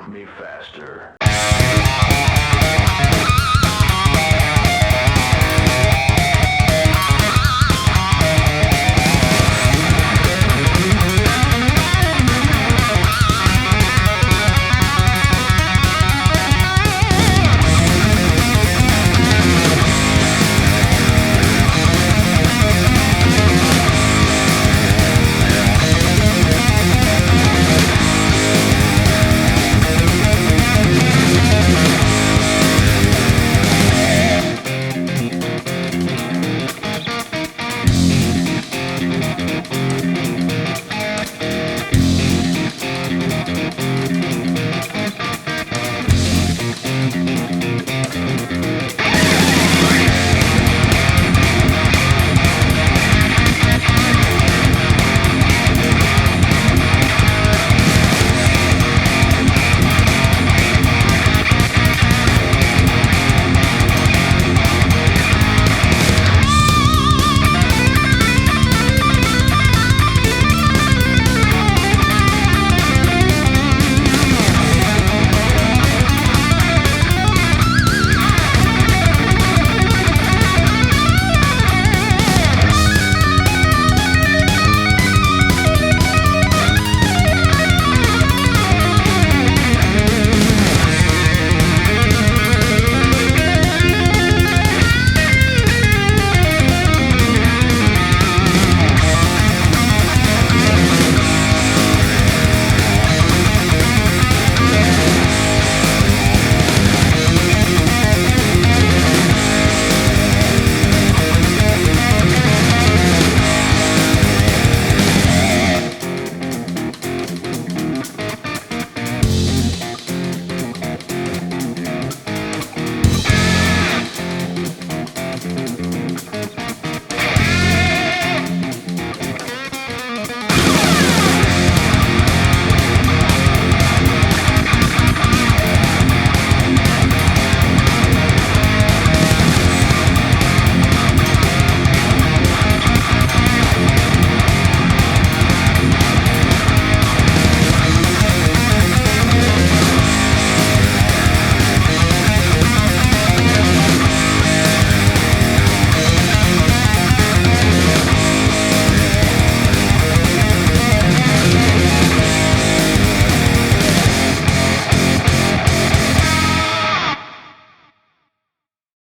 Make me faster.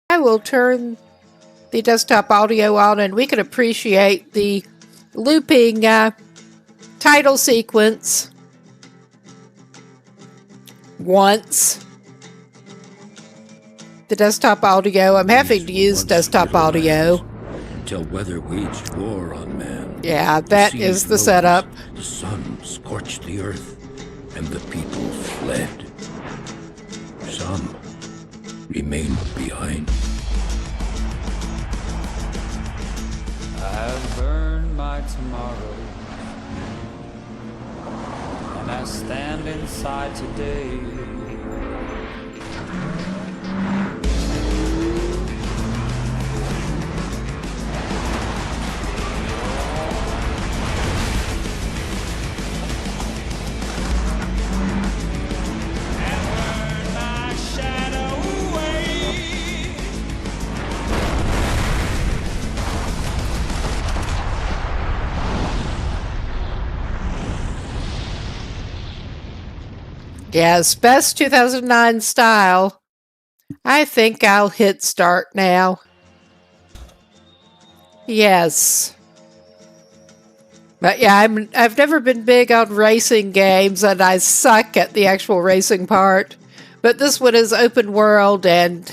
I will turn the desktop audio on and we can appreciate the looping title sequence once. The desktop audio, I'm having to use desktop audio. Until weather waged war on man. Yeah, that is the setup. The sun scorched the earth, and the people fled. Some remained behind. I've burned my tomorrow, and I stand inside today. Yes, best 2009 style. I think I'll hit start now. Yes. But yeah, I've never been big on racing games, and I suck at the actual racing part. But this one is open world, and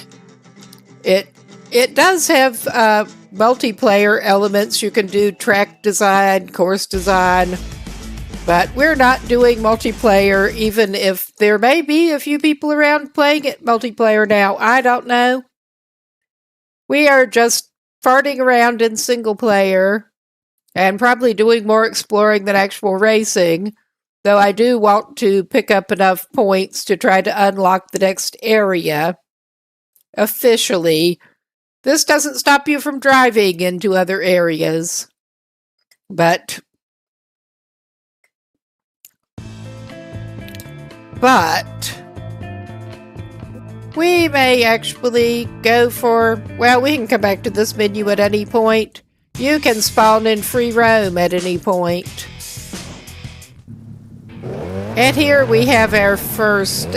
it does have multiplayer elements. You can do track design, course design. But we're not doing multiplayer, even if there may be a few people around playing it multiplayer now. I don't know. We are just farting around in single player and probably doing more exploring than actual racing, though I do want to pick up enough points to try to unlock the next area officially. This doesn't stop you from driving into other areas, but But we may actually go for, well, we can come back to this menu at any point. You can spawn in free roam at any point. And here we have our first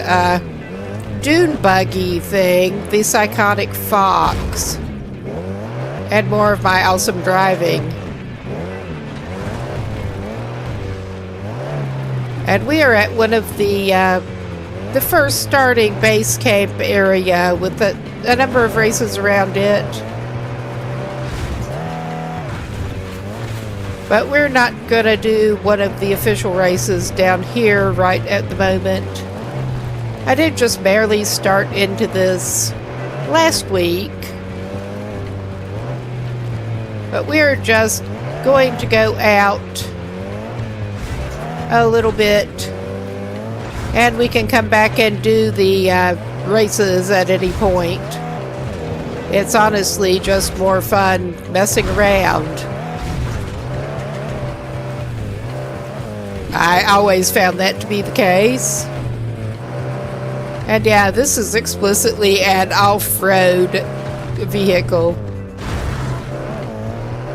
dune buggy thing, the Psychotic Fox. And more of my awesome driving. And we are at one of the first starting base camp area with a number of races around it. But we're not going to do one of the official races down here right at the moment. I did just barely start into this last week. But we're just going to go out a little bit. And we can come back and do the races at any point. It's honestly just more fun messing around. I always found that to be the case. And yeah, this is explicitly an off-road vehicle.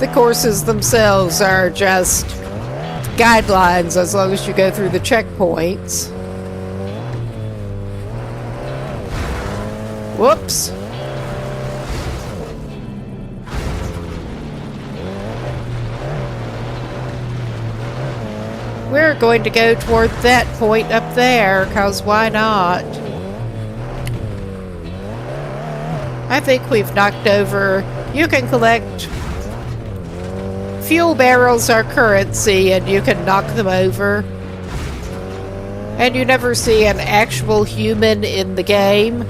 The courses themselves are just guidelines as long as you go through the checkpoints. Whoops. We're going to go toward that point up there, because why not? I think we've knocked over... You can collect... Fuel barrels are currency, and you can knock them over. And you never see an actual human in the game.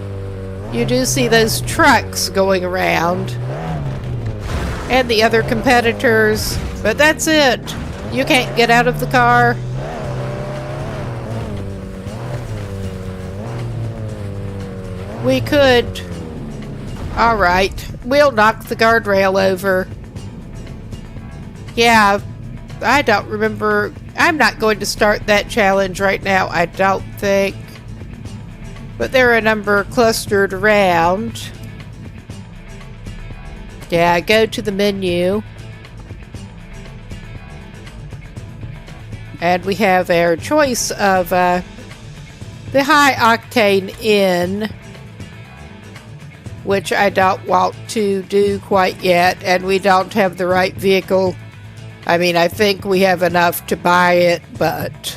You do see those trucks going around. And the other competitors. But that's it. You can't get out of the car. We could... Alright. We'll knock the guardrail over. Yeah, I don't remember. I'm not going to start that challenge right now, I don't think. But there are a number clustered around. Yeah, go to the menu. And we have our choice of the High Octane Inn, which I don't want to do quite yet, and we don't have the right vehicle. I mean, I think we have enough to buy it, but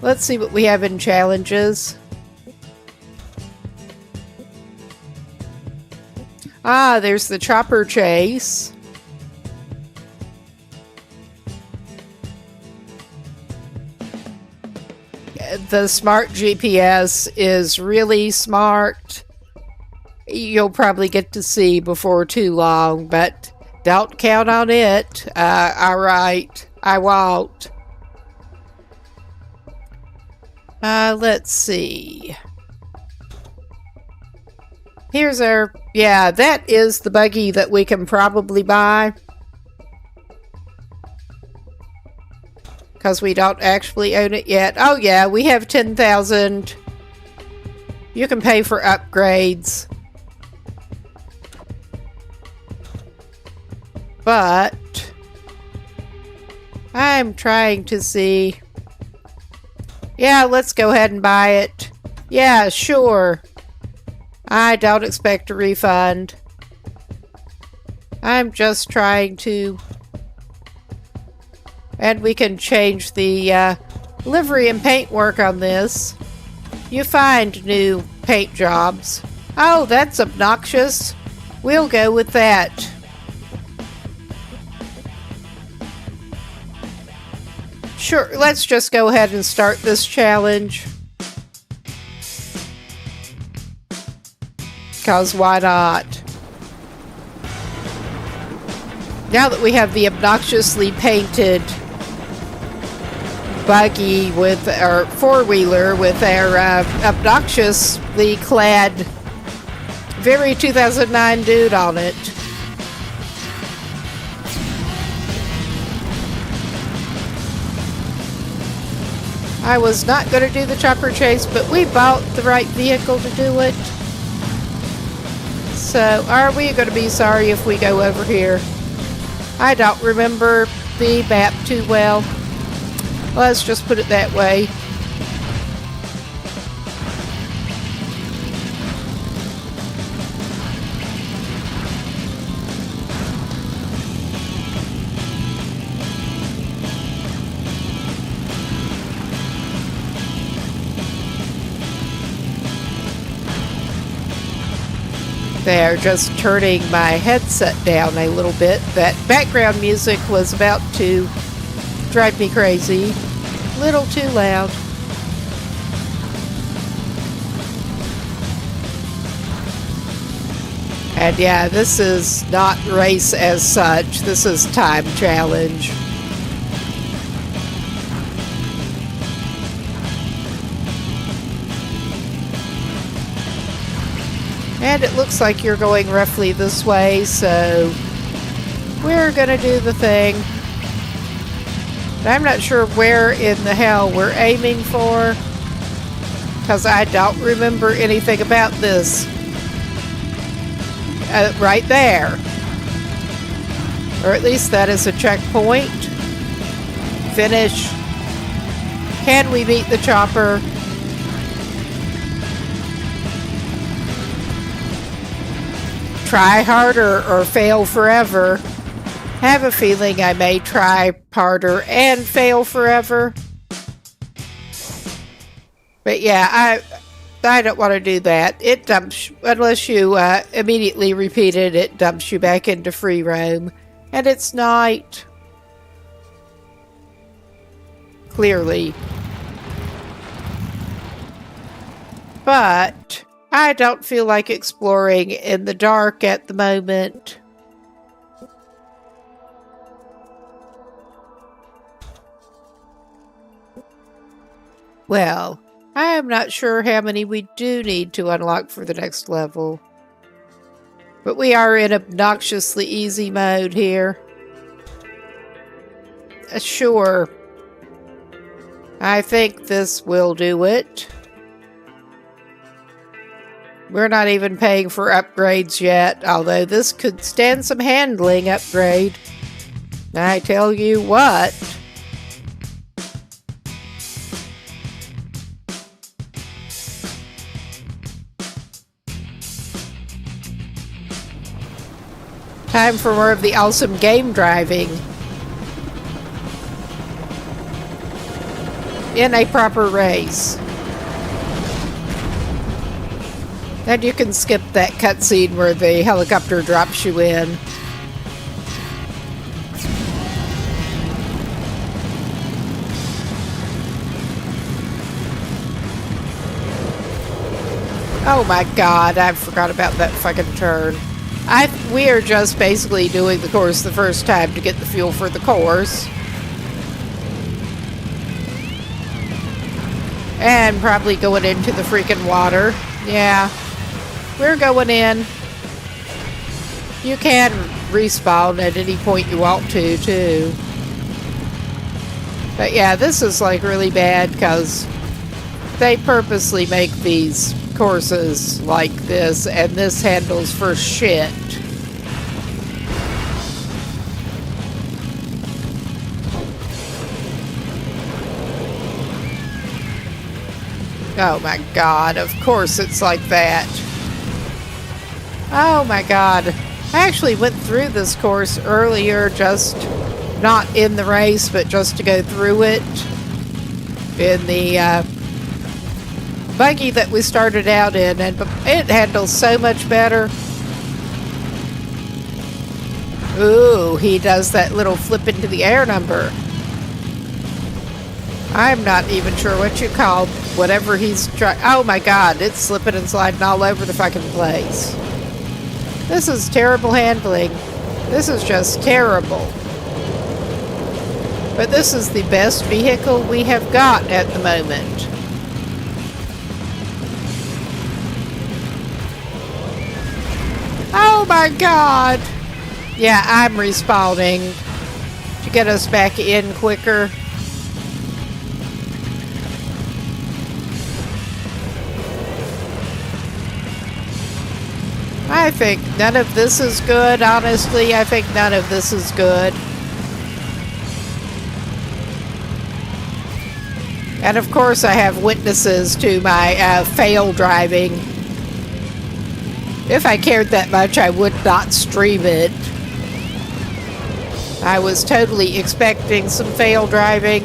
let's see what we have in challenges. Ah, there's the chopper chase. The smart GPS is really smart. You'll probably get to see before too long, but don't count on it. Alright, I won't. Let's see. Here's our... Yeah, that is the buggy that we can probably buy. Because we don't actually own it yet. Oh yeah, we have 10,000. You can pay for upgrades. But I'm trying to see. Yeah, let's go ahead and buy it. Yeah, sure. I don't expect a refund. I'm just trying to... And we can change the livery and paint work on this. You find new paint jobs. Oh, that's obnoxious. We'll go with that. Sure, let's just go ahead and start this challenge. Because why not? Now that we have the obnoxiously painted buggy with our four-wheeler with our obnoxiously clad very 2009 dude on it. I was not going to do the chopper chase, but we bought the right vehicle to do it. So, are we going to be sorry if we go over here? I don't remember the map too well. Let's just put it that way. There, just turning my headset down a little bit. That background music was about to drive me crazy. A little too loud. And yeah, this is not race as such. This is time challenge. And it looks like you're going roughly this way, so we're gonna do the thing. But I'm not sure where in the hell we're aiming for, because I don't remember anything about this. Right there. Or at least that is a checkpoint. Finish. Can we beat the chopper? Try harder or fail forever. Have a feeling I may try harder and fail forever. But yeah, I don't want to do that. It dumps, unless you immediately repeat it, it dumps you back into free roam. And it's night. Clearly. But I don't feel like exploring in the dark at the moment. Well, I am not sure how many we do need to unlock for the next level. But we are in obnoxiously easy mode here. Sure. I think this will do it. We're not even paying for upgrades yet, although this could stand some handling upgrade. I tell you what. Time for more of the awesome game driving. In a proper race. And you can skip that cutscene where the helicopter drops you in. Oh my god, I forgot about that fucking turn. We are just basically doing the course the first time to get the fuel for the course. And probably going into the freaking water. Yeah. We're going in. You can respawn at any point you want to, too. But yeah, this is like really bad because they purposely make these courses like this, and this handles for shit. Oh my god, of course it's like that. Oh my god. I actually went through this course earlier, just not in the race, but just to go through it. In the buggy that we started out in, and it handles so much better. Ooh, he does that little flip into the air number. I'm not even sure what you call whatever he's trying. Oh my god, it's slipping and sliding all over the fucking place. This is terrible handling. This is just terrible. But this is the best vehicle we have got at the moment. Oh my god! Yeah, I'm respawning to get us back in quicker. I think none of this is good, honestly. I think none of this is good. And of course I have witnesses to my fail driving. If I cared that much, I would not stream it. I was totally expecting some fail driving.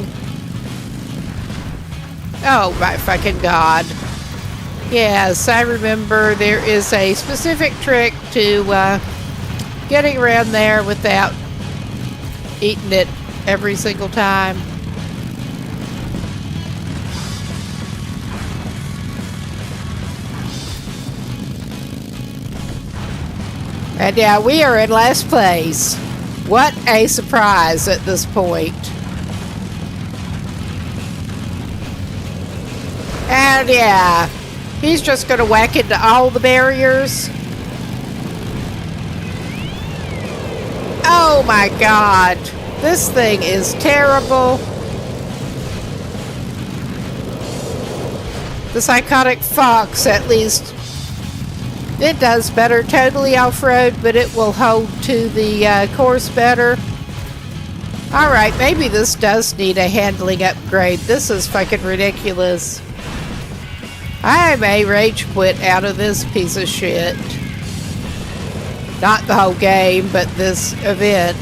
Oh my fucking god. Yes, I remember there is a specific trick to getting around there without eating it every single time. And yeah, we are in last place. What a surprise at this point. And yeah, he's just going to whack into all the barriers. Oh my god. This thing is terrible. The psychotic fox, at least, it does better totally off-road, but it will hold to the course better. Alright, maybe this does need a handling upgrade. This is fucking ridiculous. I may rage quit out of this piece of shit. Not the whole game, but this event.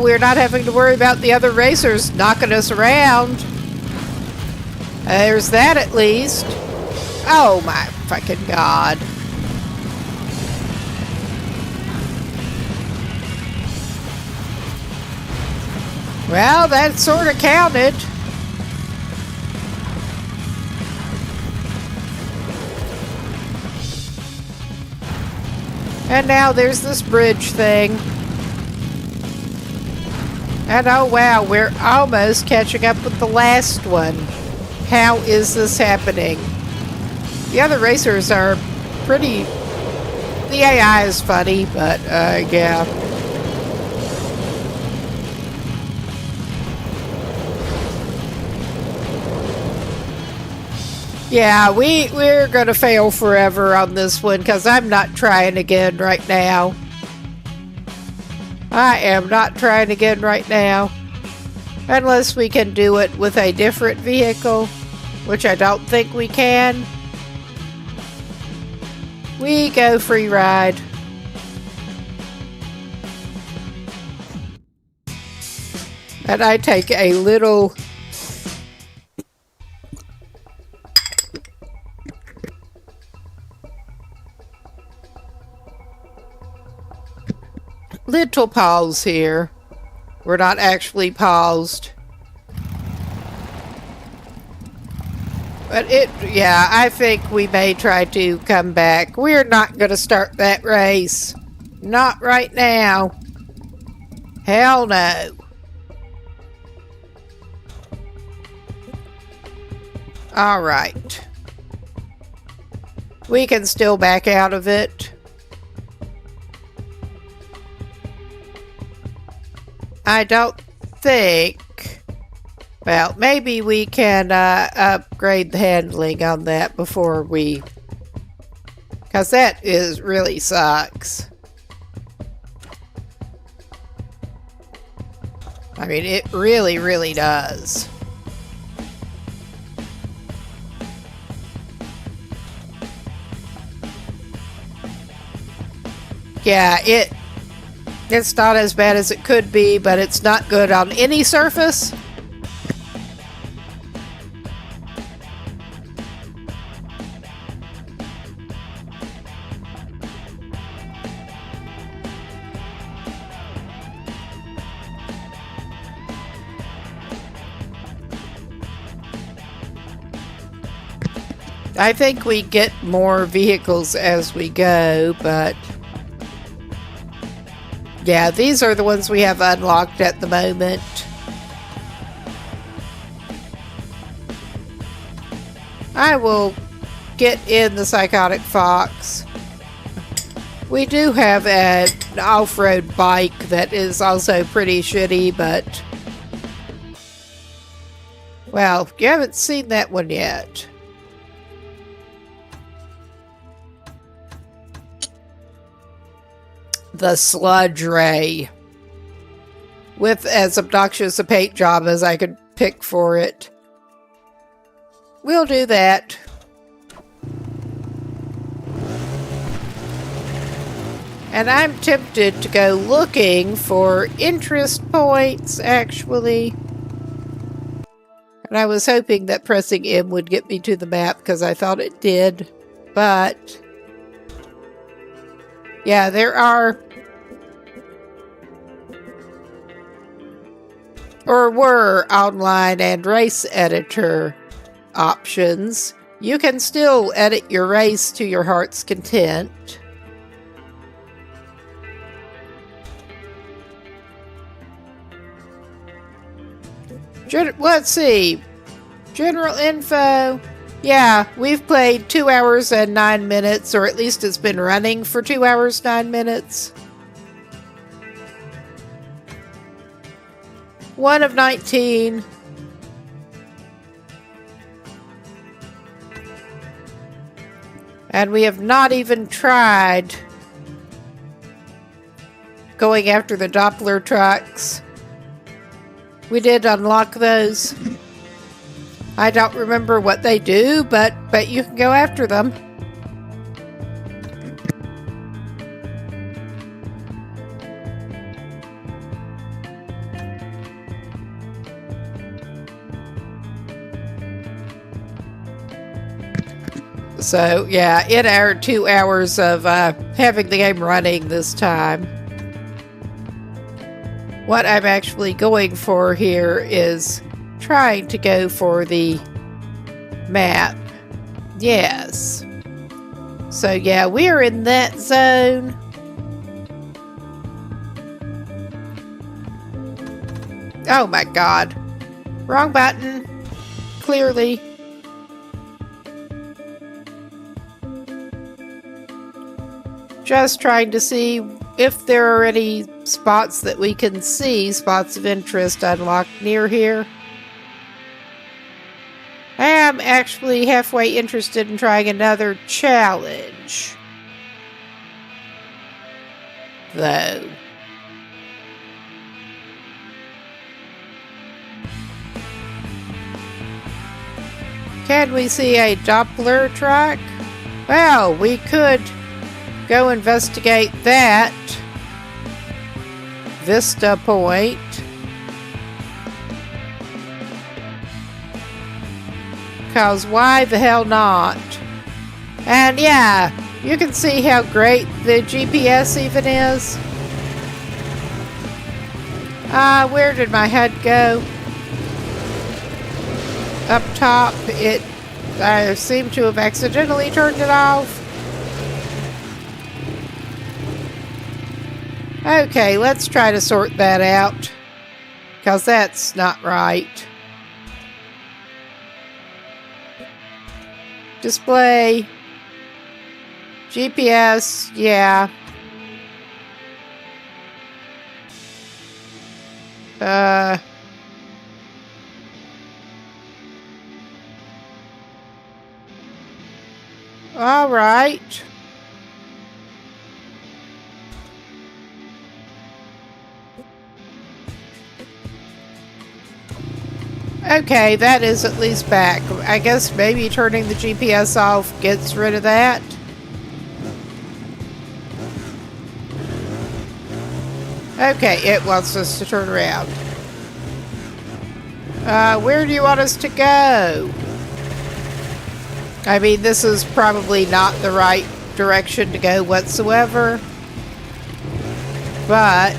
We're not having to worry about the other racers knocking us around. There's that at least. Oh my fucking god. Well, that sort of counted. And now there's this bridge thing. And oh wow, we're almost catching up with the last one. How is this happening? The other racers are pretty... The AI is funny, but yeah. Yeah, we're gonna fail forever on this one because I'm not trying again right now. I am not trying again right now. Unless we can do it with a different vehicle, which I don't think we can. We go free ride. And I take a little... little pause here. We're not actually paused. But yeah, I think we may try to come back. We're not going to start that race. Not right now. Hell no. All right. We can still back out of it. I don't think... Well, maybe we can upgrade the handling on that before we... Because that really sucks. I mean, it really, really does. Yeah, it's not as bad as it could be, but it's not good on any surface. I think we get more vehicles as we go, but... yeah, these are the ones we have unlocked at the moment. I will get in the Psychotic Fox. We do have an off-road bike that is also pretty shitty, but... Well, you haven't seen that one yet. The Sludge Ray. With as obnoxious a paint job as I could pick for it. We'll do that. And I'm tempted to go looking for interest points, actually. And I was hoping that pressing M would get me to the map, because I thought it did. But... yeah, there are... or were online and race editor options. You can still edit your race to your heart's content. Let's see. General info. Yeah, we've played 2 hours and 9 minutes, or at least it's been running for 2 hours, 9 minutes. 1 of 19. And we have not even tried going after the Doppler trucks. We did unlock those. I don't remember what they do, but you can go after them. So, yeah, in our 2 hours of having the game running this time, what I'm actually going for here is trying to go for the map. Yes. So, yeah, we are in that zone. Oh my god. Wrong button. Clearly. Just trying to see if there are any spots that we can see, spots of interest unlocked near here. I am actually halfway interested in trying another challenge, though. Can we see a Doppler truck? Well, we could go investigate that Vista Point. Because why the hell not? And yeah, you can see how great the GPS even is. Where did my HUD go? Up top, I seem to have accidentally turned it off. Okay, let's try to sort that out, because that's not right. Display. GPS, yeah. All right. Okay, that is at least back. I guess maybe turning the GPS off gets rid of that. Okay, it wants us to turn around. Where do you want us to go? I mean, this is probably not the right direction to go whatsoever. But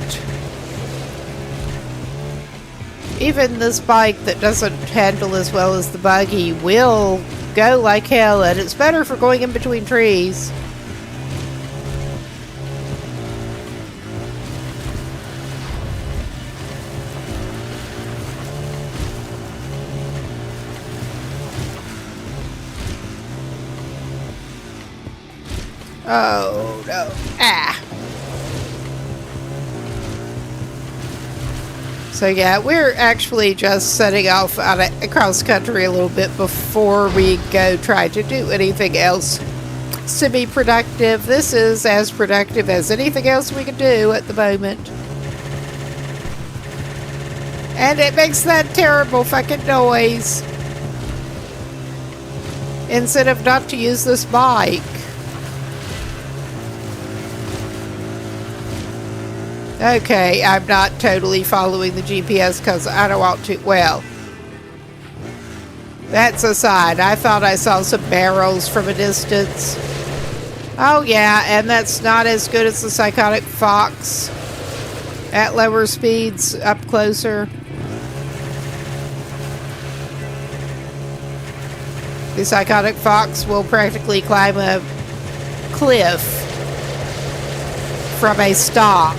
even this bike that doesn't handle as well as the buggy will go like hell, and it's better for going in between trees. Oh, no. Ah. So yeah, we're actually just setting off on across country a little bit before we go try to do anything else semi-productive. This is as productive as anything else we can do at the moment. And it makes that terrible fucking noise. Instead of not to use this bike. Okay, I'm not totally following the GPS because I don't want to. Well, that's a sign. I thought I saw some barrels from a distance. Oh yeah, and that's not as good as the psychotic fox at lower speeds up closer. The psychotic fox will practically climb a cliff from a stop.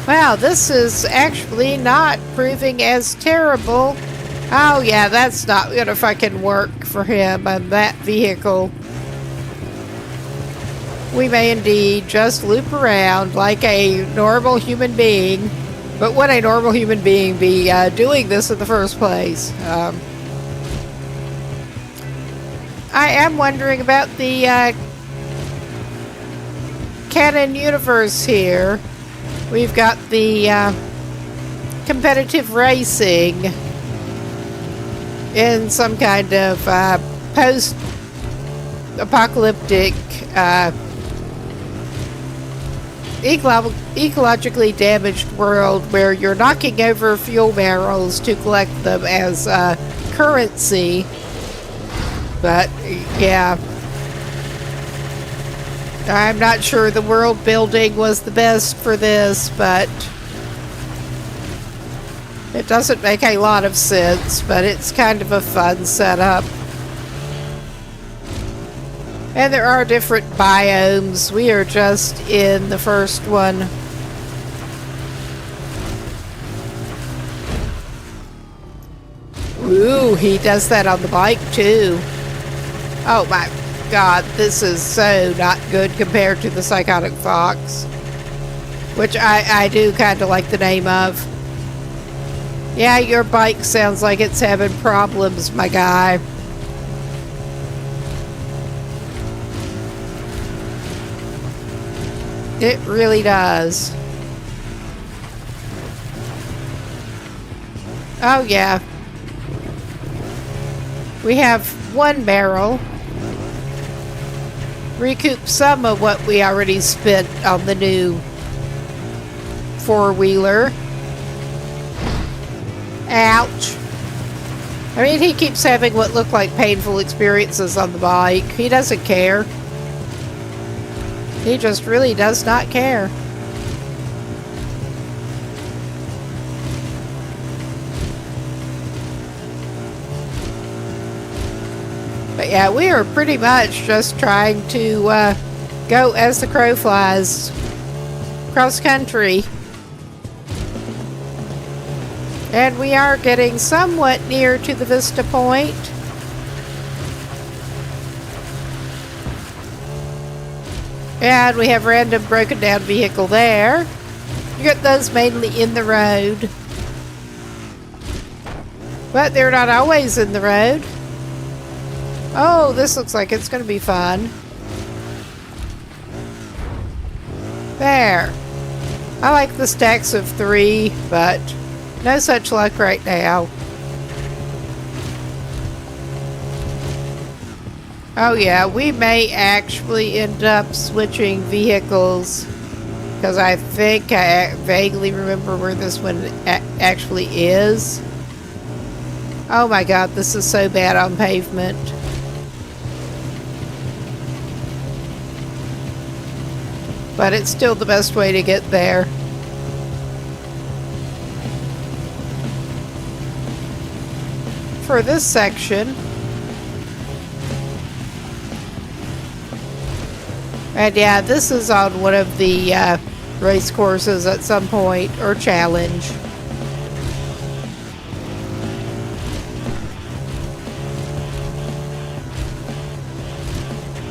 Wow, this is actually not proving as terrible. Oh yeah, that's not gonna fucking work for him and that vehicle. We may indeed just loop around like a normal human being. But would a normal human being be doing this in the first place? I am wondering about the canon universe here. We've got the competitive racing in some kind of post-apocalyptic ecologically damaged world where you're knocking over fuel barrels to collect them as currency. But yeah, I'm not sure the world building was the best for this, but it doesn't make a lot of sense, but it's kind of a fun setup. And there are different biomes. We are just in the first one. Ooh, he does that on the bike too. Oh my God, this is so not good compared to the psychotic fox, which I do kind of like the name of. Yeah, your bike sounds like it's having problems, my guy. It really does. Oh yeah. We have one barrel. Recoup some of what we already spent on the new four-wheeler. Ouch. I mean, he keeps having what look like painful experiences on the bike. He doesn't care. He just really does not care. But yeah, we are pretty much just trying to go as the crow flies cross country. And we are getting somewhat near to the Vista Point. And we have random broken down vehicle there. You get those mainly in the road. But they're not always in the road. Oh, this looks like it's going to be fun. There. I like the stacks of 3, but no such luck right now. Oh yeah, we may actually end up switching vehicles, because I think I vaguely remember where this one actually is. Oh my God, this is so bad on pavement. But it's still the best way to get there. For this section, and yeah, this is on one of the race courses at some point, or challenge.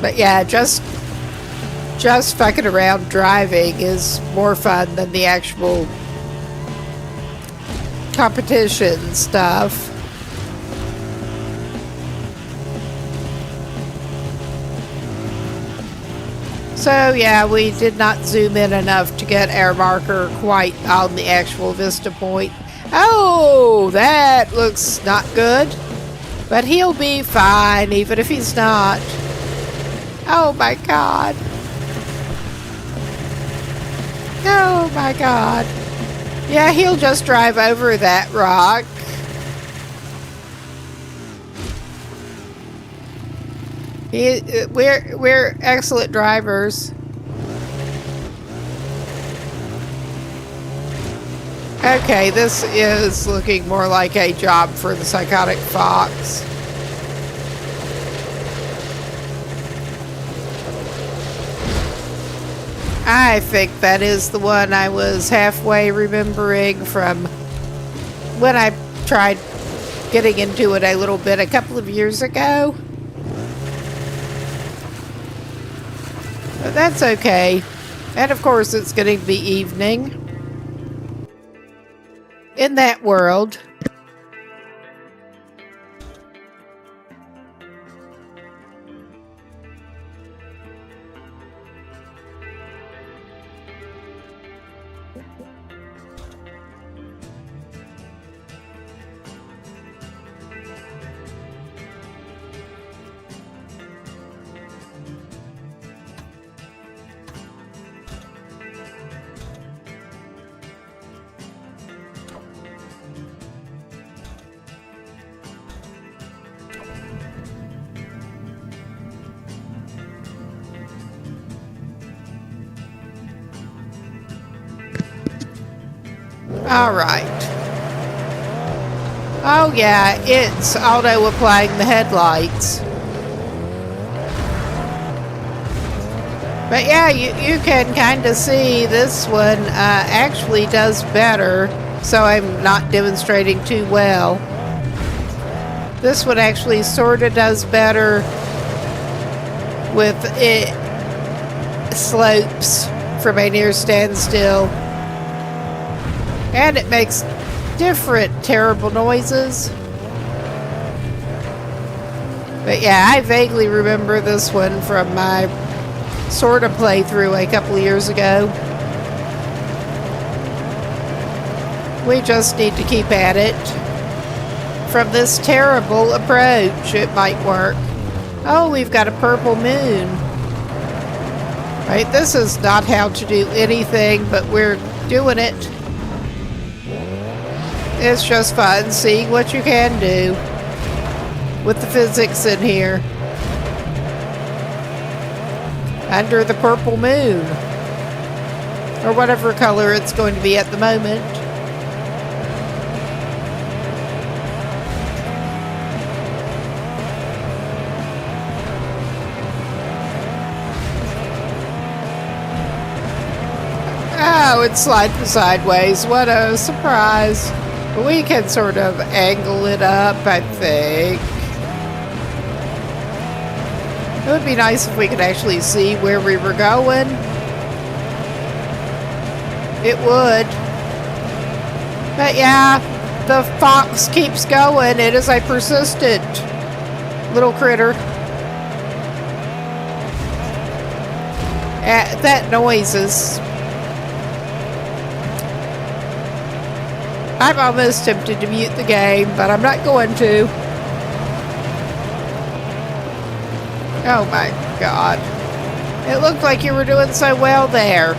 But yeah, just fucking around driving is more fun than the actual competition stuff. So yeah, we did not zoom in enough to get our marker quite on the actual vista point. Oh, that looks not good. But he'll be fine, even if he's not. Oh my god. Oh my god. Yeah, he'll just drive over that rock. We're excellent drivers. Okay, this is looking more like a job for the psychotic fox. I think that is the one I was halfway remembering from when I tried getting into it a little bit a couple of years ago. But that's okay. And of course it's getting to be evening in that world. All right. Oh yeah, it's auto-applying the headlights. But yeah, you can kind of see this one actually does better, so I'm not demonstrating too well. This one actually sort of does better with it slopes from a near standstill. And it makes different terrible noises. But yeah, I vaguely remember this one from my sort of playthrough a couple of years ago. We just need to keep at it. From this terrible approach, it might work. Oh, we've got a purple moon. Right, this is not how to do anything, but we're doing it. It's just fun seeing what you can do with the physics in here. Under the purple moon. Or whatever color it's going to be at the moment. Oh, it's sliding sideways. What a surprise. We can sort of angle it up, I think. It would be nice if we could actually see where we were going. It would. But yeah, the fox keeps going. It is a persistent little critter. That noise is... I'm almost tempted to mute the game, but I'm not going to. Oh my god. It looked like you were doing so well there.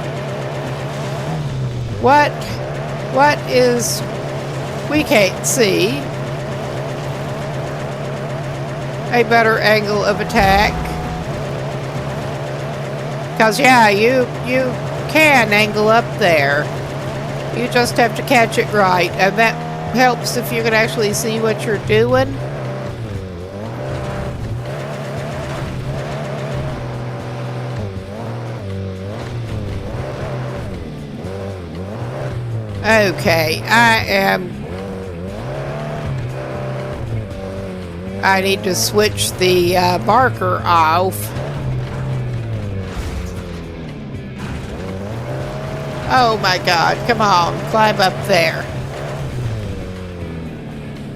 What is... We can't see a better angle of attack. Because yeah, you can angle up there. You just have to catch it right, and that helps if you can actually see what you're doing. Okay, I need to switch the marker off. Oh my god, come on, climb up there.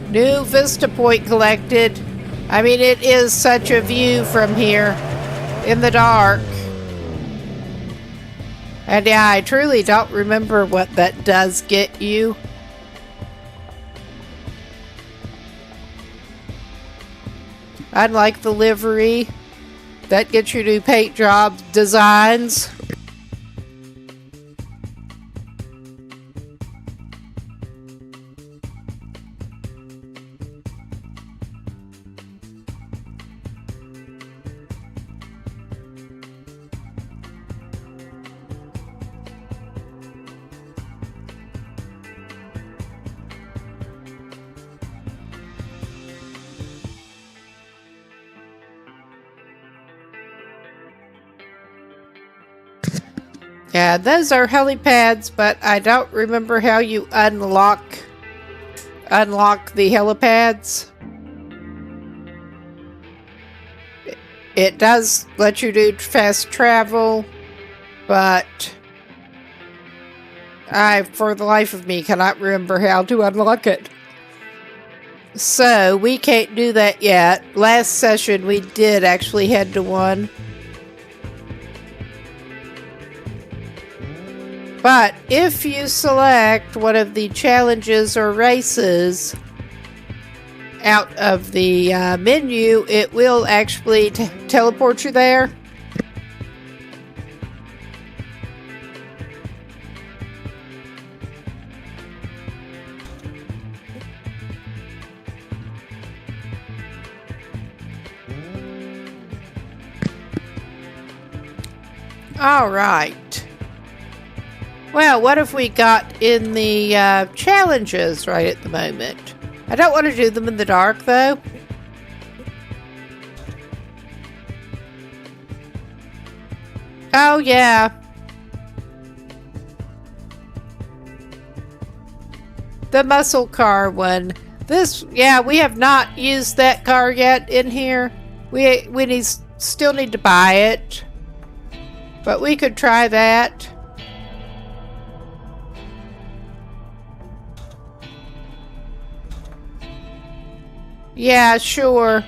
New vista point collected. I mean, it is such a view from here in the dark. And yeah, I truly don't remember what that does get you. Unlike the livery, that gets you to paint job designs. Yeah, those are helipads, but I don't remember how you unlock the helipads. It does let you do fast travel, but I, for the life of me, cannot remember how to unlock it. So, we can't do that yet. Last session, we did actually head to one. But if you select one of the challenges or races out of the menu, it will actually teleport you there. All right. Well, what have we got in the challenges right at the moment? I don't want to do them in the dark, though. Oh, yeah. The muscle car one. This, yeah, we have not used that car yet in here. We still need to buy it. But we could try that. Yeah, sure.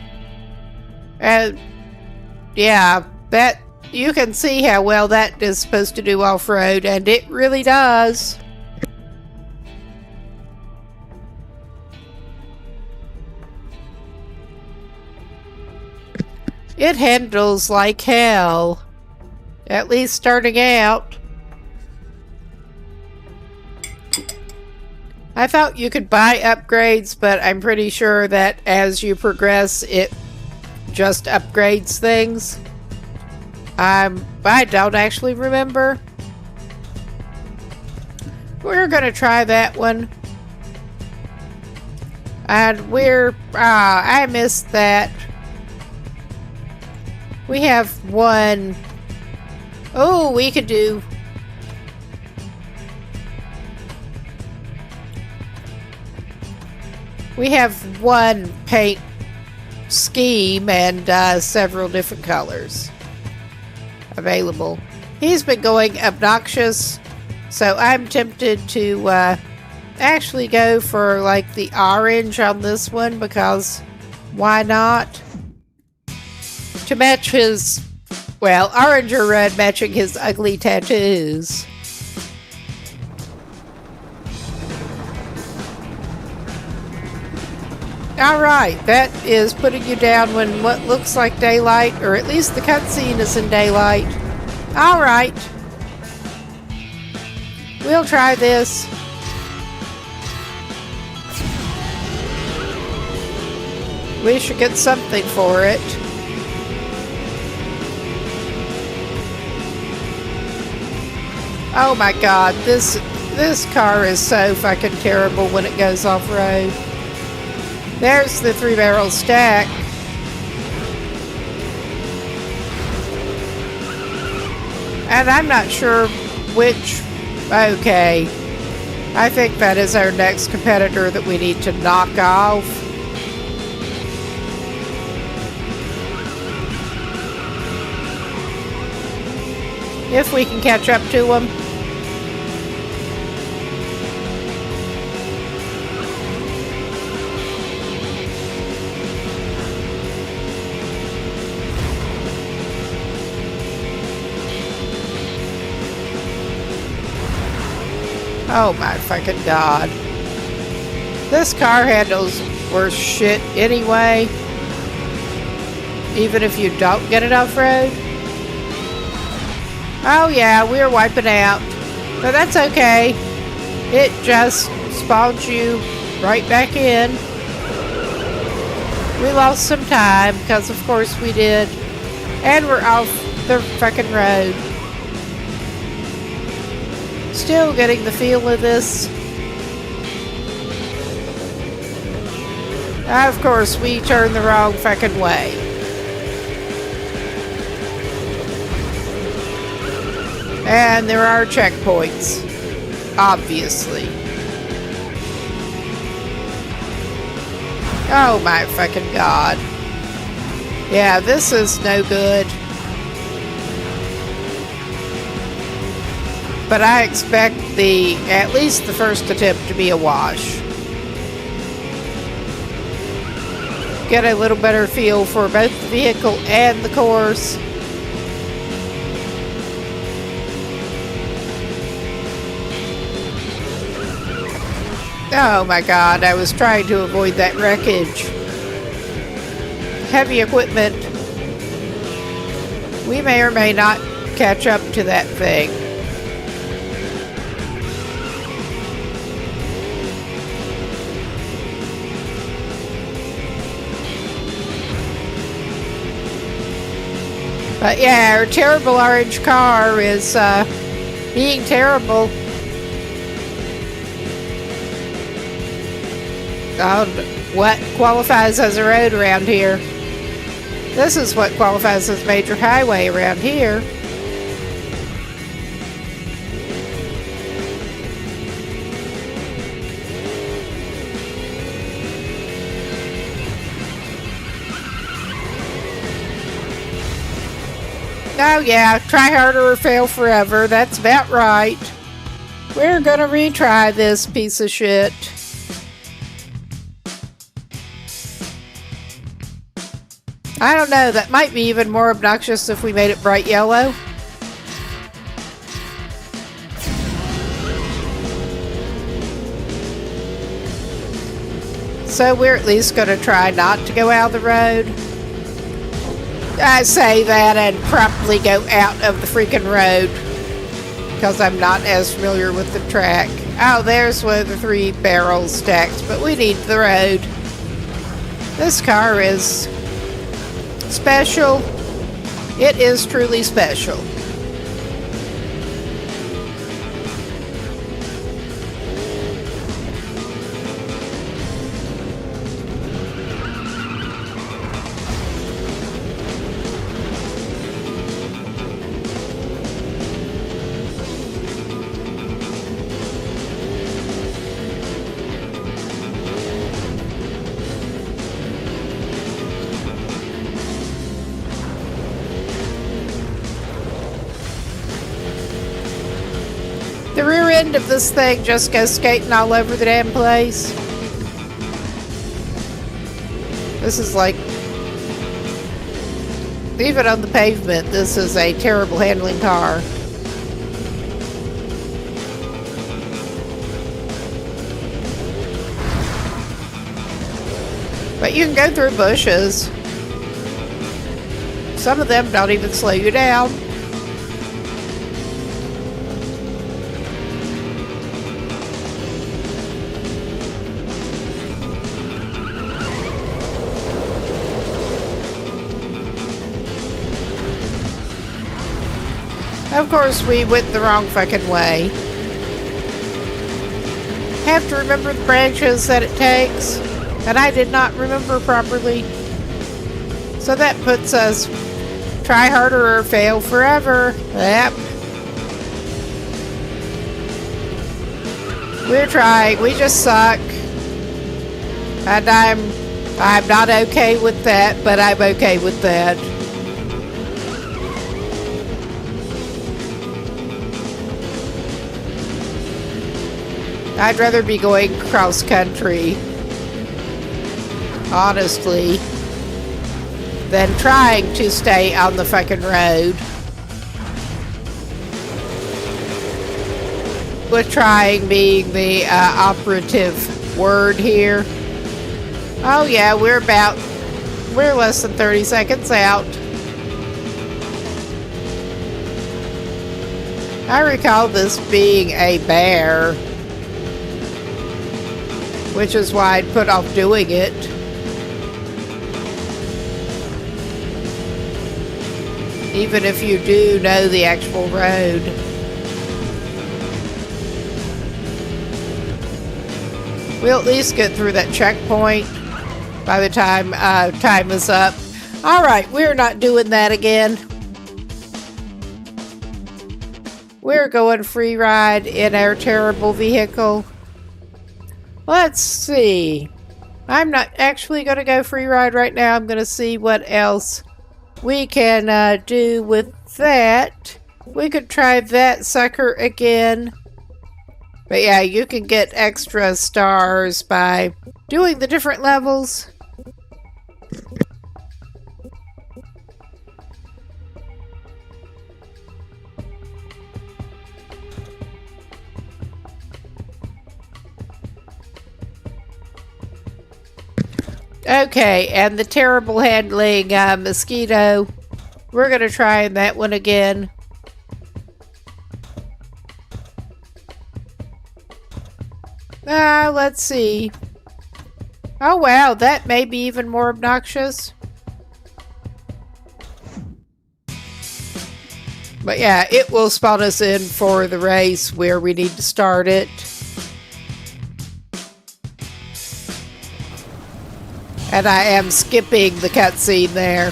Yeah, that you can see how well that is supposed to do off-road, and it really does. It handles like hell, at least starting out. I thought you could buy upgrades, but I'm pretty sure that as you progress, it just upgrades things. I don't actually remember. We're gonna try that one. And I missed that. We have one. Oh, we could do. We have one paint scheme and several different colors available. He's been going obnoxious, so I'm tempted to actually go for like the orange on this one, because why not? To match his, well, orange or red matching his ugly tattoos. Alright, that is putting you down when what looks like daylight, or at least the cutscene is in daylight. Alright. We'll try this. We should get something for it. Oh my god, this car is so fucking terrible when it goes off-road. There's the 3-barrel stack. And I'm not sure which. Okay. I think that is our next competitor that we need to knock off. If we can catch up to him. Oh my fucking god. This car handles worse shit anyway. Even if you don't get it off-road. Oh yeah, we're wiping out. But that's okay. It just spawns you right back in. We lost some time, because of course we did. And we're off the fucking road. Still getting the feel of this. Of course, we turned the wrong fucking way. And there are checkpoints, obviously. Oh my fucking god. Yeah, this is no good. But I expect at least the first attempt to be a wash. Get a little better feel for both the vehicle and the course. Oh my god, I was trying to avoid that wreckage. Heavy equipment. We may or may not catch up to that thing. But yeah, our terrible orange car is being terrible. What qualifies as a road around here? This is what qualifies as major highway around here. Oh yeah, try harder or fail forever. That's about right. We're gonna retry this piece of shit. I don't know, that might be even more obnoxious if we made it bright yellow. So we're at least going to try not to go out of the road. I say that and promptly go out of the freaking road because I'm not as familiar with the track. Oh, there's one of the 3 barrel stacks, but we need the road. This car is special. It is truly special. The rear end of this thing just goes skating all over the damn place. This is like, even on the pavement, this is a terrible handling car. But you can go through bushes. Some of them don't even slow you down. Of course, we went the wrong fucking way. Have to remember the branches that it takes, and I did not remember properly. So that puts us try harder or fail forever. Yep. We're trying. We just suck. And I'm not okay with that, but I'm okay with that. I'd rather be going cross country, honestly, than trying to stay on the fucking road. with trying being the operative word here. Oh yeah, we're less than 30 seconds out. I recall this being a bear, which is why I'd put off doing it. Even if you do know the actual road. We'll at least get through that checkpoint by the time time is up. Alright, we're not doing that again. We're going free ride in our terrible vehicle. Let's see. I'm not actually going to go free ride right now. I'm going to see what else we can do with that. We could try that sucker again. But yeah, you can get extra stars by doing the different levels. Okay, and the terrible handling mosquito. We're going to try that one again. Let's see. Oh wow, that may be even more obnoxious. But yeah, it will spawn us in for the race where we need to start it. And I am skipping the cutscene there.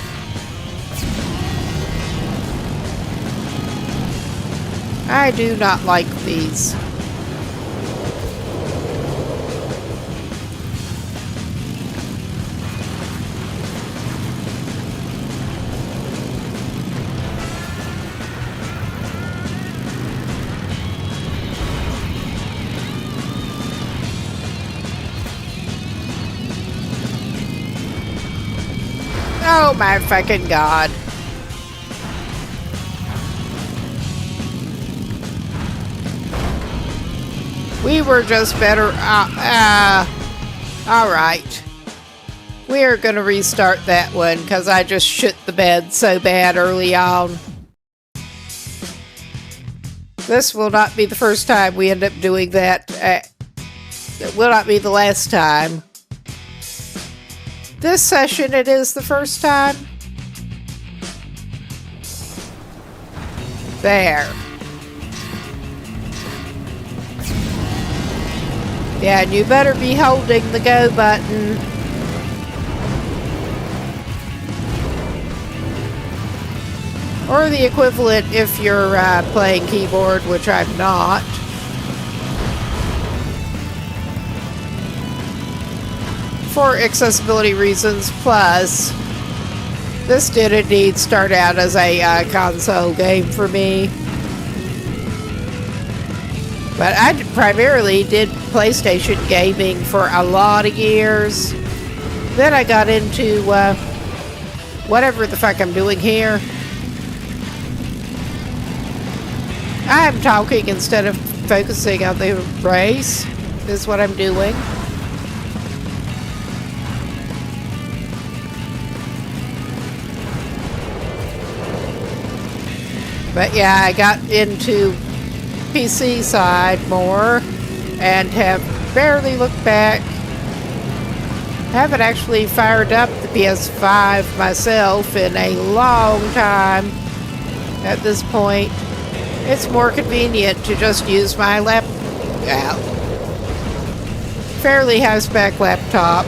I do not like these. Oh my fucking god. We were just better. Alright. We are going to restart that one because I just shit the bed so bad early on. This will not be the first time we end up doing that. It will not be the last time. This session, it is the first time. There. Yeah, and you better be holding the go button. Or the equivalent if you're playing keyboard, which I'm not. For accessibility reasons, plus this did indeed start out as a console game for me. But I primarily did PlayStation gaming for a lot of years. Then I got into whatever the fuck I'm doing here. I'm talking instead of focusing on the race, is what I'm doing. But yeah, I got into PC side more and have barely looked back. Haven't actually fired up the PS5 myself in a long time at this point. It's more convenient to just use my fairly high-spec laptop.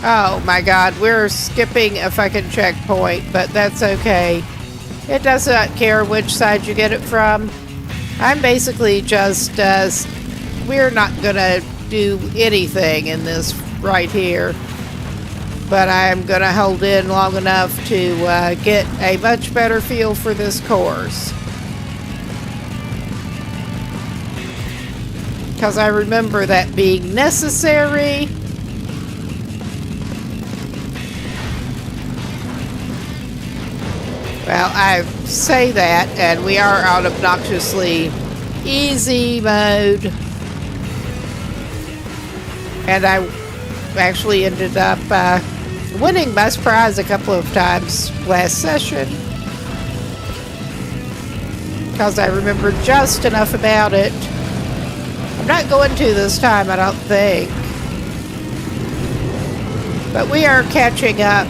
Oh my god, we're skipping a fucking checkpoint, but that's okay. It does not care which side you get it from. I'm basically just, we're not gonna do anything in this right here. But I'm gonna hold in long enough to get a much better feel for this course. Because I remember that being necessary. Well, I've say that, and we are on obnoxiously easy mode. And I actually ended up winning by surprise a couple of times last session, because I remembered just enough about it. I'm not going to this time, I don't think. But we are catching up.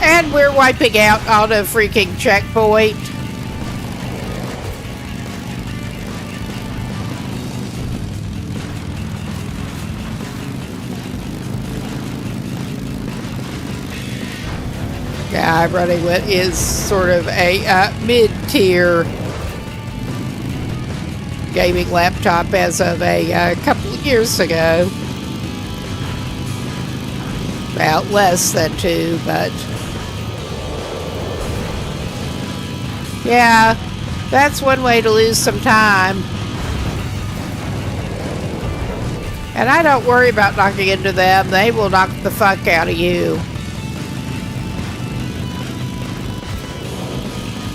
And we're wiping out on a freaking checkpoint. Yeah, I'm running what is sort of a mid-tier gaming laptop as of a couple of years ago. Well, less than 2, but yeah, that's one way to lose some time. And I don't worry about knocking into them. They will knock the fuck out of you.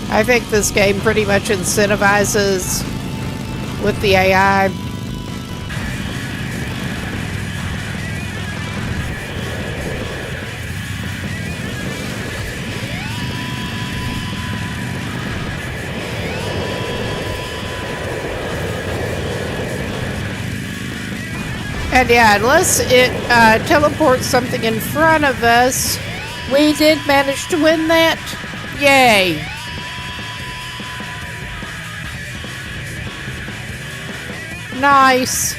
I think this game pretty much incentivizes with the AI. And yeah, unless it teleports something in front of us, we did manage to win that. Yay! Nice.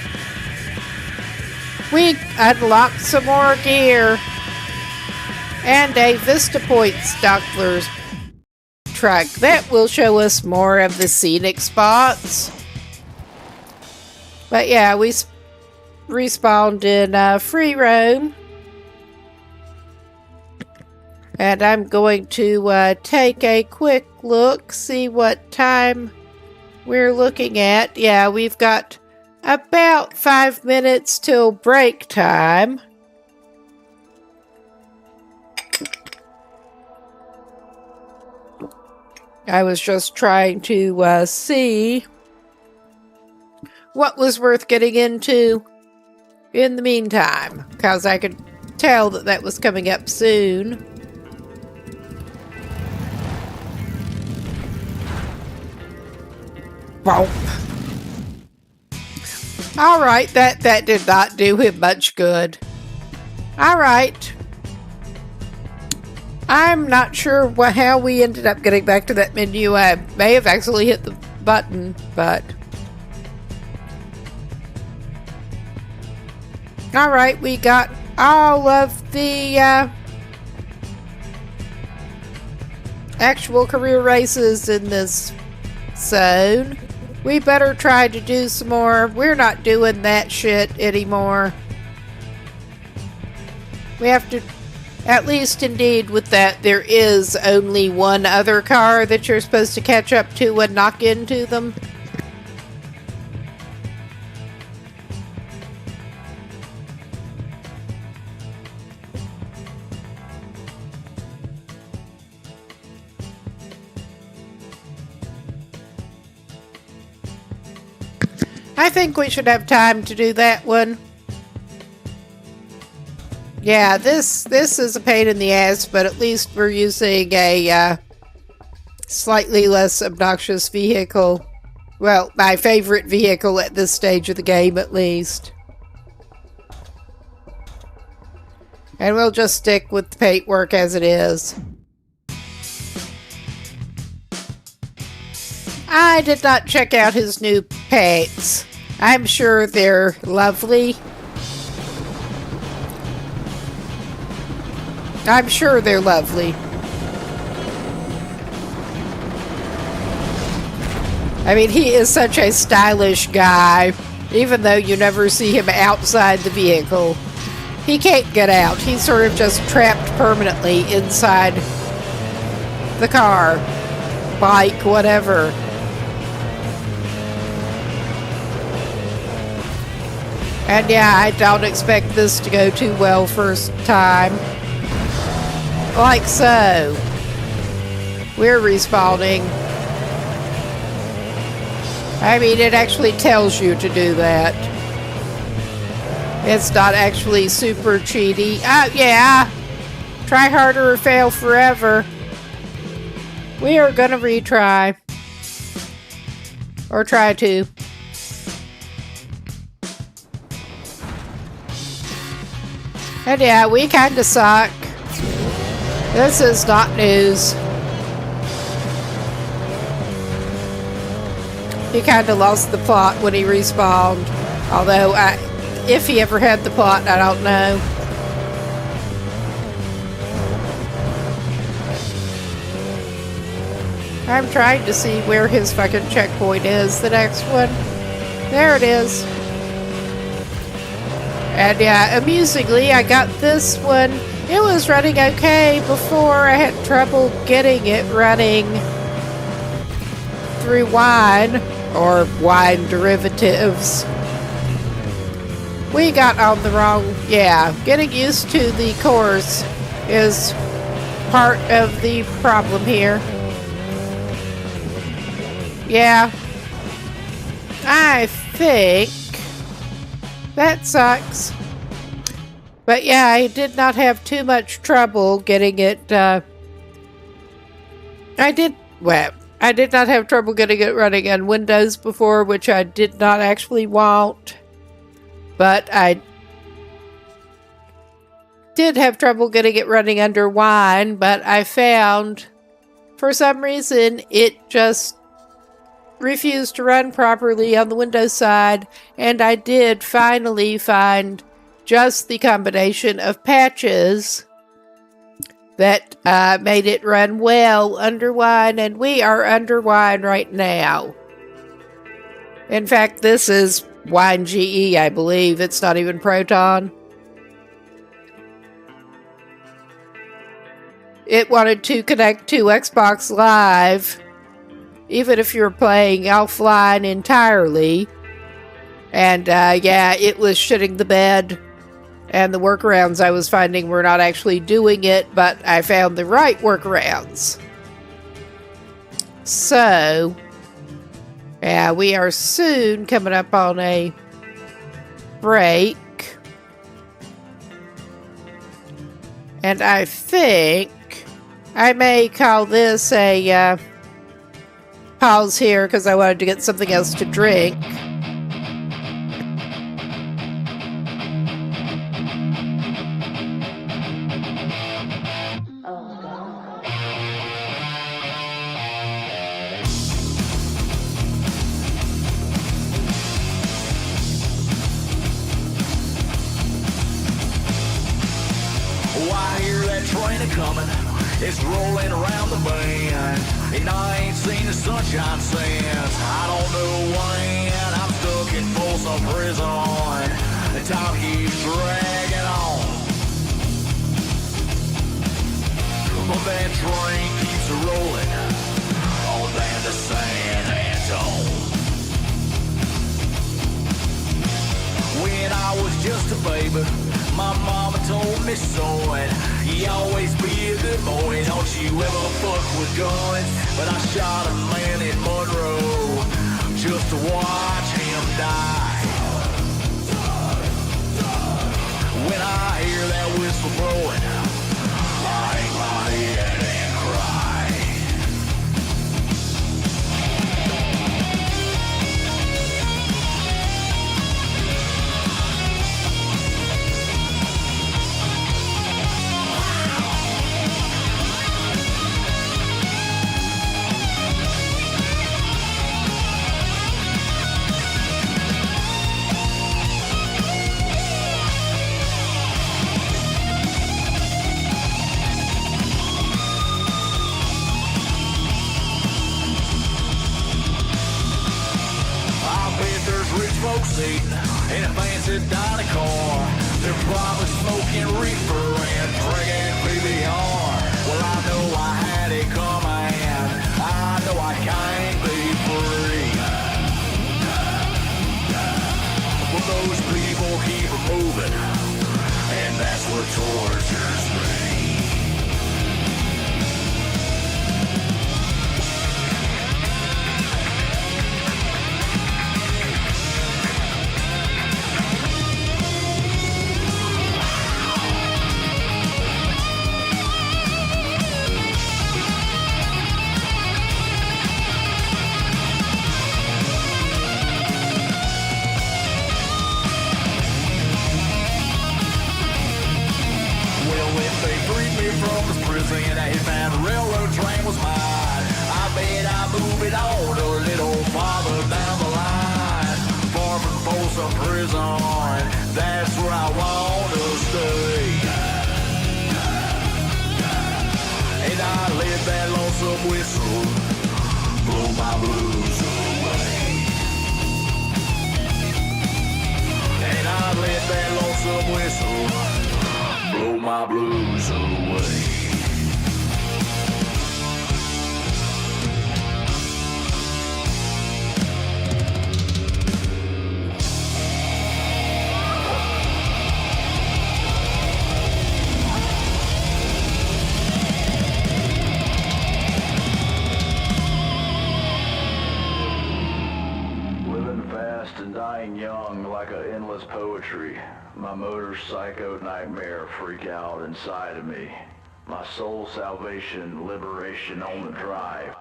We unlocked some more gear. And a Vista Points Dockler's truck. That will show us more of the scenic spots. But yeah, we respawned in free roam. And I'm going to take a quick look, see what time we're looking at. Yeah, we've got about 5 minutes till break time. I was just trying to see what was worth getting into in the meantime, because I could tell that that was coming up soon. Well, all right, that did not do him much good. All right. I'm not sure how we ended up getting back to that menu. I may have actually hit the button, but all right, we got all of the actual career races in this zone. We better try to do some more. We're not doing that shit anymore. We have to, at least indeed with that, there is only one other car that you're supposed to catch up to and knock into them. I think we should have time to do that one. Yeah, this is a pain in the ass, but at least we're using a slightly less obnoxious vehicle. Well, my favorite vehicle at this stage of the game, at least. And we'll just stick with the paintwork as it is. I did not check out his new pets. I'm sure they're lovely. I'm sure they're lovely. I mean, he is such a stylish guy, even though you never see him outside the vehicle. He can't get out. He's sort of just trapped permanently inside the car, bike, whatever. And yeah, I don't expect this to go too well first time. Like so. We're respawning. I mean, it actually tells you to do that. It's not actually super cheaty. Yeah. Try harder or fail forever. We are gonna retry. Or try to. And yeah, we kinda suck. This is not news. He kinda lost the plot when he respawned. Although, if he ever had the plot, I don't know. I'm trying to see where his fucking checkpoint is, the next one. There it is. And yeah, amusingly, I got this one. It was running okay before. I had trouble getting it running through wine, or wine derivatives. We got on the wrong, yeah, getting used to the course is part of the problem here. Yeah, I think that sucks. But yeah, I did not have too much trouble getting it, I did not have trouble getting it running on Windows before, which I did not actually want. But I did have trouble getting it running under Wine, but I found, for some reason, it just refused to run properly on the Windows side, and I did finally find just the combination of patches that made it run well under Wine, and we are under Wine right now. In fact, this is Wine GE, I believe. It's not even Proton. It wanted to connect to Xbox Live, even if you're playing offline entirely. And yeah, it was shitting the bed. And the workarounds I was finding were not actually doing it, but I found the right workarounds. So, yeah, we are soon coming up on a break. And I think I may call this a pause here because I wanted to get something else to drink. Coming, it's rolling around the bend, and I ain't seen the sunshine since I don't know when. I'm stuck in Folsom Prison, the time keeps dragging on, but that train keeps rolling on down to San Antone. When I was just a baby, my mama told me so, and you always be a good boy, don't you ever fuck with guns. But I shot a man in Monroe just to watch him die. When I hear that whistle blowing, I hang my head and cry. In a fancy Dodge car, they're probably smoking reefer and drinking PBR. Well, I know I had it coming. can't be free. But those people keep moving, and that's what tortures me. From this prison, I hit that railroad train was mine. I bet I move it on a little farther down the line. Far from Folsom Prison, that's where I want to stay. And I let that lonesome whistle blow my blues away. And I let that lonesome whistle blow my blues away. Living fast and dying young like an endless poetry. My motor's psycho nightmare freak out inside of me. My soul salvation, liberation on the drive.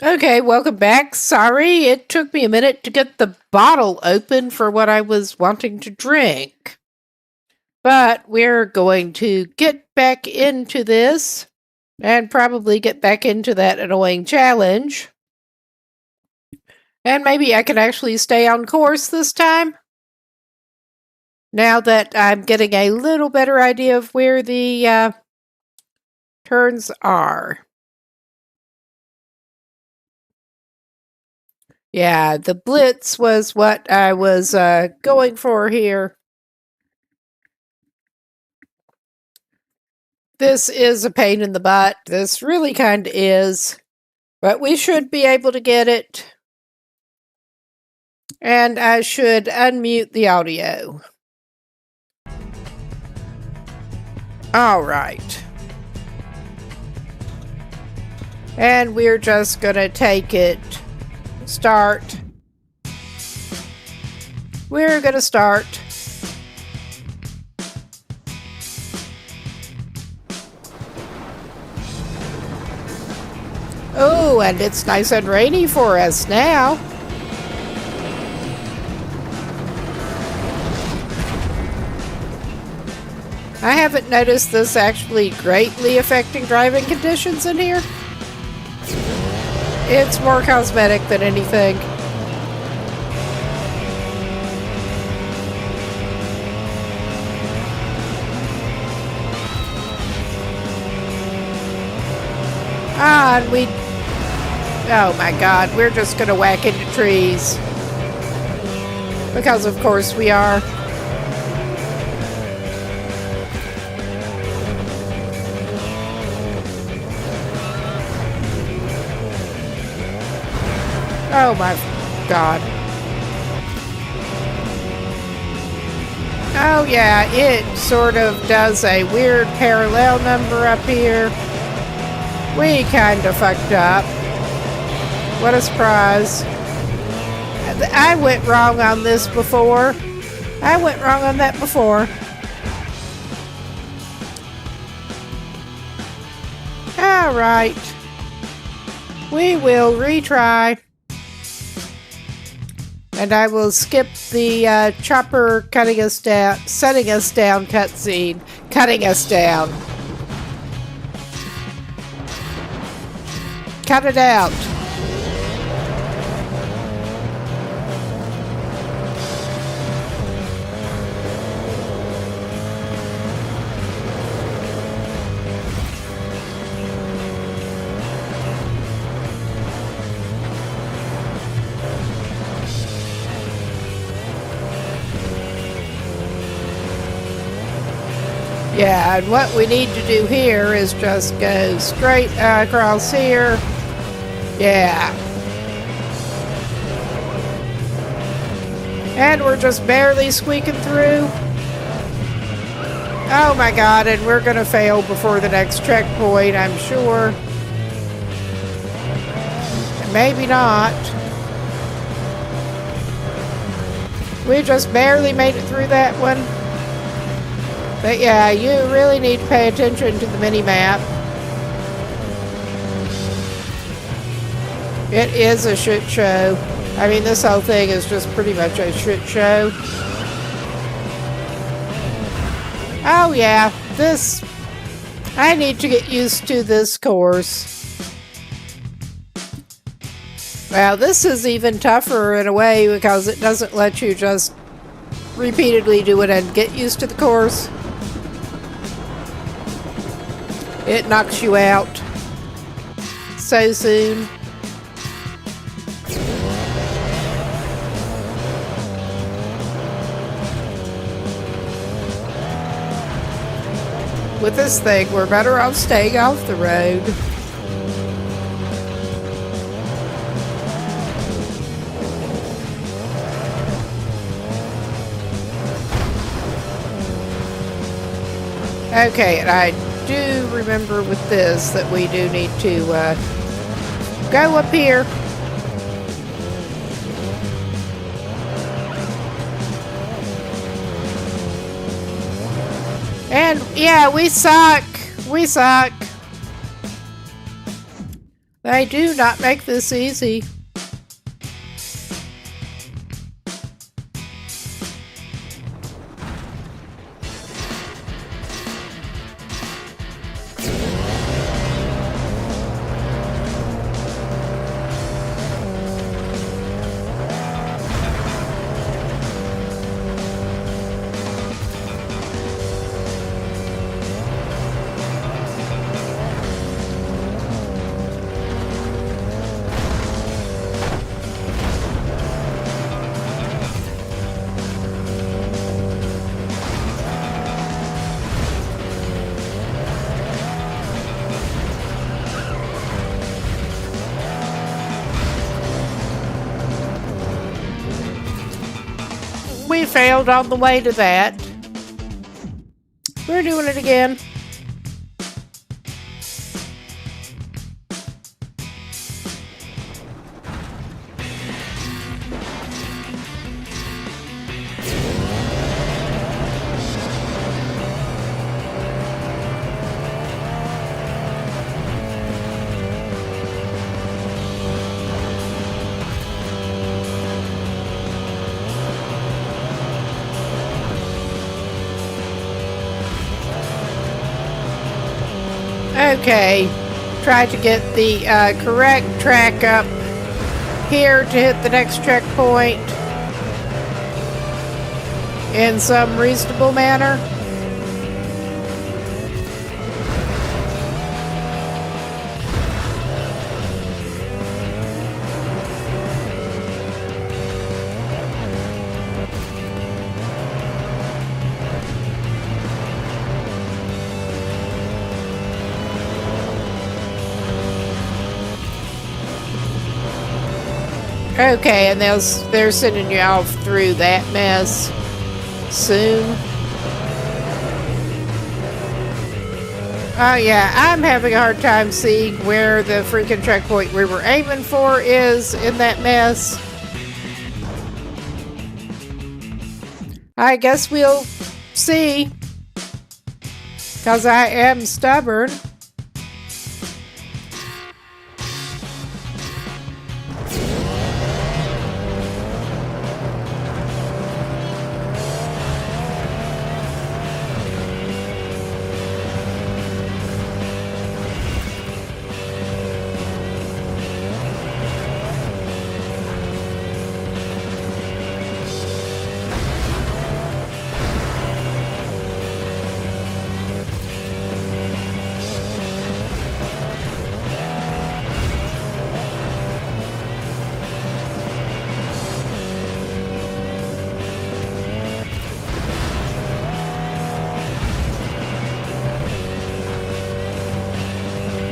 Okay, welcome back. Sorry, it took me a minute to get the bottle open for what I was wanting to drink. But we're going to get back into this and probably get back into that annoying challenge. And maybe I can actually stay on course this time. Now that I'm getting a little better idea of where the turns are. Yeah, the blitz was what I was going for here. This is a pain in the butt. This really kind of is. But we should be able to get it. And I should unmute the audio. All right. And we're just going to take it. Start. We're going to start. Oh, and it's nice and rainy for us now. I haven't noticed this actually greatly affecting driving conditions in here. It's more cosmetic than anything. on, we... Oh my god, we're just gonna whack into trees. Because of course we are. Oh my god. Oh yeah, it sort of does a weird parallel number up here. We kinda fucked up. What a surprise. I went wrong on this before. I went wrong on that before. Alright. We will retry. And I will skip the chopper cutting us down, setting us down cutscene. Cutting us down. Cut it out. Yeah, and what we need to do here is just go straight across here. Yeah. And we're just barely squeaking through. Oh my god, and we're gonna fail before the next checkpoint, I'm sure. Maybe not. We just barely made it through that one. But yeah, you really need to pay attention to the mini-map. It is a shit show. I mean, this whole thing is just pretty much a shit show. Oh yeah, this... I need to get used to this course. Well, this is even tougher in a way because it doesn't let you just repeatedly do it and get used to the course. It knocks you out so soon. With this thing, we're better off staying off the road. Okay, and I do remember with this that we do need to go up here. And yeah, we suck. We suck. They do not make this easy. We failed on the way to that. We're doing it again. Okay, try to get the correct track up here to hit the next checkpoint in some reasonable manner. Okay, and they're sending you off through that mess soon. Oh yeah, I'm having a hard time seeing where the freaking checkpoint we were aiming for is in that mess. I guess we'll see. Because I am stubborn.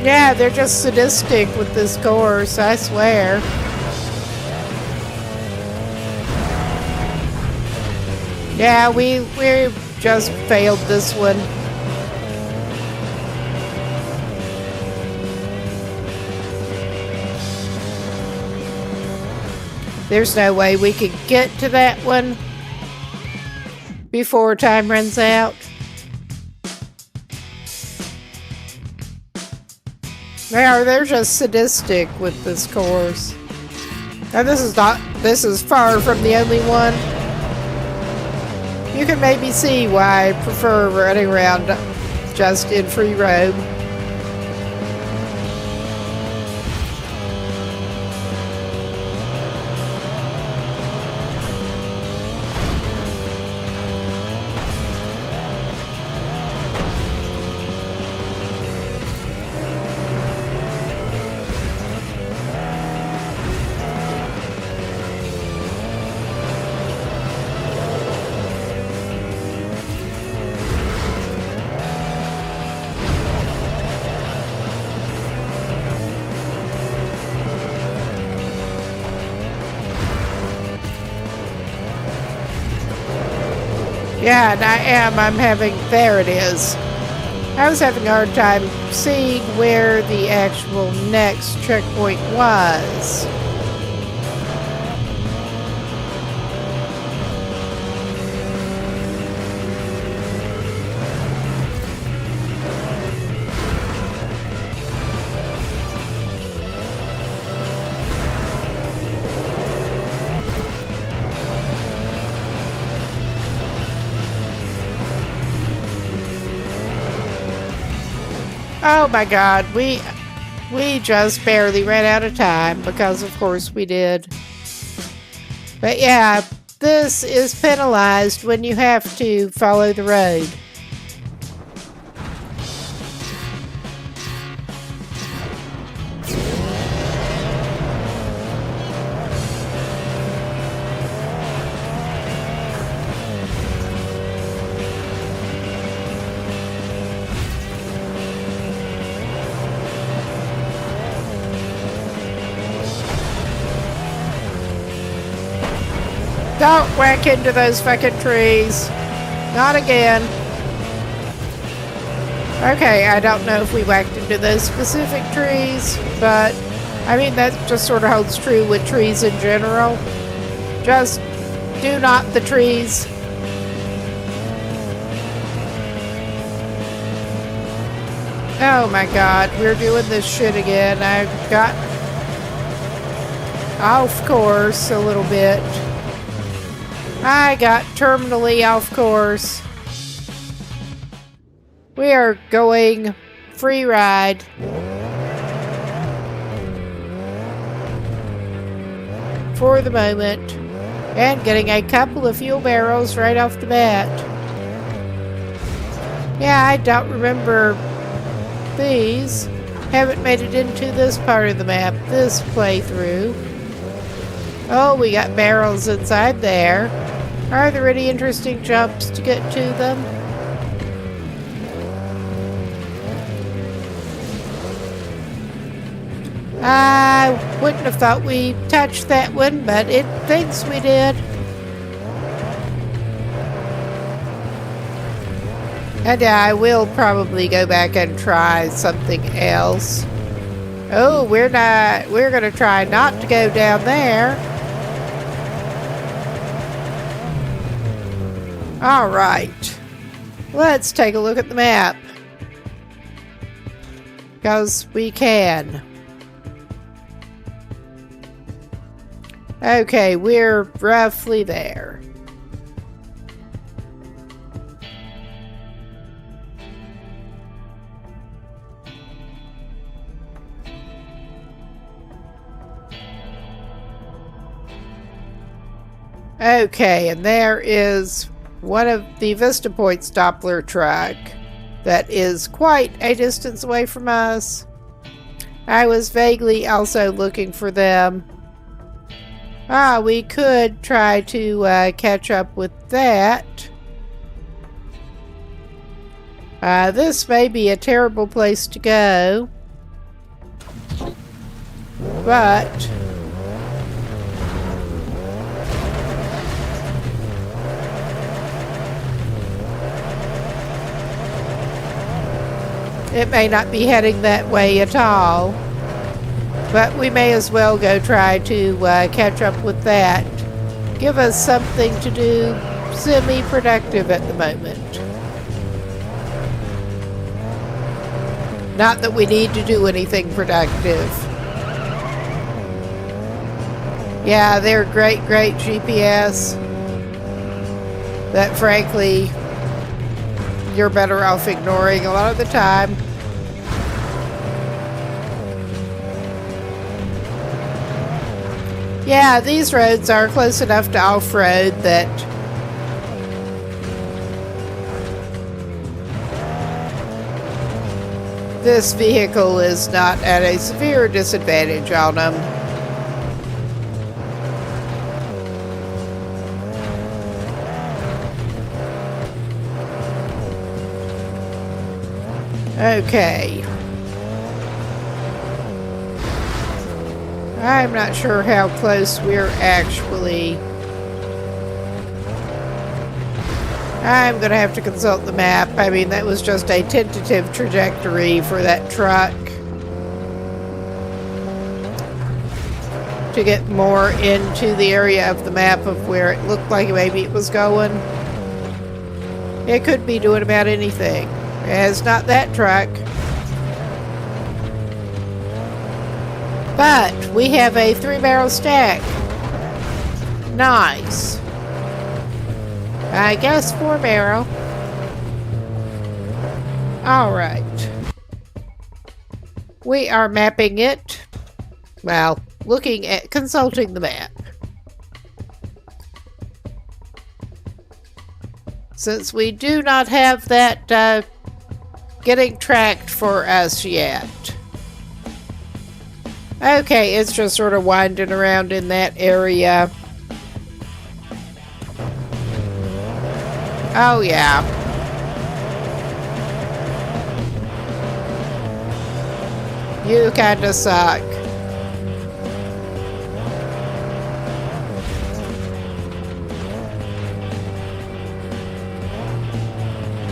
Yeah, they're just sadistic with this course, I swear. Yeah, we just failed this one. There's no way we could get to that one before time runs out. They're just sadistic with this course. And this is far from the only one. You can maybe see why I prefer running around just in free roam. Yeah, and there it is. I was having a hard time seeing where the actual next checkpoint was. Oh my god, we just barely ran out of time because of course we did. But yeah, this is penalized when you have to follow the road. Don't whack into those fucking trees. Not again. Okay, I don't know if we whacked into those specific trees, but I mean, that just sort of holds true with trees in general. Just do not the trees. Oh my god, we're doing this shit again. I've got off course a little bit. I got terminally off course. We are going free ride. For the moment. And getting a couple of fuel barrels right off the bat. Yeah, I don't remember these. Haven't made it into this part of the map, this playthrough. Oh, we got barrels inside there. Are there any interesting jumps to get to them? I wouldn't have thought we touched that one, but it thinks we did. And I will probably go back and try something else. Oh, we're going to try not to go down there. All right. Let's take a look at the map. Because we can. Okay, we're roughly there. Okay, and there is one of the Vista Point's Doppler truck that is quite a distance away from us. I was vaguely also looking for them. We could try to catch up with that. This may be a terrible place to go, but it may not be heading that way at all. But we may as well go try to catch up with that. Give us something to do semi-productive at the moment. Not that we need to do anything productive. Yeah, they're great GPS. That frankly, you're better off ignoring a lot of the time. Yeah, these roads are close enough to off-road that this vehicle is not at a severe disadvantage on them. Okay. I'm not sure how close we're actually. I'm going to have to consult the map. I mean, that was just a tentative trajectory for that truck. To get more into the area of the map of where it looked like maybe it was going. It could be doing about anything. It's not that truck. But we have a 3-barrel stack. Nice. I guess 4-barrel. Alright. We are mapping it. Well, consulting the map. Since we do not have that getting tracked for us yet. Okay, it's just sort of winding around in that area. Oh, yeah. You kinda suck.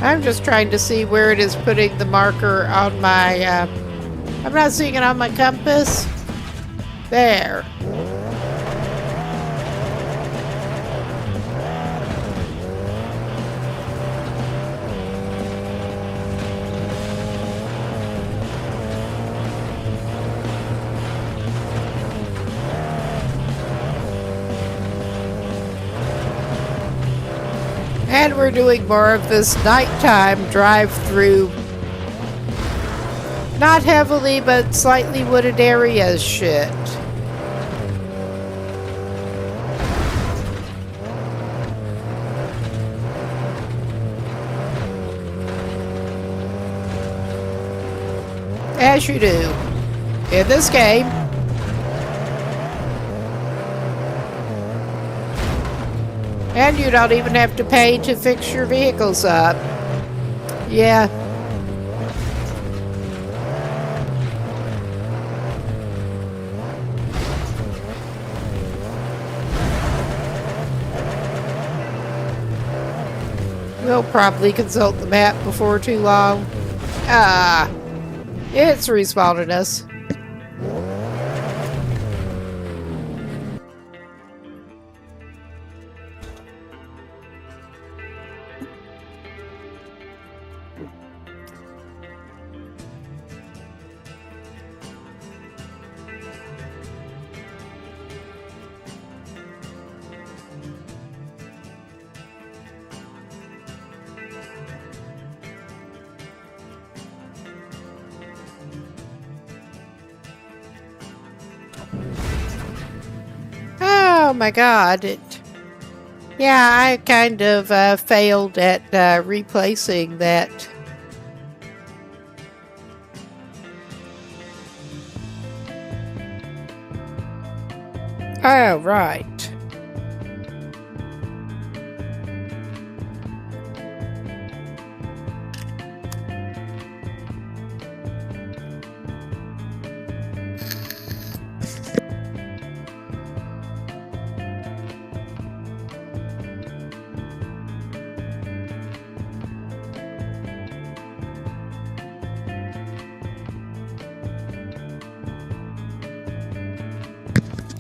I'm just trying to see where it is putting the marker on my, I'm not seeing it on my compass. There. And we're doing more of this nighttime drive-through. Not heavily, but slightly wooded areas shit. As you do in this game. And you don't even have to pay to fix your vehicles up. Yeah. We'll probably consult the map before too long. Ah, it's respawning us. Oh my god. Yeah, I kind of failed at replacing that. Oh, right.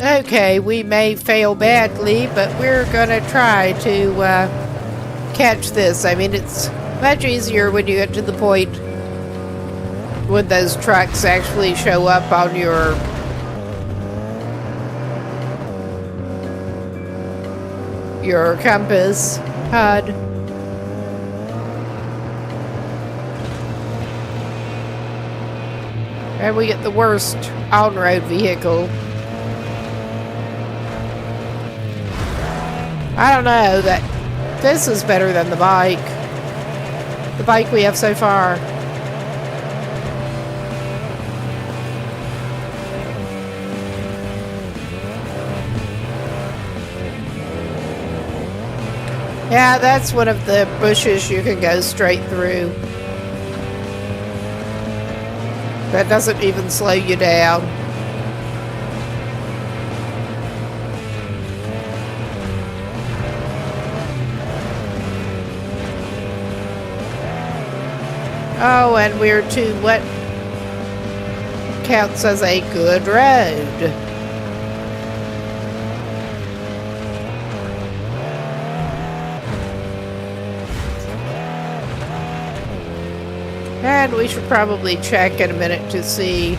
Okay, we may fail badly, but we're gonna try to catch this. I mean, it's much easier when you get to the point when those trucks actually show up on your compass HUD. And we get the worst on-road vehicle. I don't know, that this is better than the bike we have so far. Yeah, that's one of the bushes you can go straight through. That doesn't even slow you down. Oh, and we're to what counts as a good road. And we should probably check in a minute to see,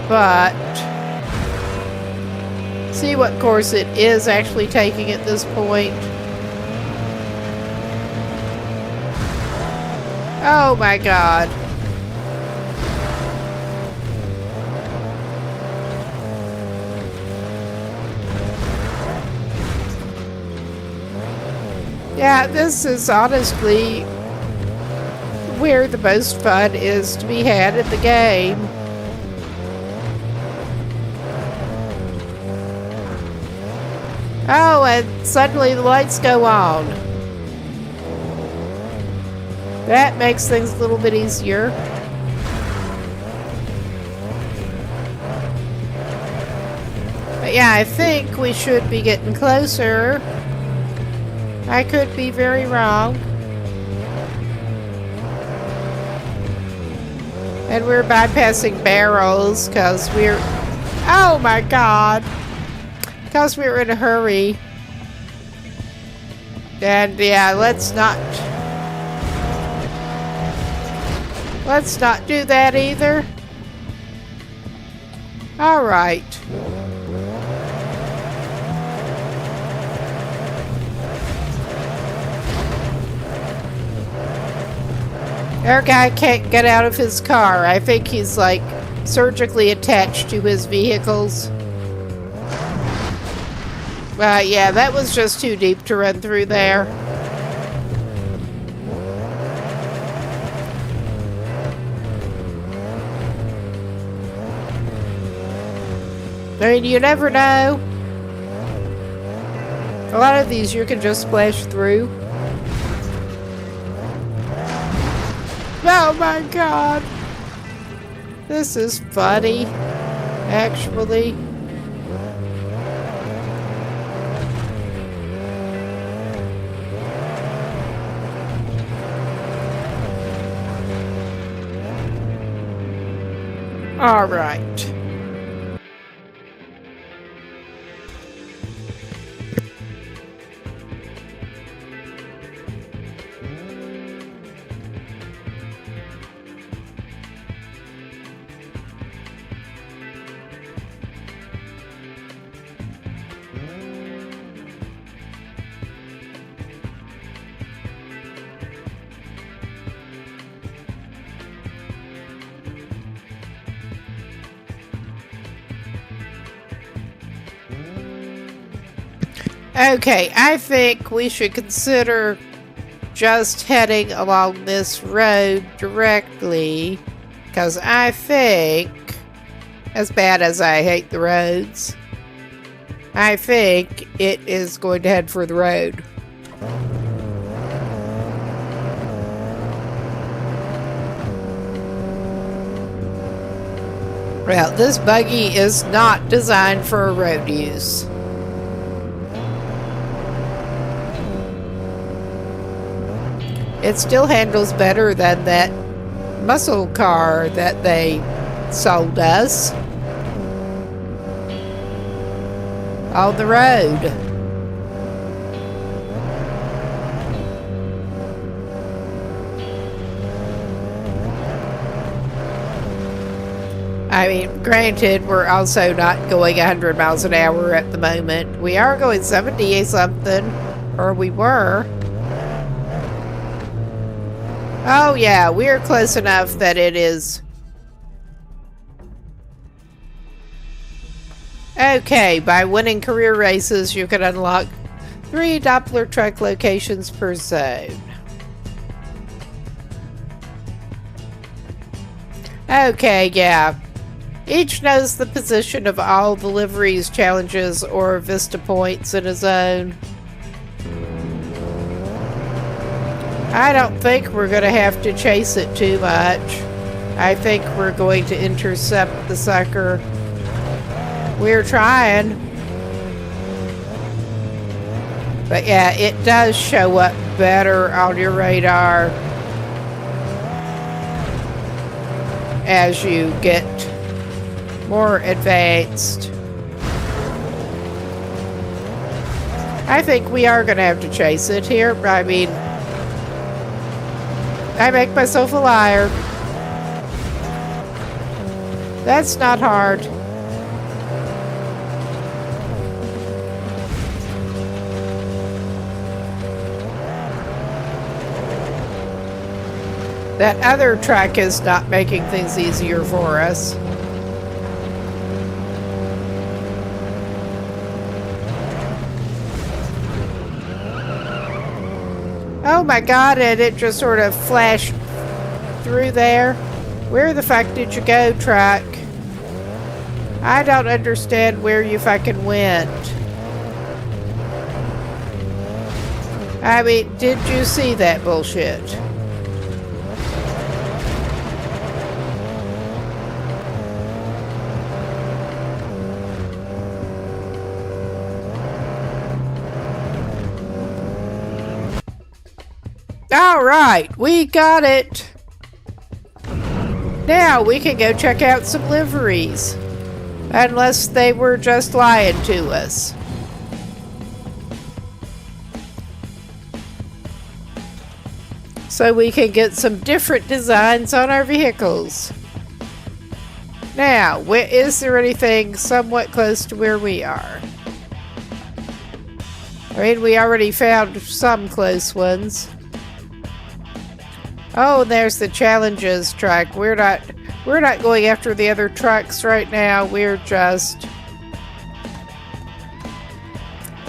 but see what course it is actually taking at this point. Oh my god. Yeah, this is honestly where the most fun is to be had in the game. Oh, and suddenly the lights go on. That makes things a little bit easier. But yeah, I think we should be getting closer. I could be very wrong. And we're bypassing barrels because we're... Oh my god! Because we were in a hurry. And yeah, let's not do that either. All right. Our guy can't get out of his car. I think he's like surgically attached to his vehicles. Yeah, that was just too deep to run through there. I mean, you never know. A lot of these you can just splash through. Oh my god. This is funny, actually. All right. Okay, I think we should consider just heading along this road directly, because I think, as bad as I hate the roads, I think it is going to head for the road. Well, this buggy is not designed for road use. It still handles better than that muscle car that they sold us on the road. I mean, granted, we're also not going 100 miles an hour at the moment. We are going 70 something, or we were. Oh yeah, we're close enough that it is. Okay, by winning career races, you can unlock 3 Doppler truck locations per zone. Okay, yeah. Each knows the position of all the liveries, challenges, or vista points in a zone. I don't think we're going to have to chase it too much. I think we're going to intercept the sucker. We're trying. But yeah, it does show up better on your radar as you get more advanced. I think we are going to have to chase it here. I mean, I make myself a liar. That's not hard. That other track is not making things easier for us. Oh my god, and it just sort of flashed through there. Where the fuck did you go, truck? I don't understand where you fucking went. I mean, did you see that bullshit? All right, we got it. Now we can go check out some liveries. Unless they were just lying to us. So we can get some different designs on our vehicles. Now, is there anything somewhat close to where we are? I mean, we already found some close ones. Oh, there's the challenges truck. We're not going after the other trucks right now. We're just...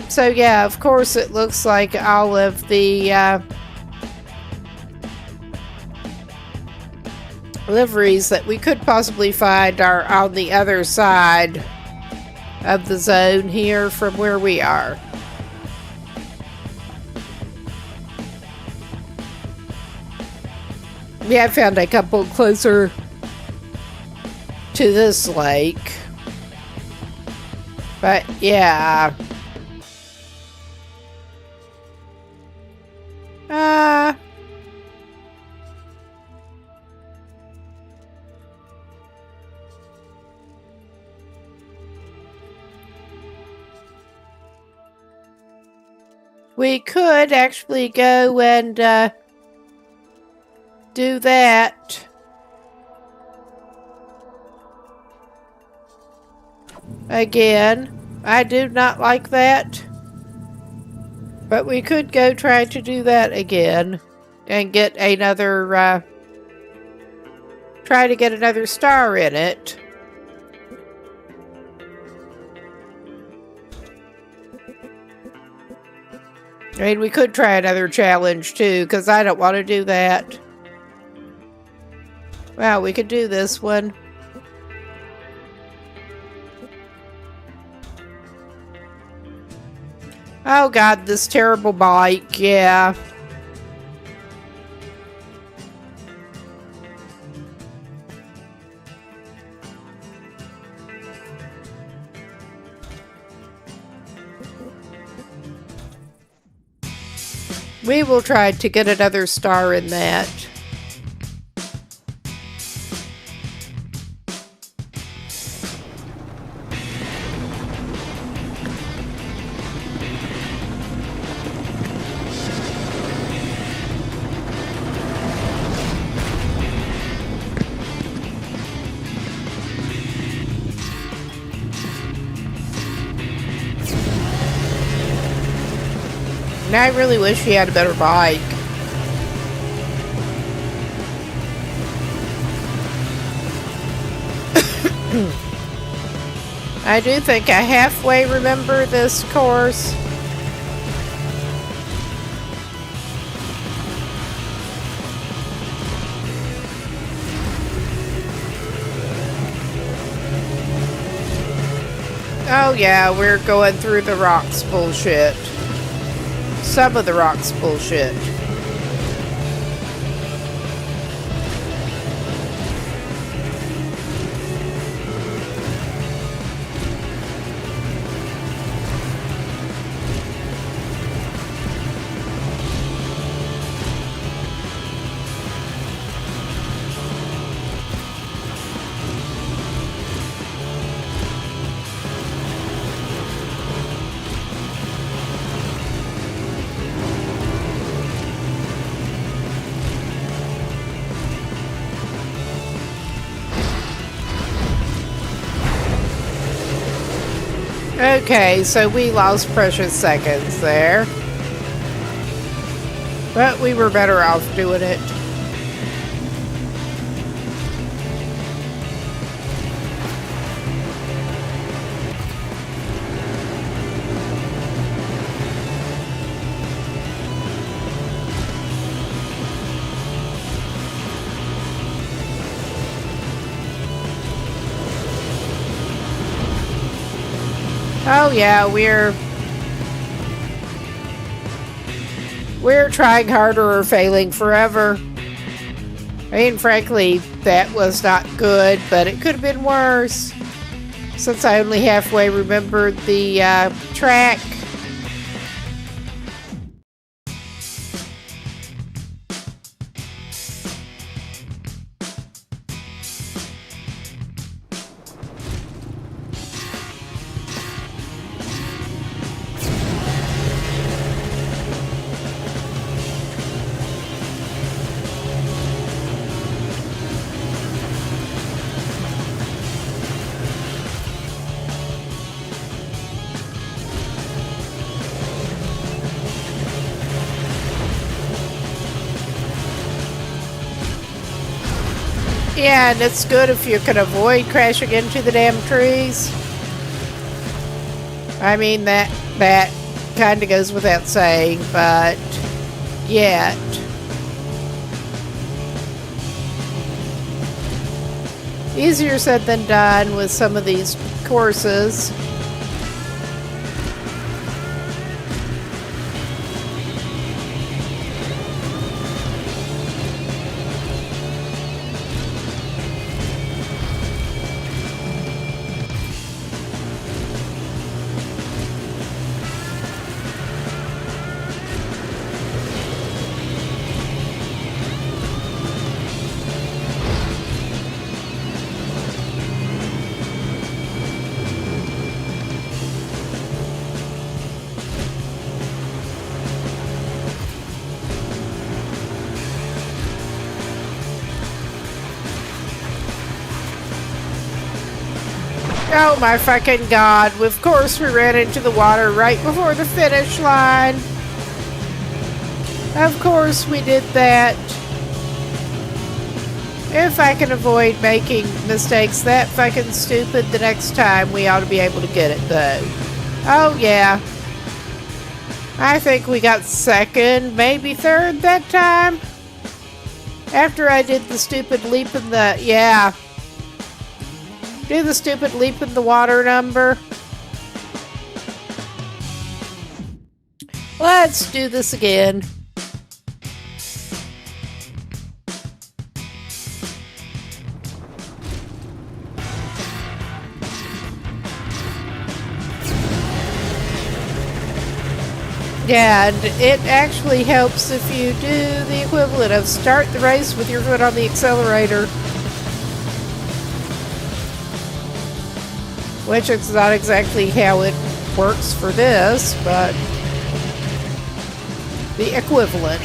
So yeah, of course it looks like all of the liveries that we could possibly find are on the other side of the zone here from where we are. We have found a couple closer to this lake. But yeah. We could actually go and do that. Again, I do not like that. But we could go try to do that again and get another, try to get another star in it. I mean, we could try another challenge too, because I don't want to do that. Well, we could do this one. Oh god, this terrible bike, yeah. We will try to get another star in that. And I really wish he had a better bike. I do think I halfway remember this course. Oh yeah, we're going through the rocks bullshit. Some of the rocks bullshit. Okay, so we lost precious seconds there. But we were better off doing it. Oh yeah, we're trying harder or failing forever. I mean, frankly, that was not good, but it could have been worse. Since I only halfway remembered the track. Yeah, and it's good if you can avoid crashing into the damn trees. I mean, that kind of goes without saying, but yet. Easier said than done with some of these courses. Oh my fucking god. Of course we ran into the water right before the finish line. Of course we did that. If I can avoid making mistakes that fucking stupid the next time, we ought to be able to get it though. Oh yeah. I think we got second, maybe third that time. After I did the stupid leap in the... Yeah. Do the stupid leap in the water number. Let's do this again. Yeah, and it actually helps if you do the equivalent of start the race with your foot on the accelerator. Which is not exactly how it works for this, but the equivalent.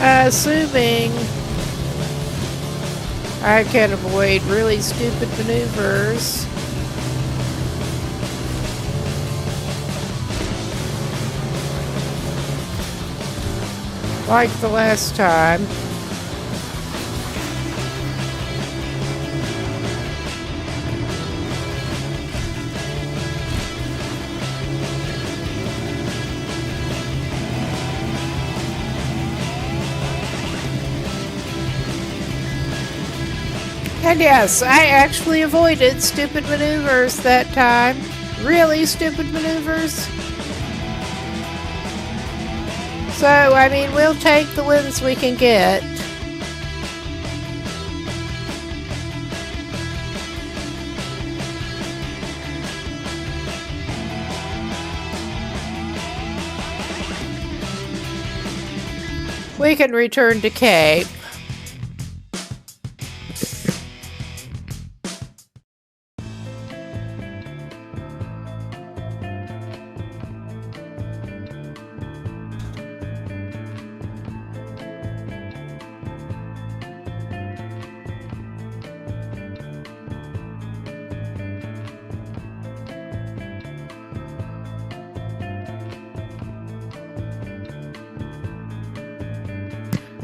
Assuming I can avoid really stupid maneuvers. Like the last time. And yes, I actually avoided stupid maneuvers that time. Really stupid maneuvers. So, I mean, we'll take the wins we can get. We can return to Cape.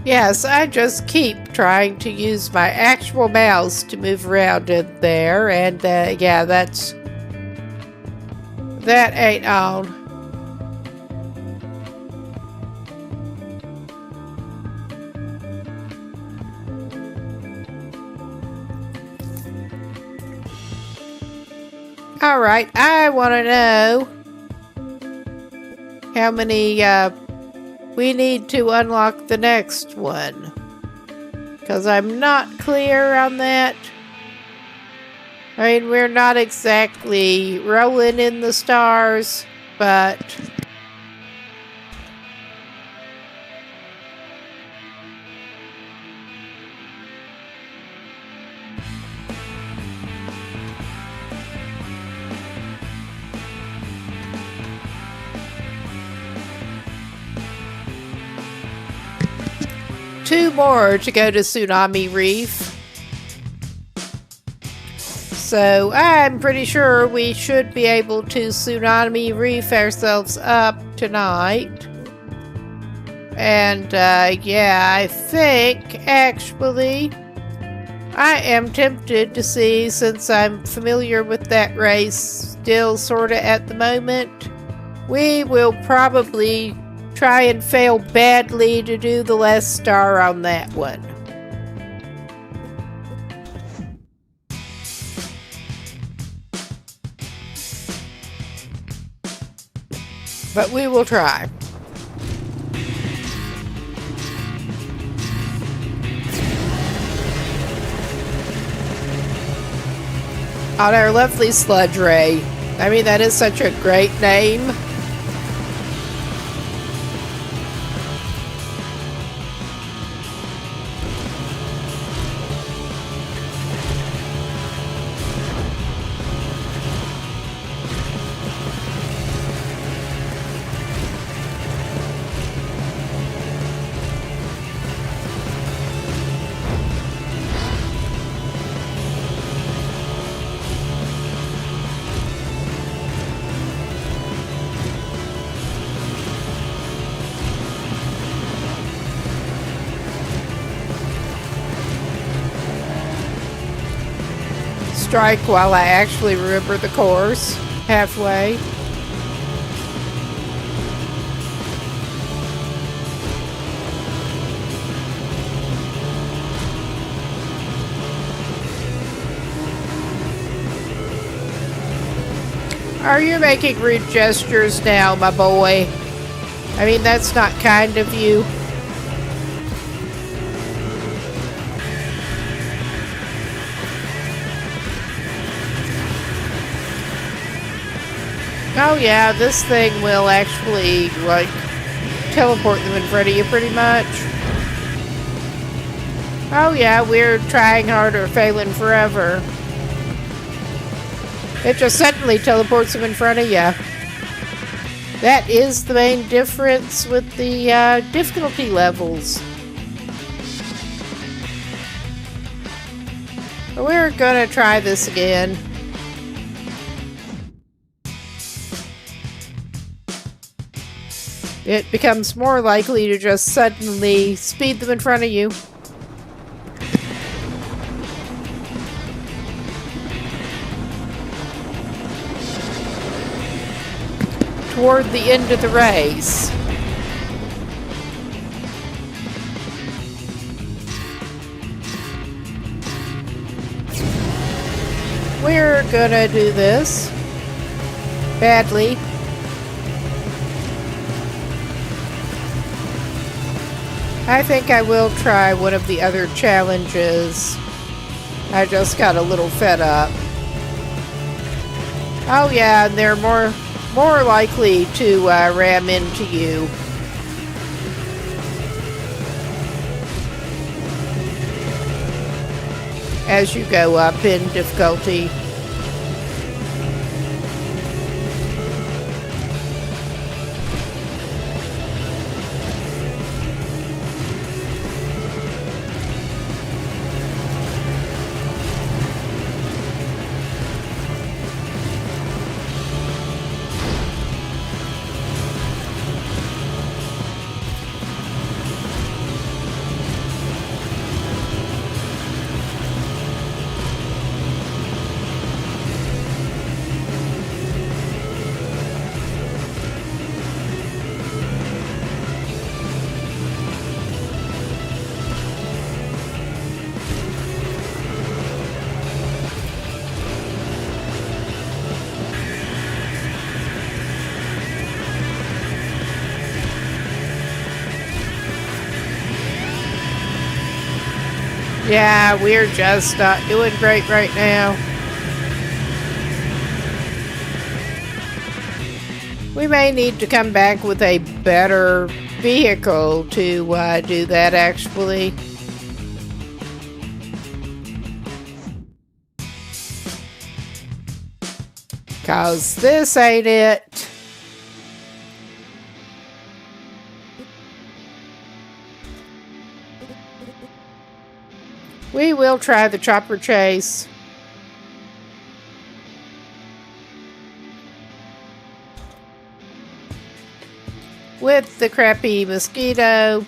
Yes, I just keep trying to use my actual mouse to move around in there, and yeah, that ain't on. Alright, I want to know how many we need to unlock the next one, because I'm not clear on that. I mean, we're not exactly rolling in the stars, but two more to go to Tsunami Reef. So I'm pretty sure we should be able to Tsunami Reef ourselves up tonight. And yeah, I think actually I am tempted to see, since I'm familiar with that race still sorta at the moment, we will probably try and fail badly to do the last star on that one. But we will try. On our lovely Sludge Ray. I mean, that is such a great name. Strike while I actually remember the course halfway. Are you making rude gestures now, my boy? I mean, that's not kind of you. Oh yeah, this thing will actually, like, teleport them in front of you pretty much. Oh yeah, we're trying harder, failing forever. It just suddenly teleports them in front of you. That is the main difference with the difficulty levels. We're gonna try this again. It becomes more likely to just suddenly speed them in front of you. Toward the end of the race. We're gonna do this badly. I think I will try one of the other challenges. I just got a little fed up. Oh yeah, and they're more likely to ram into you. As you go up in difficulty. Yeah, we're just not doing great right now. We may need to come back with a better vehicle to do that, actually. Cause this ain't it. We will try the chopper chase. With the crappy mosquito.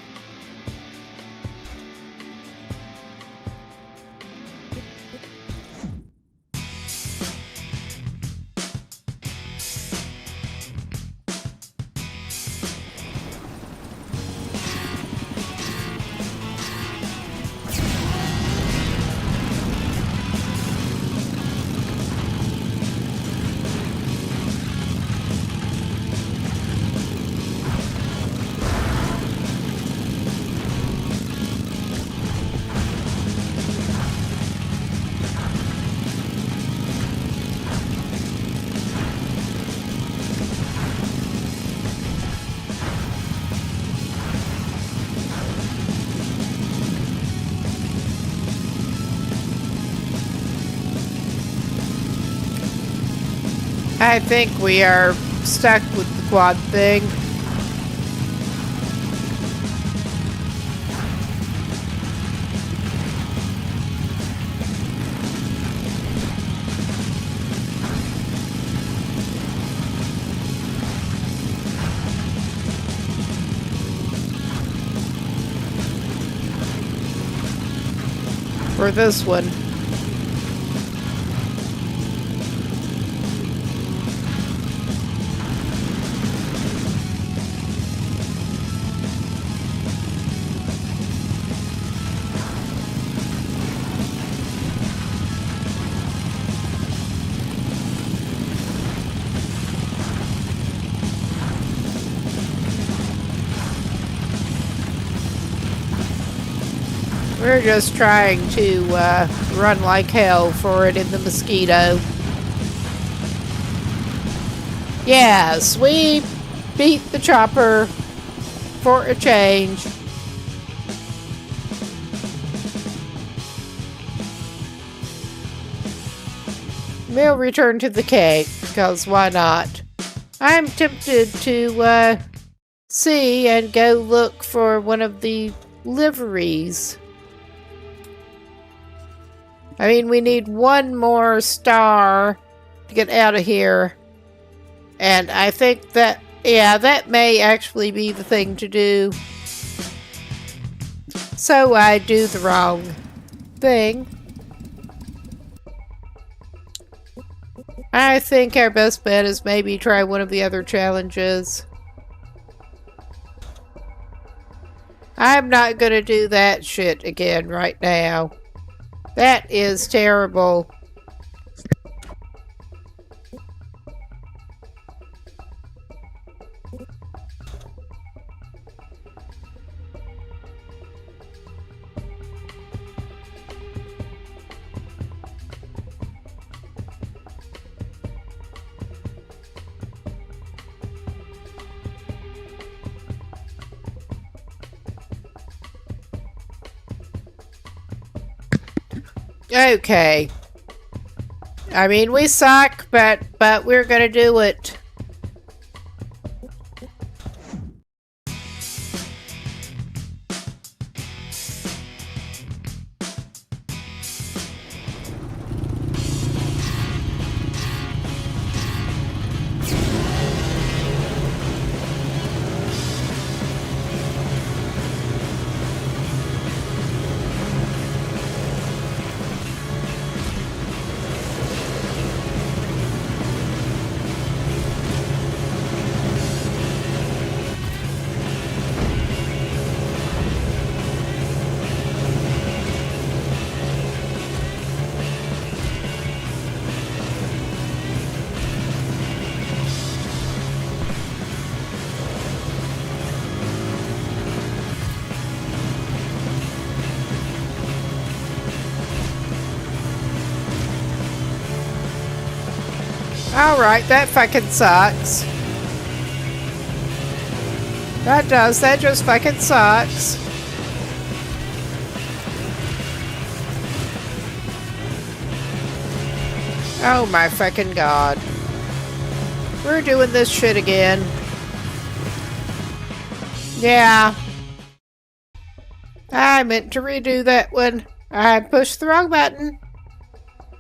I think we are stuck with the quad thing. For this one. We're just trying to run like hell for it in the mosquito. Yes, we beat the chopper for a change. We'll return to the cake, because why not? I'm tempted to see and go look for one of the liveries. I mean, we need one more star to get out of here. And I think that, yeah, that may actually be the thing to do. So I do the wrong thing. I think our best bet is maybe try one of the other challenges. I'm not gonna do that shit again right now. That is terrible. Okay. I mean, we suck, but we're gonna do it. Alright, that fucking sucks. That does, that just fucking sucks. Oh my fucking god. We're doing this shit again. Yeah. I meant to redo that one. I pushed the wrong button.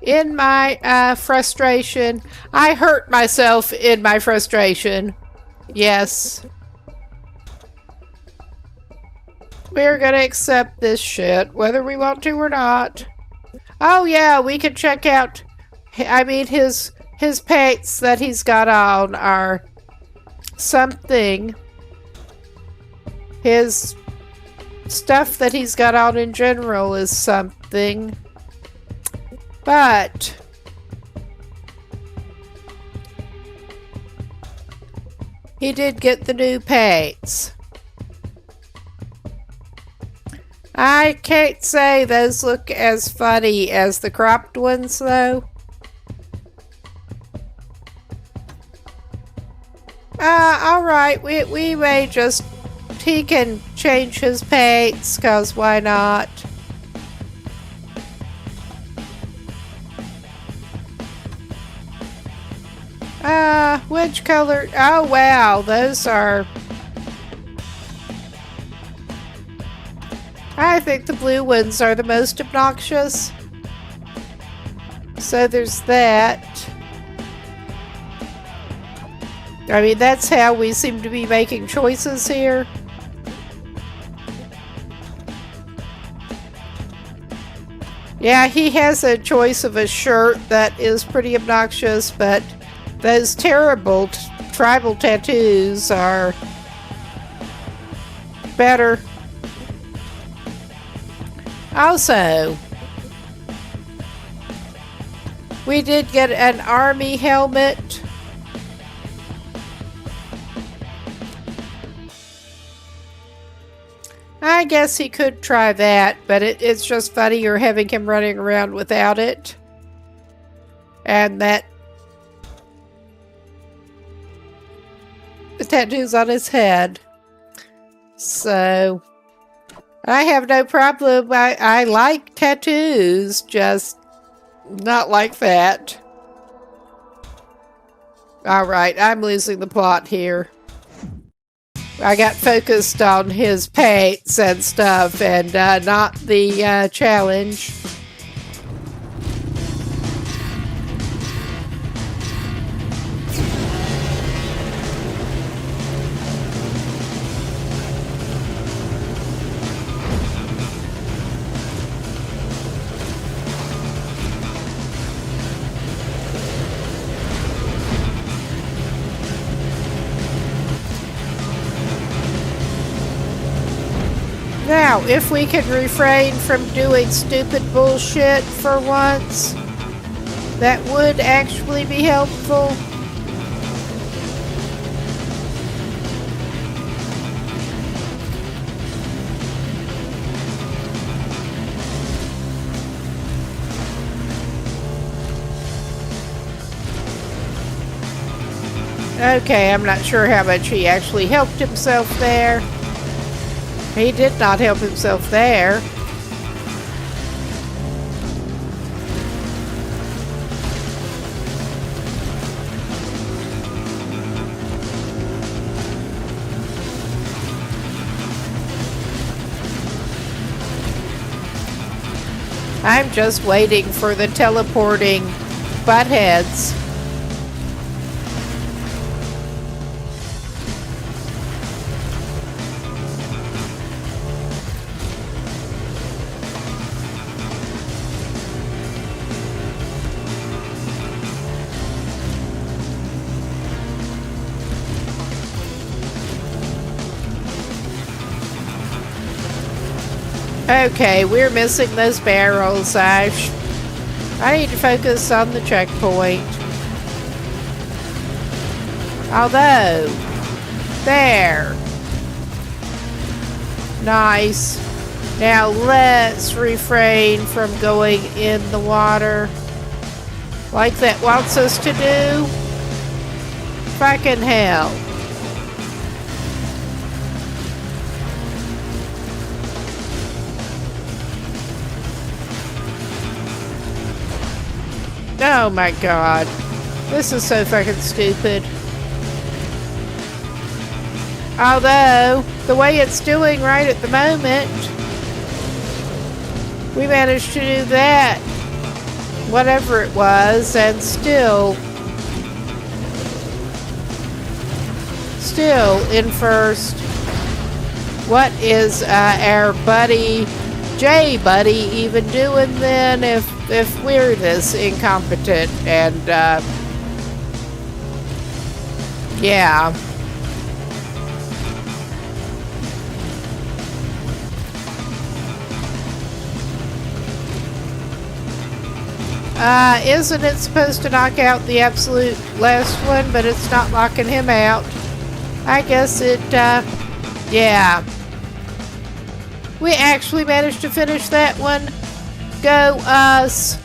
In my frustration. I hurt myself in my frustration. Yes. We're gonna accept this shit, whether we want to or not. Oh yeah, we can check out, I mean, his pets that he's got on are something. His stuff that he's got on in general is something. But he did get the new pets. I can't say those look as funny as the cropped ones, though. Alright, we may just... He can change his pets, cause why not? Which color? Oh, wow. Those are... I think the blue ones are the most obnoxious. So there's that. I mean, that's how we seem to be making choices here. Yeah, he has a choice of a shirt that is pretty obnoxious, but those terrible tribal tattoos are better. Also, we did get an army helmet. I guess he could try that, but it's just funnier having him running around without it. And that the tattoos on his head. So I have no problem. I like tattoos, just not like that. Alright, I'm losing the plot here. I got focused on his paints and stuff and not the challenge. Now, if we could refrain from doing stupid bullshit for once, that would actually be helpful. Okay, I'm not sure how much he actually helped himself there. He did not help himself there. I'm just waiting for the teleporting buttheads. Okay, we're missing those barrels. I need to focus on the checkpoint. Although, there. Nice. Now let's refrain from going in the water like that wants us to do. Fucking hell. Oh my god. This is so fucking stupid. Although, the way it's doing right at the moment, we managed to do that, whatever it was, and still in first. What is our buddy, Jay buddy, even doing then if we're this incompetent? And yeah. Isn't it supposed to knock out the absolute last one, but it's not knocking him out? I guess it, yeah. We actually managed to finish that one. Go us!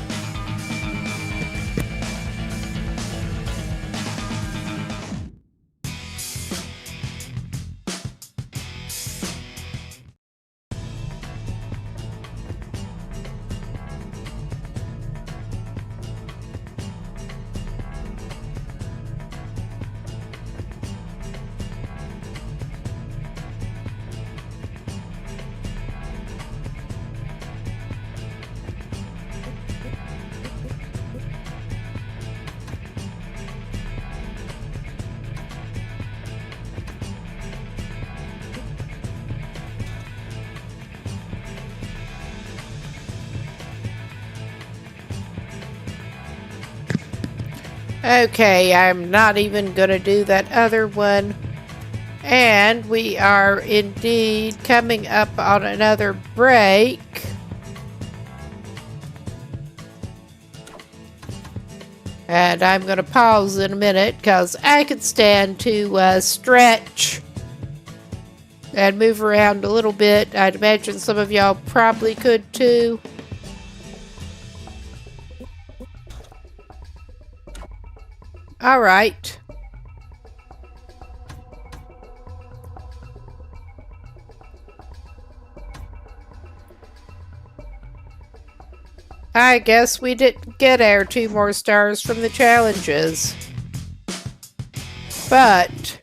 Okay, I'm not even going to do that other one. And we are indeed coming up on another break. And I'm going to pause in a minute because I could stand to stretch and move around a little bit. I'd imagine some of y'all probably could too. All right. I guess we didn't get our 2 more stars from the challenges. But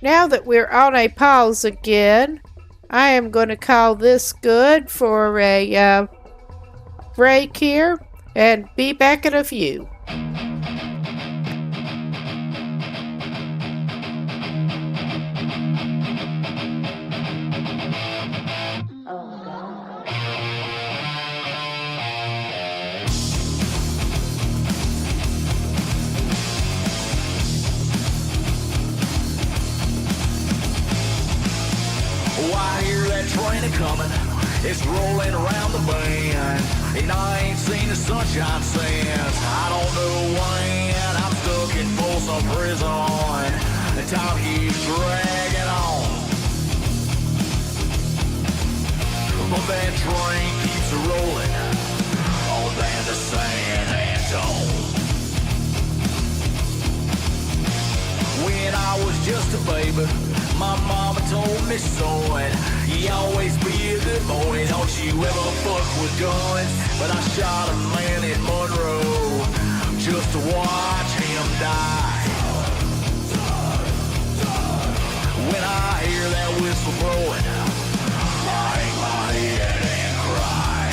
now that we're on a pause again, I am going to call this good for a break here and be back in a few. Oh, I hear that train a-comin', it's rolling around the bend. And I ain't seen the sunshine since I don't know when. I'm stuck in Folsom Prison, and time keeps dragging on. But that train keeps a-rolling on down to San Antone. When I was just a baby, my mama told me so, and you always be a good boy, don't you ever fuck with guns. But I shot a man in Monroe just to watch him die. When I hear that whistle blowing, I hang my head and cry.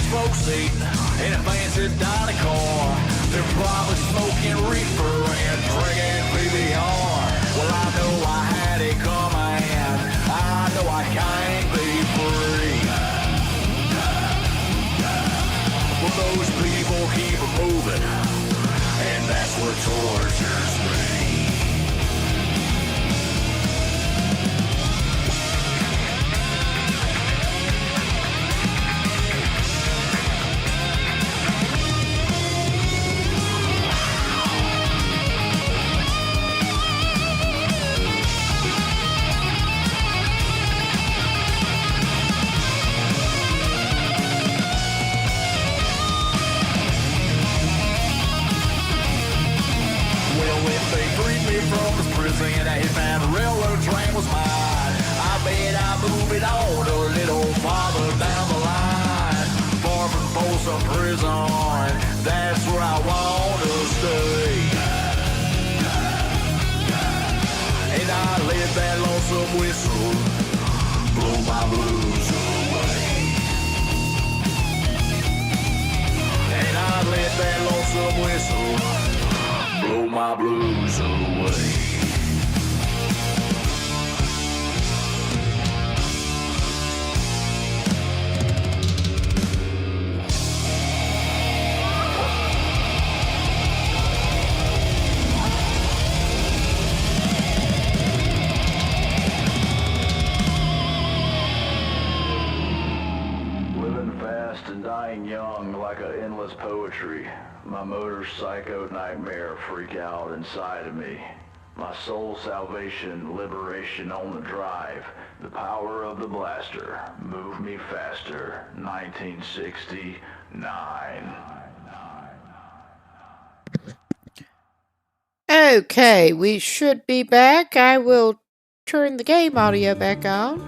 Folks eating in a fancy Dodge car. They're probably smoking reefer and drinking PBR. Well, I know I had it coming. I know I can't be free. But those people keep moving, and that's what tortures me. From this prison, if that railroad train was mine, I bet I'd move it on a little farther down the line. Far from Folsom Prison, that's where I want to stay. And I let that lonesome whistle blow my blues away. And I let that lonesome whistle blow my blues away. Living fast and dying young like an endless poetry. My motor's psycho nightmare freak out inside of me. My soul's salvation, liberation on the drive. The power of the blaster, move me faster. 1969. Okay, we should be back. I will turn the game audio back on.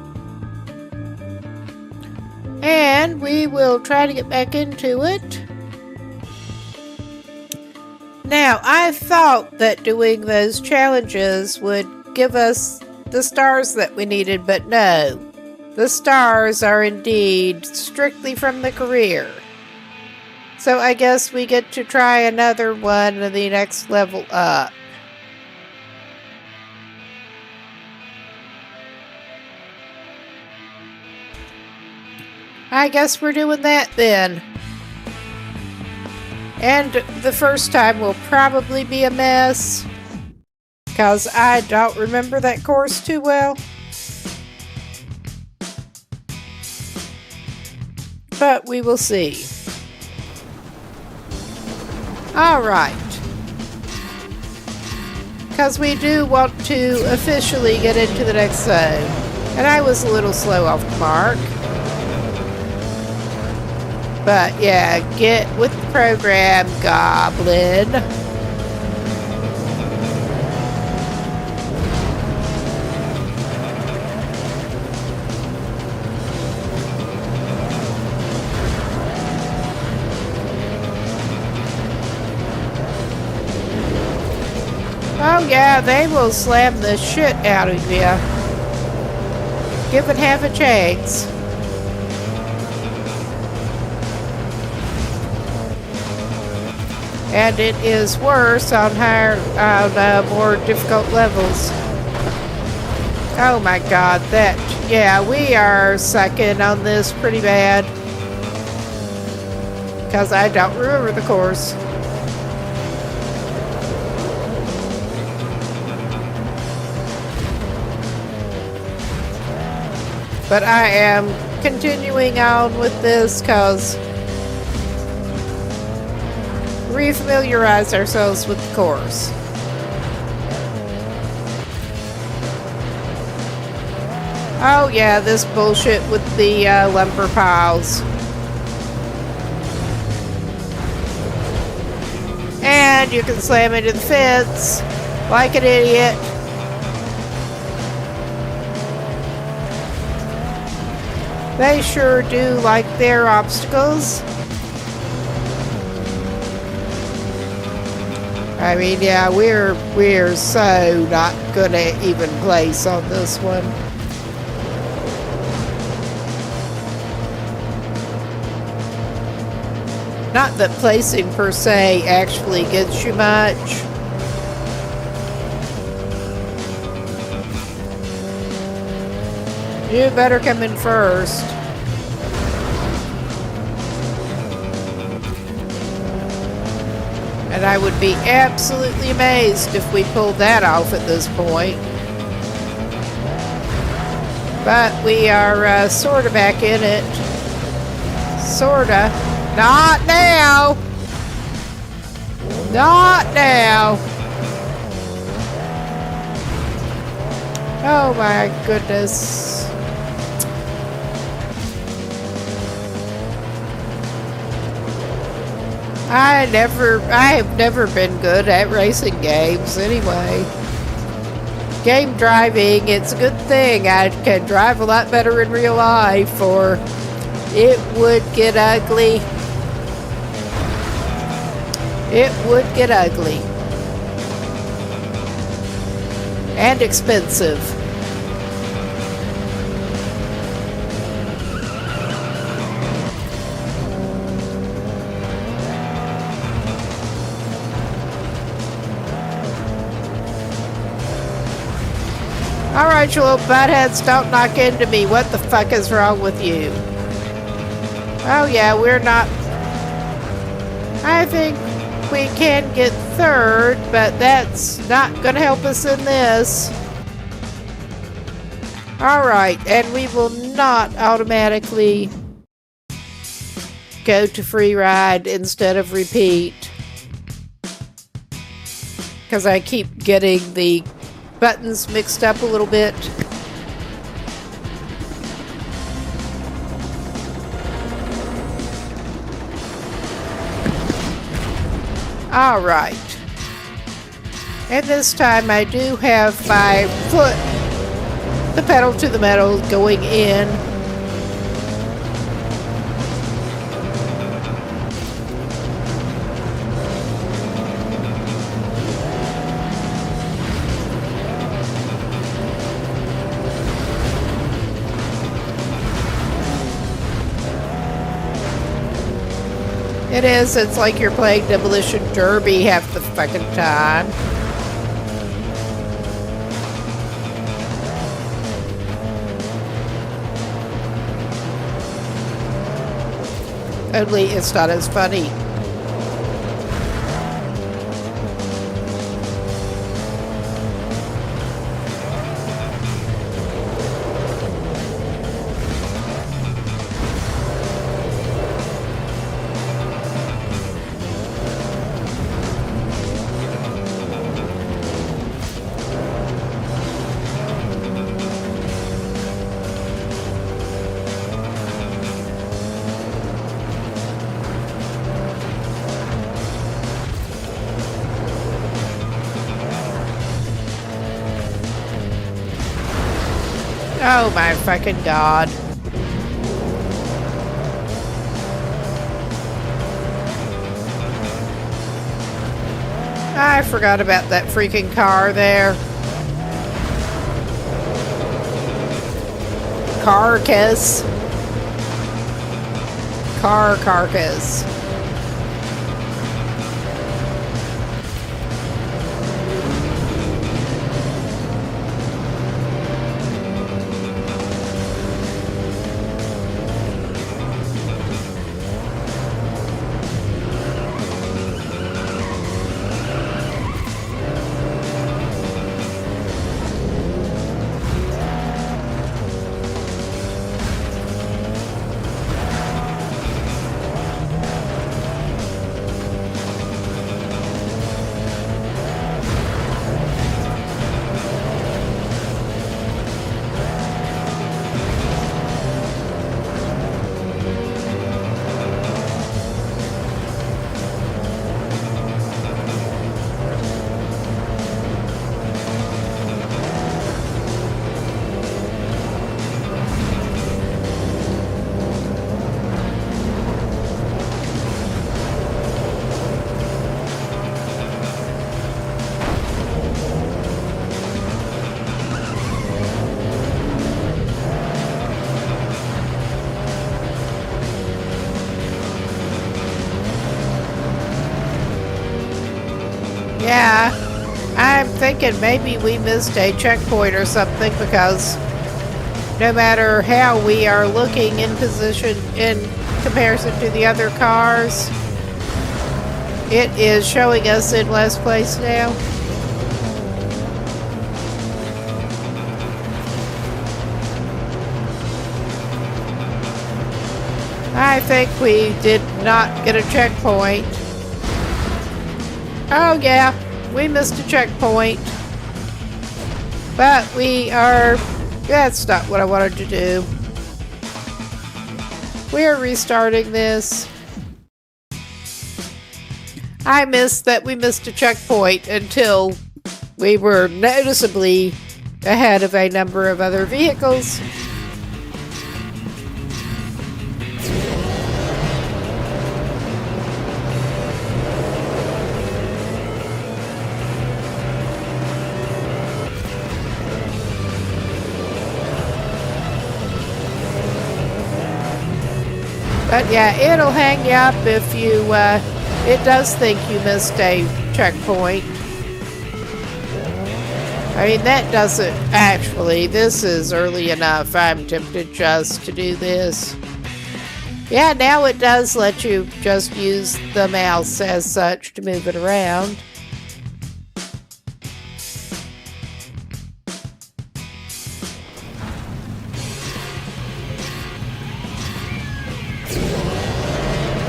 And we will try to get back into it. Now, I thought that doing those challenges would give us the stars that we needed, but no. The stars are indeed strictly from the career. So I guess we get to try another one in the next level up. I guess we're doing that then. And the first time will probably be a mess, because I don't remember that course too well. But we will see. Alright. Because we do want to officially get into the next zone. And I was a little slow off the mark. But yeah, get with the program, Goblin. Oh yeah, they will slam the shit out of you. Give it half a chance. And it is worse on more difficult levels. Oh my god, yeah, we are sucking on this pretty bad. Because I don't remember the course. But I am continuing on with this because refamiliarize ourselves with the course. Oh yeah, this bullshit with the lumber piles. And you can slam into the fence like an idiot. They sure do like their obstacles. I mean, yeah, we're so not gonna even place on this one. Not that placing per se actually gets you much. You better come in first. And I would be absolutely amazed if we pulled that off at this point. But we are sort of back in it. Sorta. Not now! Not now! Oh my goodness. I have never been good at racing games anyway. Game driving, it's a good thing. I can drive a lot better in real life, or it would get ugly. It would get ugly. And expensive. Alright, you little buttheads, don't knock into me. What the fuck is wrong with you? Oh yeah, we're not... I think we can get third, but that's not going to help us in this. Alright, and we will not automatically go to free ride instead of repeat. Because I keep getting the buttons mixed up a little bit. All right. And this time I do have my foot, the pedal to the metal, going in. It is. It's like you're playing Demolition Derby half the fucking time. Only it's not as funny. Oh my fucking god. I forgot about that freaking car there. Carcass. Car carcass. Yeah, I'm thinking maybe we missed a checkpoint or something because no matter how we are looking in position in comparison to the other cars, it is showing us in last place now. I think we did not get a checkpoint. Oh yeah, we missed a checkpoint. But that's not what I wanted to do. We are restarting this. I missed that we missed a checkpoint until we were noticeably ahead of a number of other vehicles. But yeah, it'll hang you up if you, it does think you missed a checkpoint. I mean, that doesn't actually, this is early enough. I'm tempted just to do this. Yeah, now it does let you just use the mouse as such to move it around.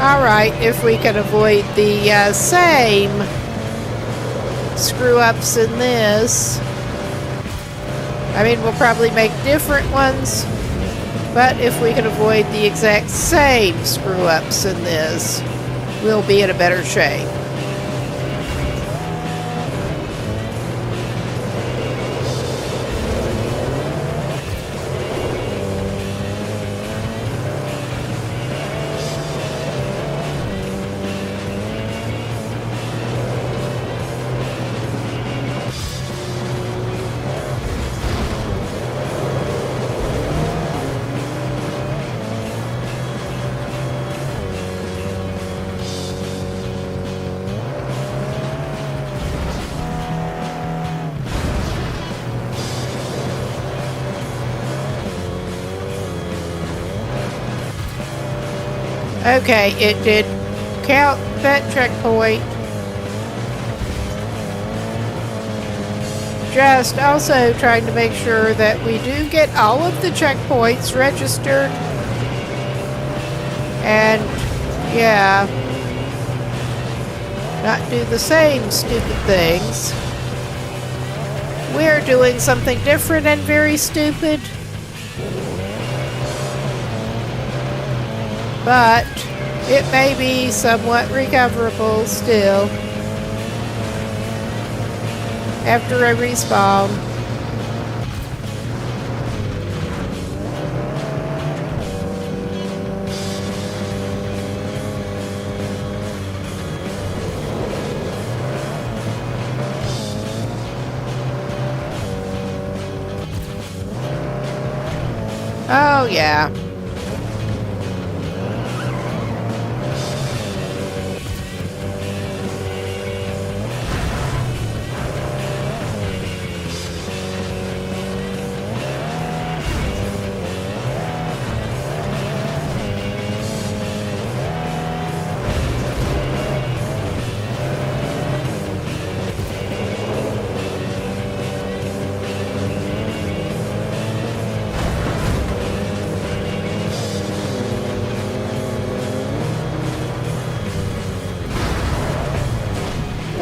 Alright, if we can avoid the same screw-ups in this. I mean, we'll probably make different ones, but if we can avoid the exact same screw-ups in this, we'll be in a better shape. Okay, it did count that checkpoint. Just also trying to make sure that we do get all of the checkpoints registered. And, yeah, not do the same stupid things. We're doing something different and very stupid. But it may be somewhat recoverable still. After I respawn. Oh, yeah.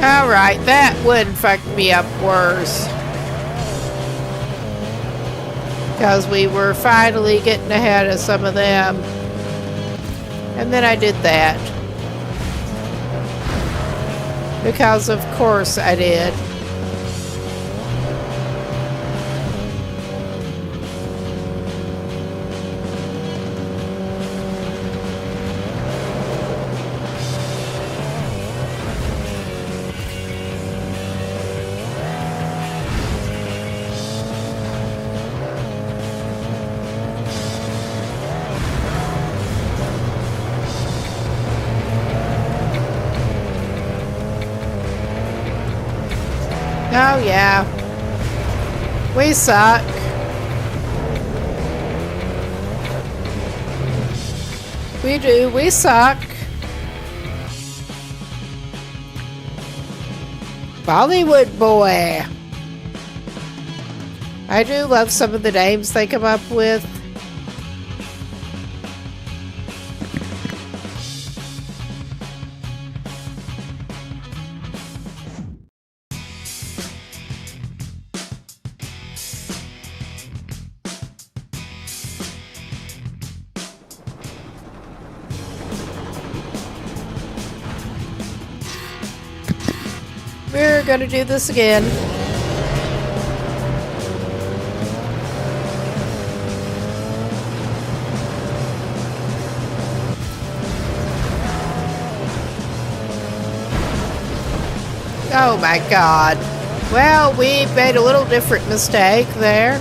Alright, that would fuck me up worse. Because we were finally getting ahead of some of them. And then I did that. Because of course I did. Oh, yeah. We suck. We do. We suck. Bollywood boy. I do love some of the names they come up with. We're gonna do this again. Oh my god. Well, we made a little different mistake there.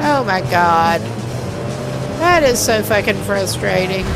Oh my god. That is so fucking frustrating.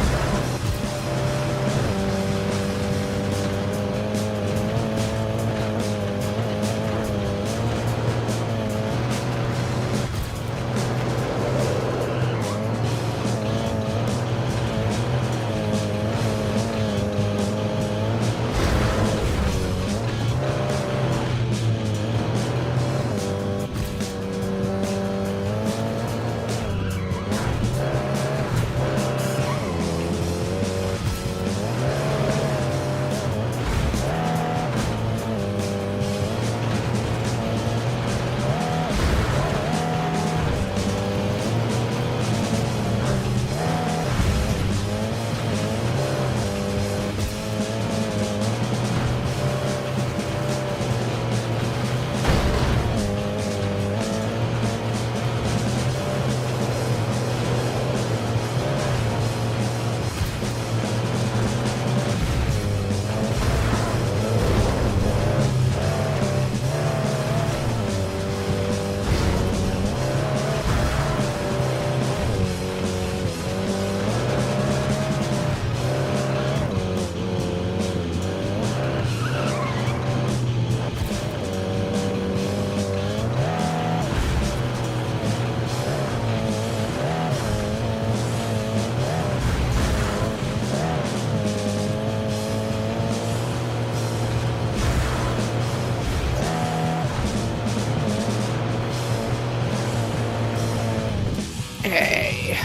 Okay.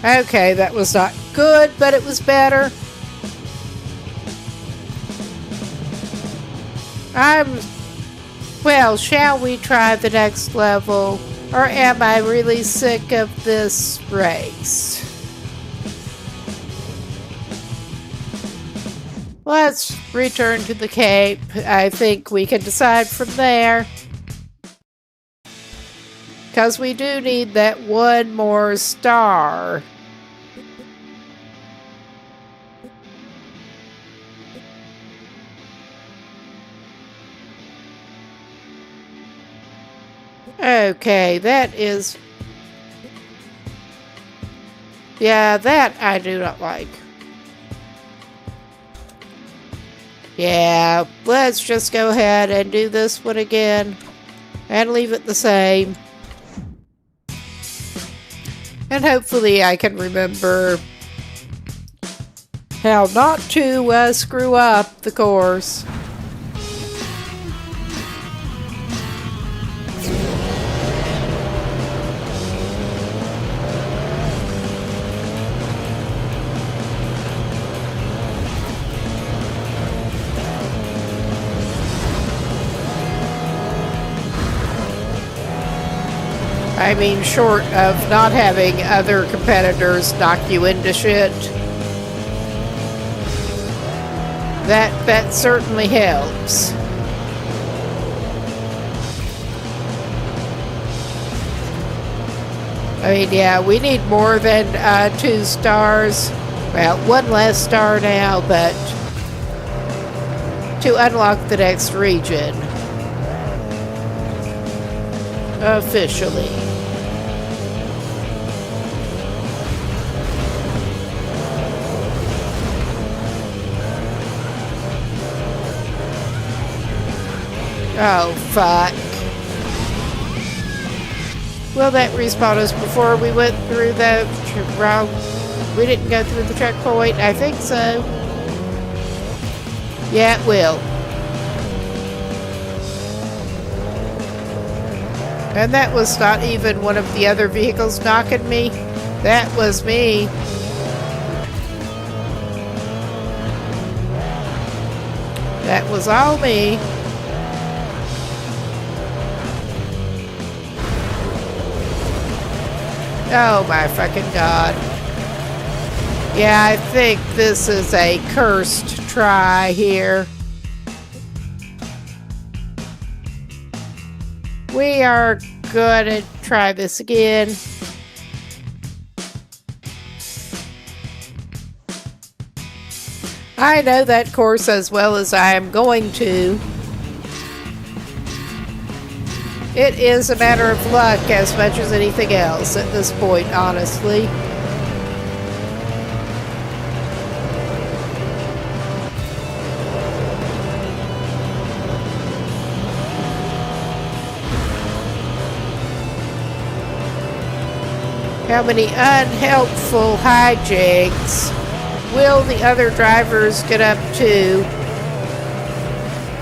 Okay, that was not good, but it was better. Well, shall we try the next level? Or am I really sick of this race? Let's return to the Cape. I think we can decide from there. Because we do need that one more star. Okay, that is... Yeah, that I do not like. Yeah, let's just go ahead and do this one again. And leave it the same. And hopefully I can remember how not to screw up the course. I mean, short of not having other competitors knock you into shit. That certainly helps. I mean, yeah, we need more than 2 stars. Well, 1 less star now, but to unlock the next region. Officially. Oh, fuck. Will that respawn us before we went through the wrong... We didn't go through the checkpoint? I think so. Yeah, it will. And that was not even one of the other vehicles knocking me. That was me. That was all me. Oh my fucking god. Yeah, I think this is a cursed try here. We are gonna try this again. I know that course as well as I am going to. It is a matter of luck as much as anything else at this point, honestly. How many unhelpful hijinks will the other drivers get up to?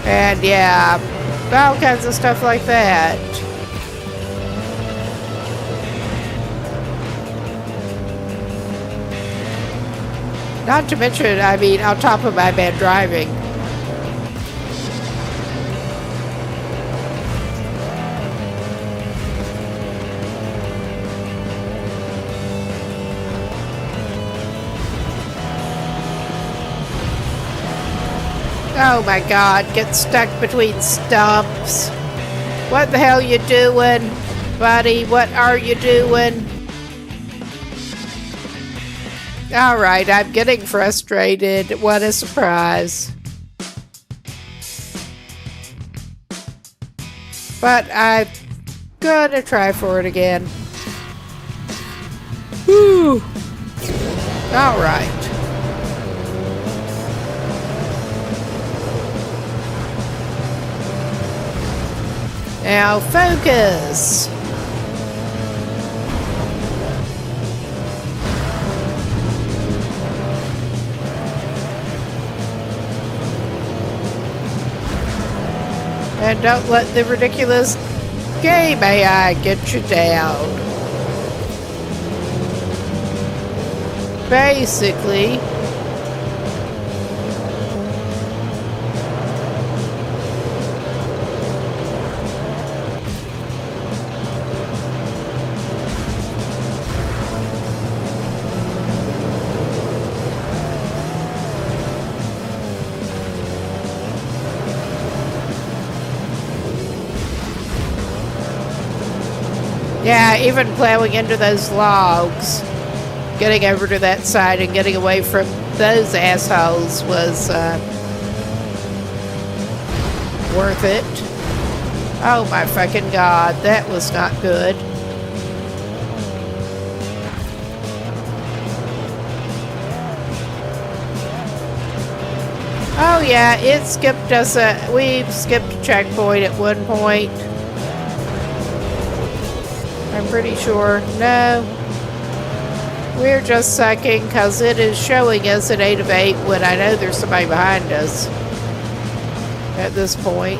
And yeah, all kinds of stuff like that. Not to mention, I mean, on top of my bad driving. Oh my god, get stuck between stumps. What the hell you doing, buddy? What are you doing? Alright, I'm getting frustrated. What a surprise. But I'm gonna try for it again. Whew. Alright. Now focus. And don't let the ridiculous Okay, may I get you down? Basically, yeah, even plowing into those logs, getting over to that side and getting away from those assholes was worth it. Oh my fucking god, that was not good. Oh yeah, it skipped us we skipped a checkpoint at one point. I'm pretty sure. No. We're just sucking because it is showing us an 8 of 8 when I know there's somebody behind us at this point.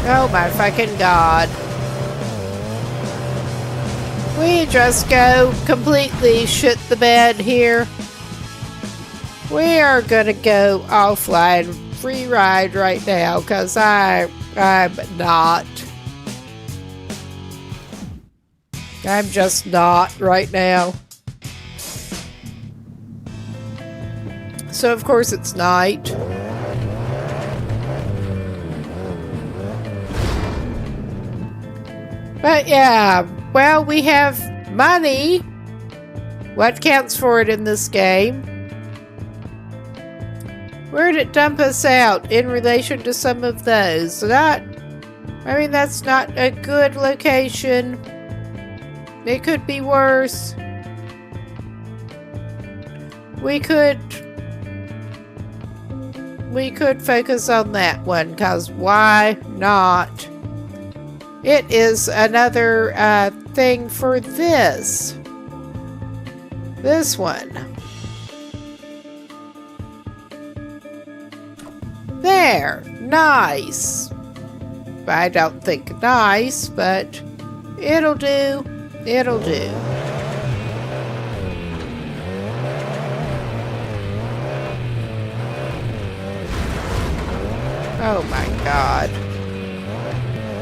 Oh my fucking god. We just go completely shit the bed here. We are gonna go offline free ride right now because I'm not. I'm just not right now. So of course it's night. But yeah, well, we have money. What counts for it in this game? Where'd it dump us out in relation to some of those? I mean, that's not a good location. It could be worse. We could focus on that one, because why not? It is another thing for this one. There, nice. I don't think nice, but it'll do. It'll do. Oh my god.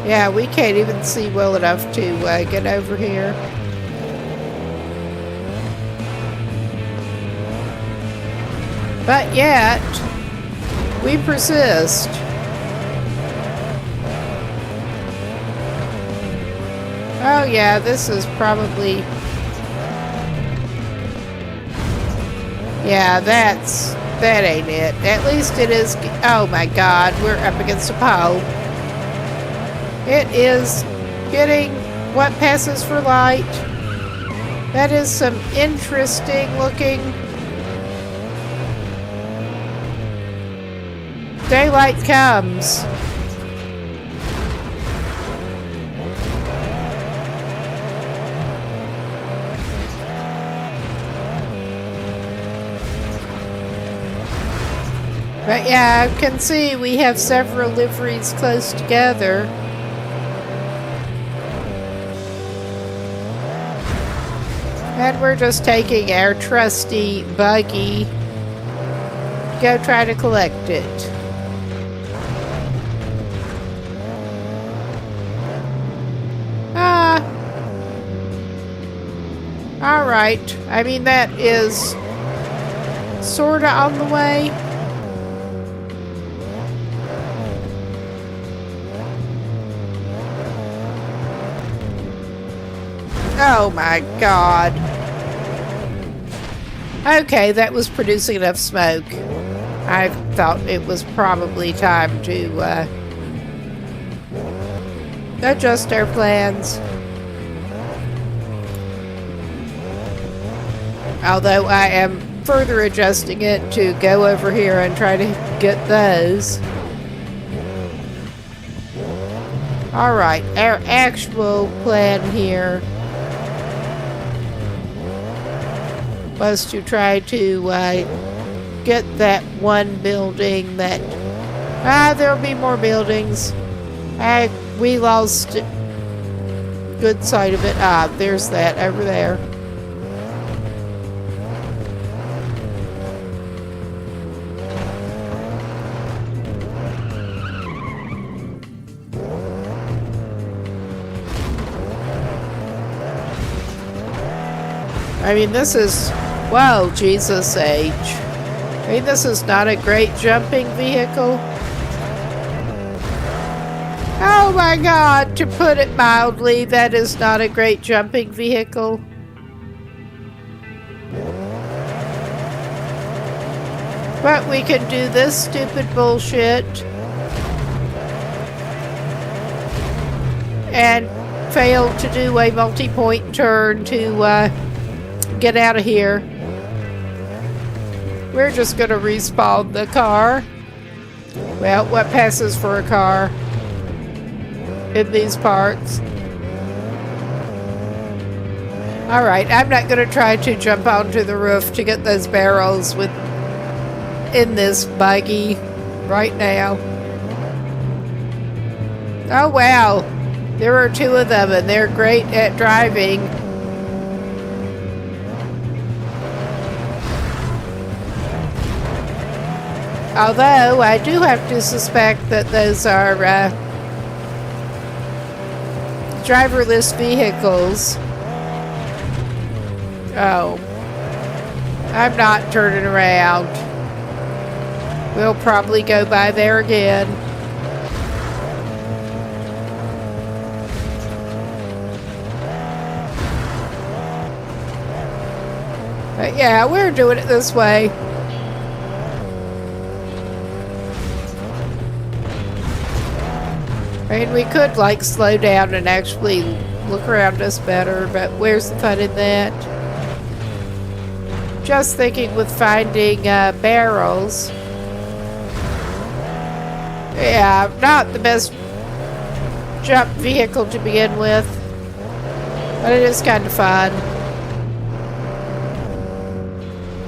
Yeah, we can't even see well enough to get over here. But yet, we persist. Oh yeah, this is probably... Yeah, that ain't it. At least it is... Oh my god, we're up against a pole. It is getting what passes for light. That is some interesting looking... Daylight comes. But yeah, I can see we have several liveries close together. And we're just taking our trusty buggy to go try to collect it. Alright. I mean, that is sorta on the way. Oh my god. Okay, that was producing enough smoke. I thought it was probably time to adjust our plans. Although I am further adjusting it to go over here and try to get those. Alright, our actual plan here was to try to get that one building that... there'll be more buildings. We lost good sight of it. There's that over there. I mean, this is... Whoa, Jesus H. I mean, this is not a great jumping vehicle. Oh my God, to put it mildly, that is not a great jumping vehicle. But we can do this stupid bullshit. And fail to do a multi-point turn to get out of here. We're just gonna respawn the car. Well, what passes for a car in these parts? Alright, I'm not gonna try to jump onto the roof to get those barrels in this buggy right now. Oh wow, there are two of them and they're great at driving. Although, I do have to suspect that those are driverless vehicles. Oh. I'm not turning around. We'll probably go by there again. But yeah, we're doing it this way. I mean, we could, like, slow down and actually look around us better, but where's the fun in that? Just thinking with finding barrels. Yeah, not the best jump vehicle to begin with, but it is kind of fun.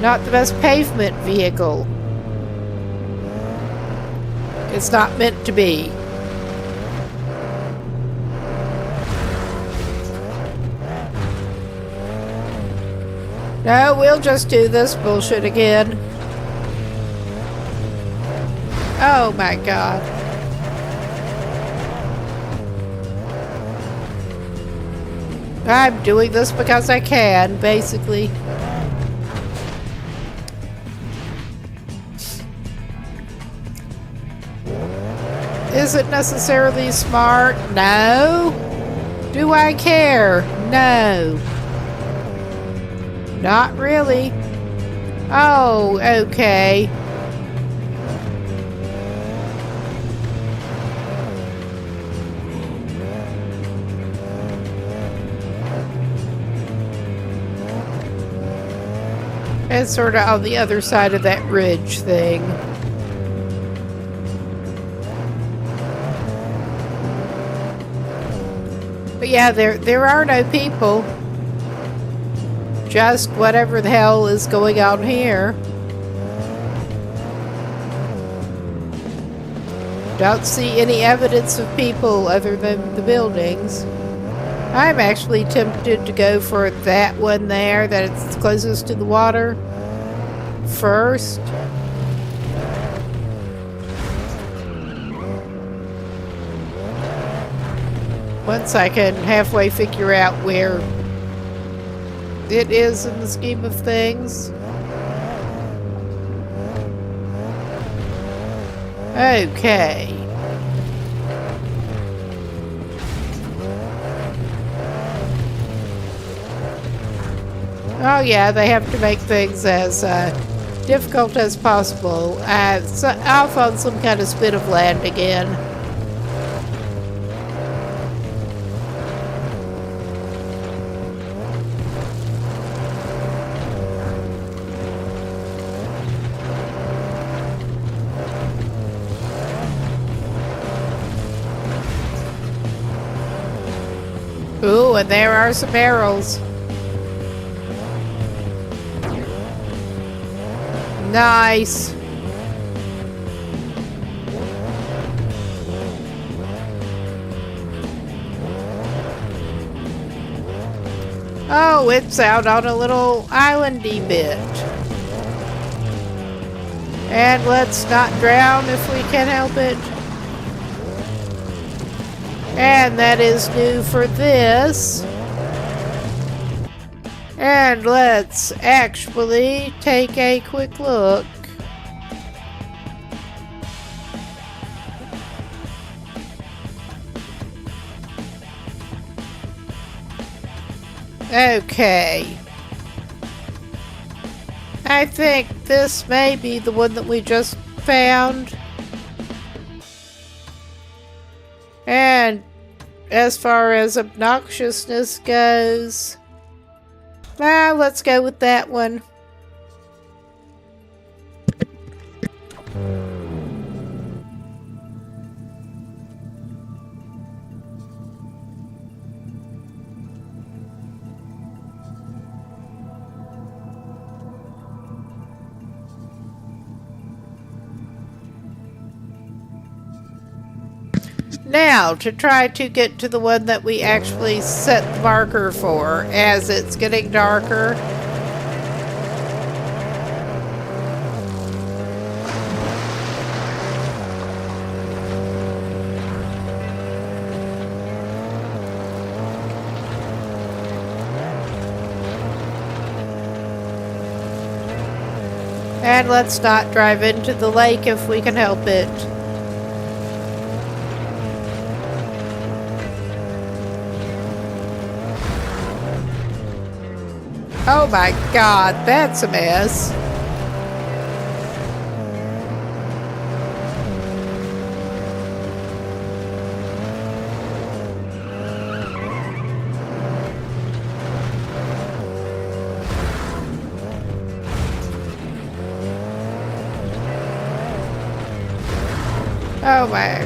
Not the best pavement vehicle. It's not meant to be. No, we'll just do this bullshit again. Oh my God. I'm doing this because I can, basically. Is it necessarily smart? No. Do I care? No. Not really. Oh, okay. It's sort of on the other side of that ridge thing. But yeah, there are no people. Just whatever the hell is going on here. Don't see any evidence of people other than the buildings. I'm actually tempted to go for that one there, that it's closest to the water, first. Once I can halfway figure out where it is in the scheme of things. Okay. Oh yeah, they have to make things as difficult as possible. Off on some kind of spit of land again. Ooh, and there are some barrels. Nice. Oh, it's out on a little islandy bit. And let's not drown if we can help it. And that is new for this. And let's actually take a quick look. Okay. I think this may be the one that we just found. And as far as obnoxiousness goes, let's go with that one. Now, to try to get to the one that we actually set the marker for as it's getting darker. And let's not drive into the lake if we can help it. Oh my God, that's a mess. Oh my.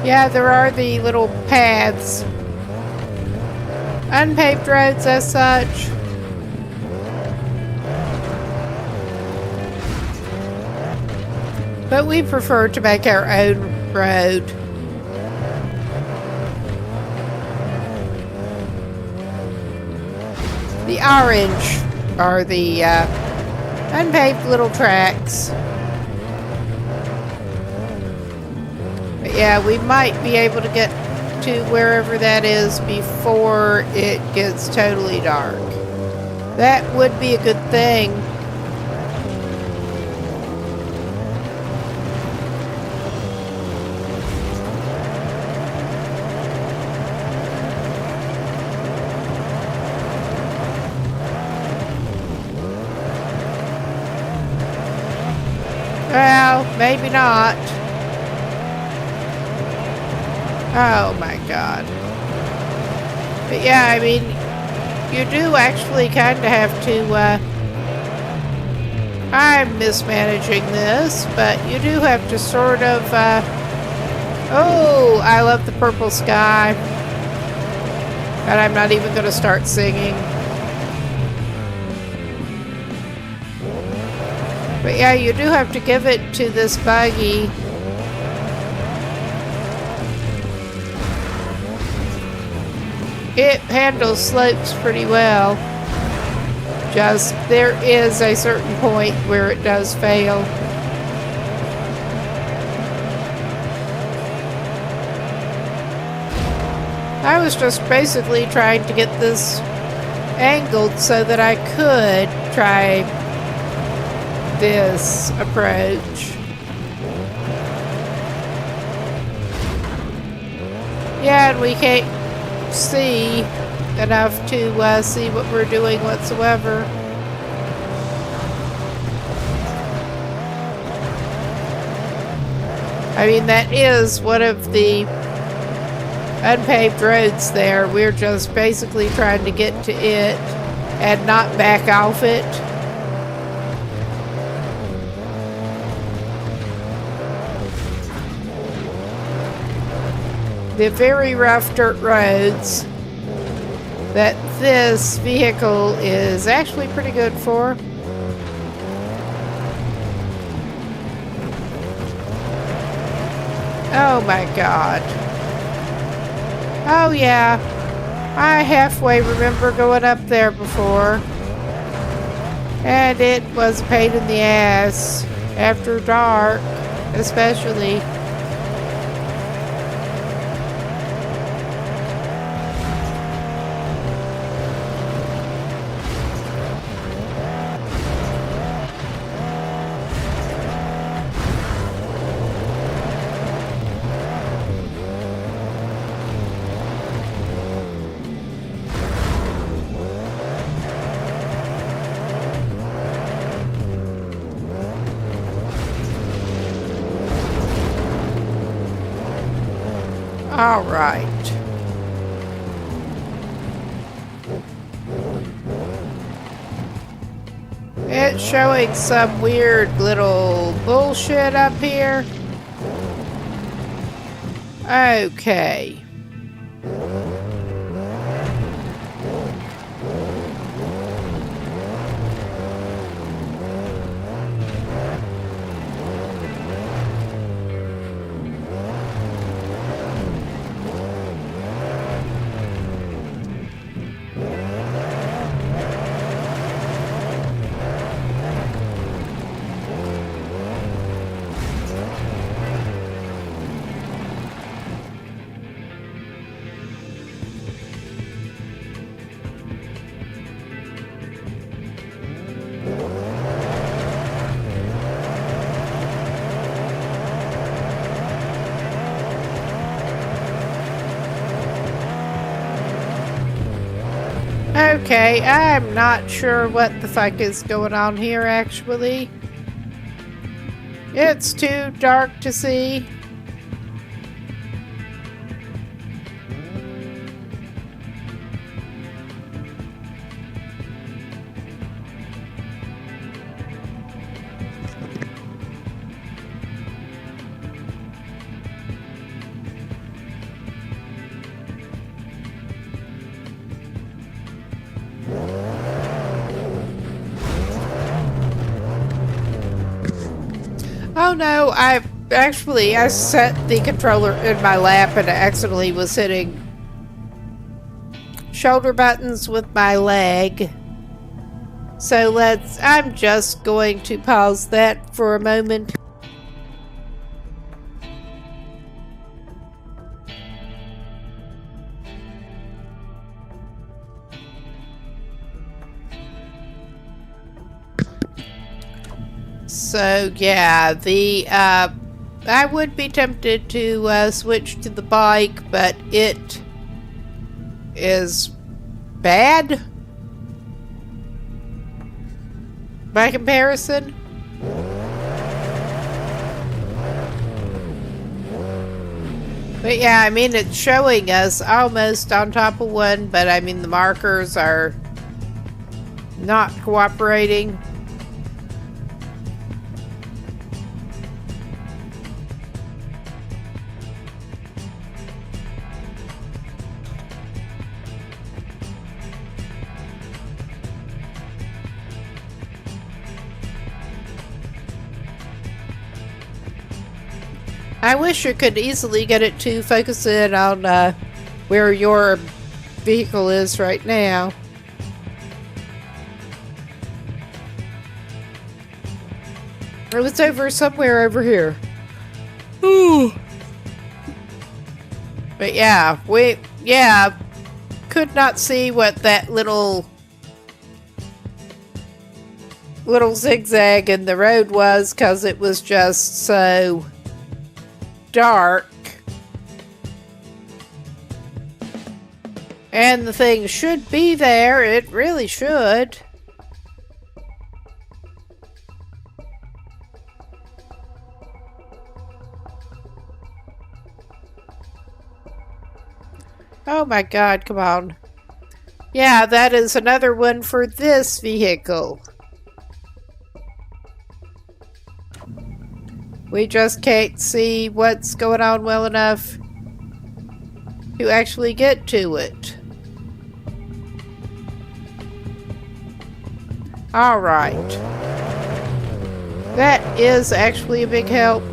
Yeah, there are the little paths. Unpaved roads as such. But we prefer to make our own road. The orange are the unpaved little tracks. But yeah, we might be able to get to wherever that is before it gets totally dark. That would be a good thing. Well, maybe not. Oh my God. But yeah, I mean, you do actually kind of have to, I'm mismanaging this, but you do have to sort of, oh, I love the purple sky. And I'm not even going to start singing. But yeah, you do have to give it to this buggy. It handles slopes pretty well. Just there is a certain point where it does fail. I was just basically trying to get this angled so that I could try this approach. Yeah, and we can't see enough to see what we're doing whatsoever. I mean, that is one of the unpaved roads there. We're just basically trying to get to it and not back off it. the very rough dirt roads that this vehicle is actually pretty good for. Oh my god. Oh yeah. I halfway remember going up there before. And it was a pain in the ass. After dark, especially. All right. It's showing some weird little bullshit up here. Okay. Okay, I'm not sure what the fuck is going on here, actually. It's too dark to see. Oh no, I set the controller in my lap and I accidentally was hitting shoulder buttons with my leg. So I'm just going to pause that for a moment. So yeah, I would be tempted to switch to the bike, but it is bad by comparison. But yeah, I mean, it's showing us almost on top of one, but I mean, the markers are not cooperating. I wish you could easily get it to focus in on where your vehicle is right now. It was over somewhere over here. Ooh. But yeah, could not see what that little zigzag in the road was because it was just so dark. And the thing should be there. It really should. Oh my god, come on. Yeah, that is another one for this vehicle. We just can't see what's going on well enough. to actually get to it. All right. That is actually a big help.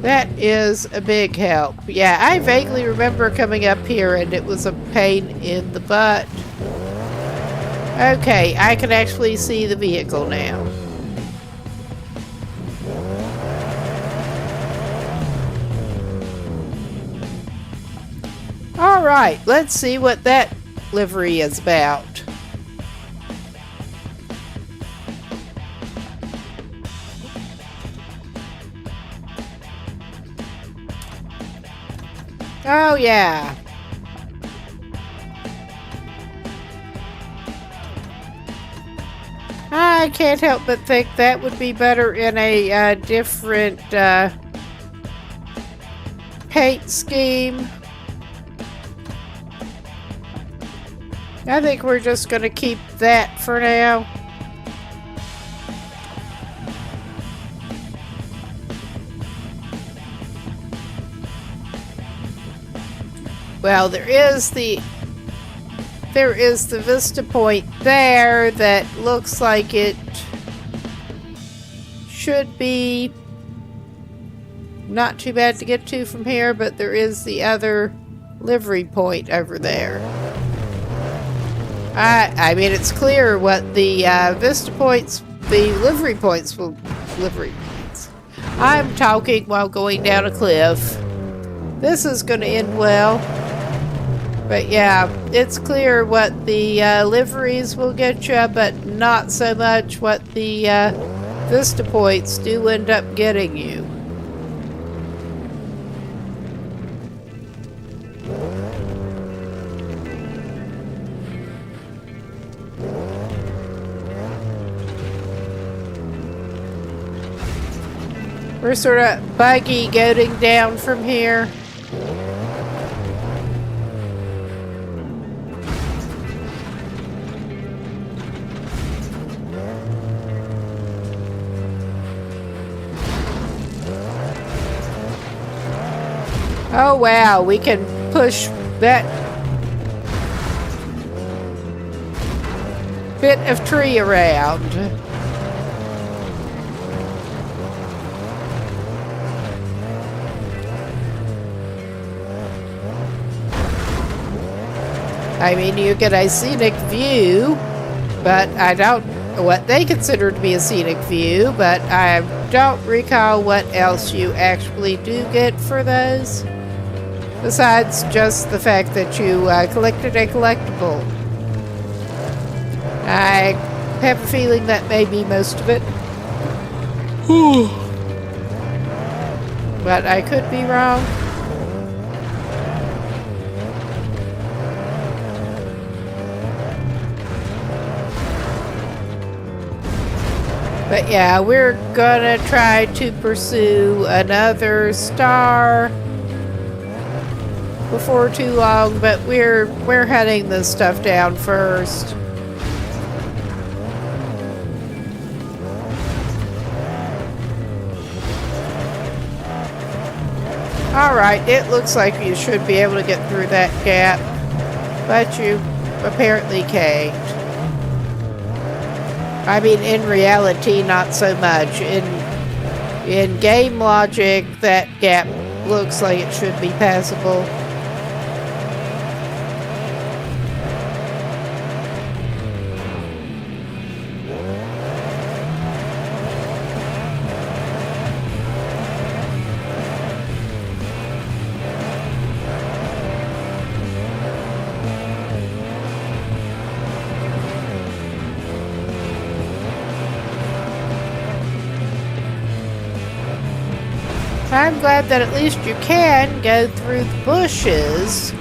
That is a big help. Yeah, I vaguely remember coming up here and it was a pain in the butt. Okay, I can actually see the vehicle now. Alright, let's see what that livery is about. Oh, yeah. I can't help but think that would be better in a different paint scheme. I think we're just going to keep that for now. Well, there is the vista point there that looks like it should be not too bad to get to from here, but there is the other livery point over there. I mean, it's clear what the vista points, the livery points will... Livery points. I'm talking while going down a cliff. This is going to end well. But yeah, it's clear what the liveries will get you, but not so much what the vista points do end up getting you. We're sort of buggy goating down from here. Oh wow, we can push that bit of tree around. I mean, you get a scenic view, but I don't know what they consider to be a scenic view, but I don't recall what else you actually do get for those. Besides just the fact that you collected a collectible. I have a feeling that may be most of it. But I could be wrong. But yeah, we're gonna try to pursue another star before too long, but we're hunting this stuff down first. Alright, it looks like you should be able to get through that gap, but you apparently can't. I mean, in reality, not so much. In game logic, that gap looks like it should be passable. I'm glad that at least you can go through the bushes.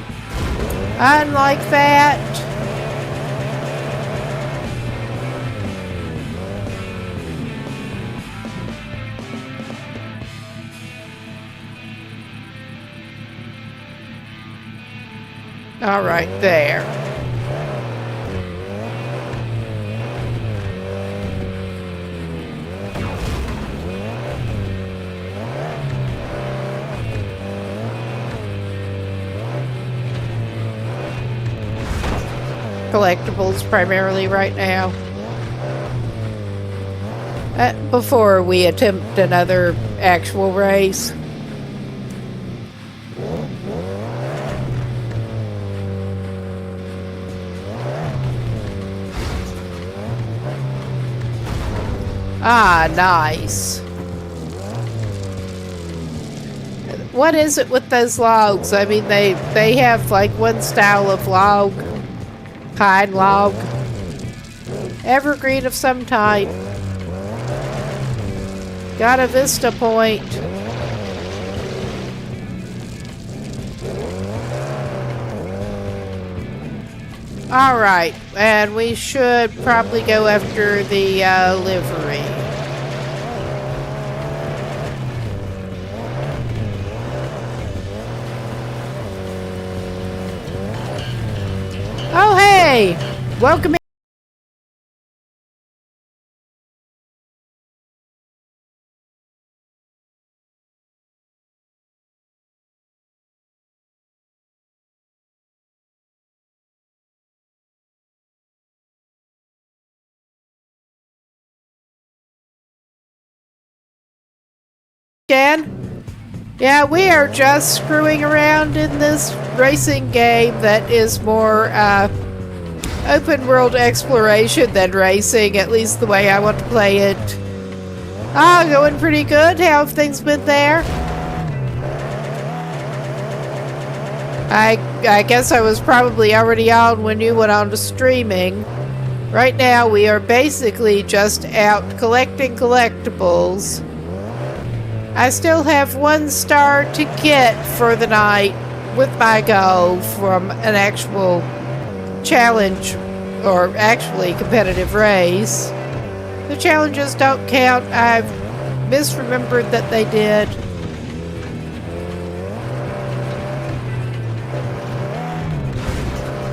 Unlike that. All right, there. collectibles primarily right now. Before we attempt another actual race. Ah, nice. What is it with those logs? I mean, they have like one style of log, pine log, evergreen of some type. Got a vista point. Alright, and we should probably go after the livery. Oh, hey! Welcome in. Again? Yeah, we are just screwing around in this racing game that is more open world exploration than racing, at least the way I want to play it. Ah, going pretty good. How have things been there? I guess I was probably already on when you went on to streaming. Right now we are basically just out collecting collectibles. I still have 1 star to get for the night with my goal from an actual challenge, or actually competitive race. The challenges don't count. I've misremembered that they did.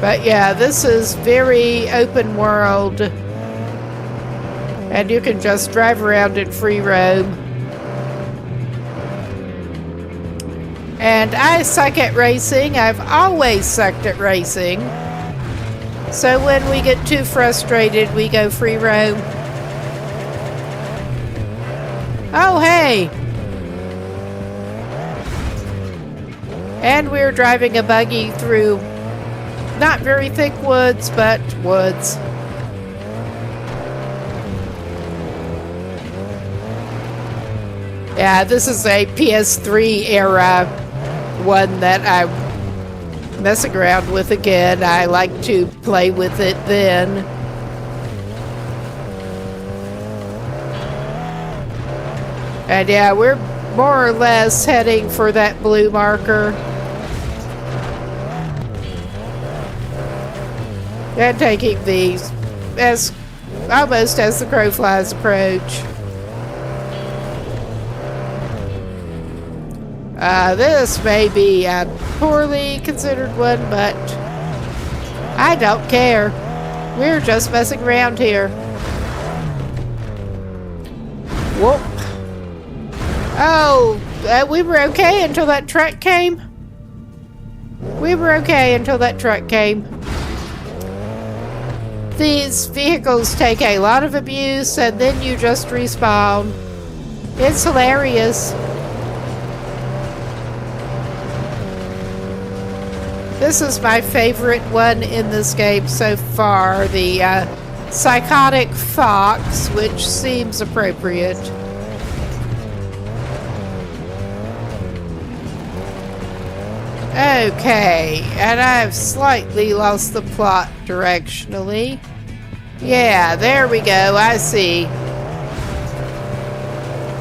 But yeah, this is very open world. And you can just drive around in free roam. And I suck at racing. I've always sucked at racing. So when we get too frustrated, we go free roam. Oh, hey! And we're driving a buggy through not very thick woods, but woods. Yeah, this is a PS3 era one that I'm messing around with again. I like to play with it then. And yeah, we're more or less heading for that blue marker. And taking these as almost as the crow flies approach. This may be a poorly considered one, but I don't care. We're just messing around here. Whoop. Oh, we were okay until that truck came. We were okay until that truck came. These vehicles take a lot of abuse and then you just respawn. It's hilarious. This is my favorite one in this game so far, the psychotic fox, which seems appropriate. Okay, and I've slightly lost the plot directionally. Yeah, there we go, I see.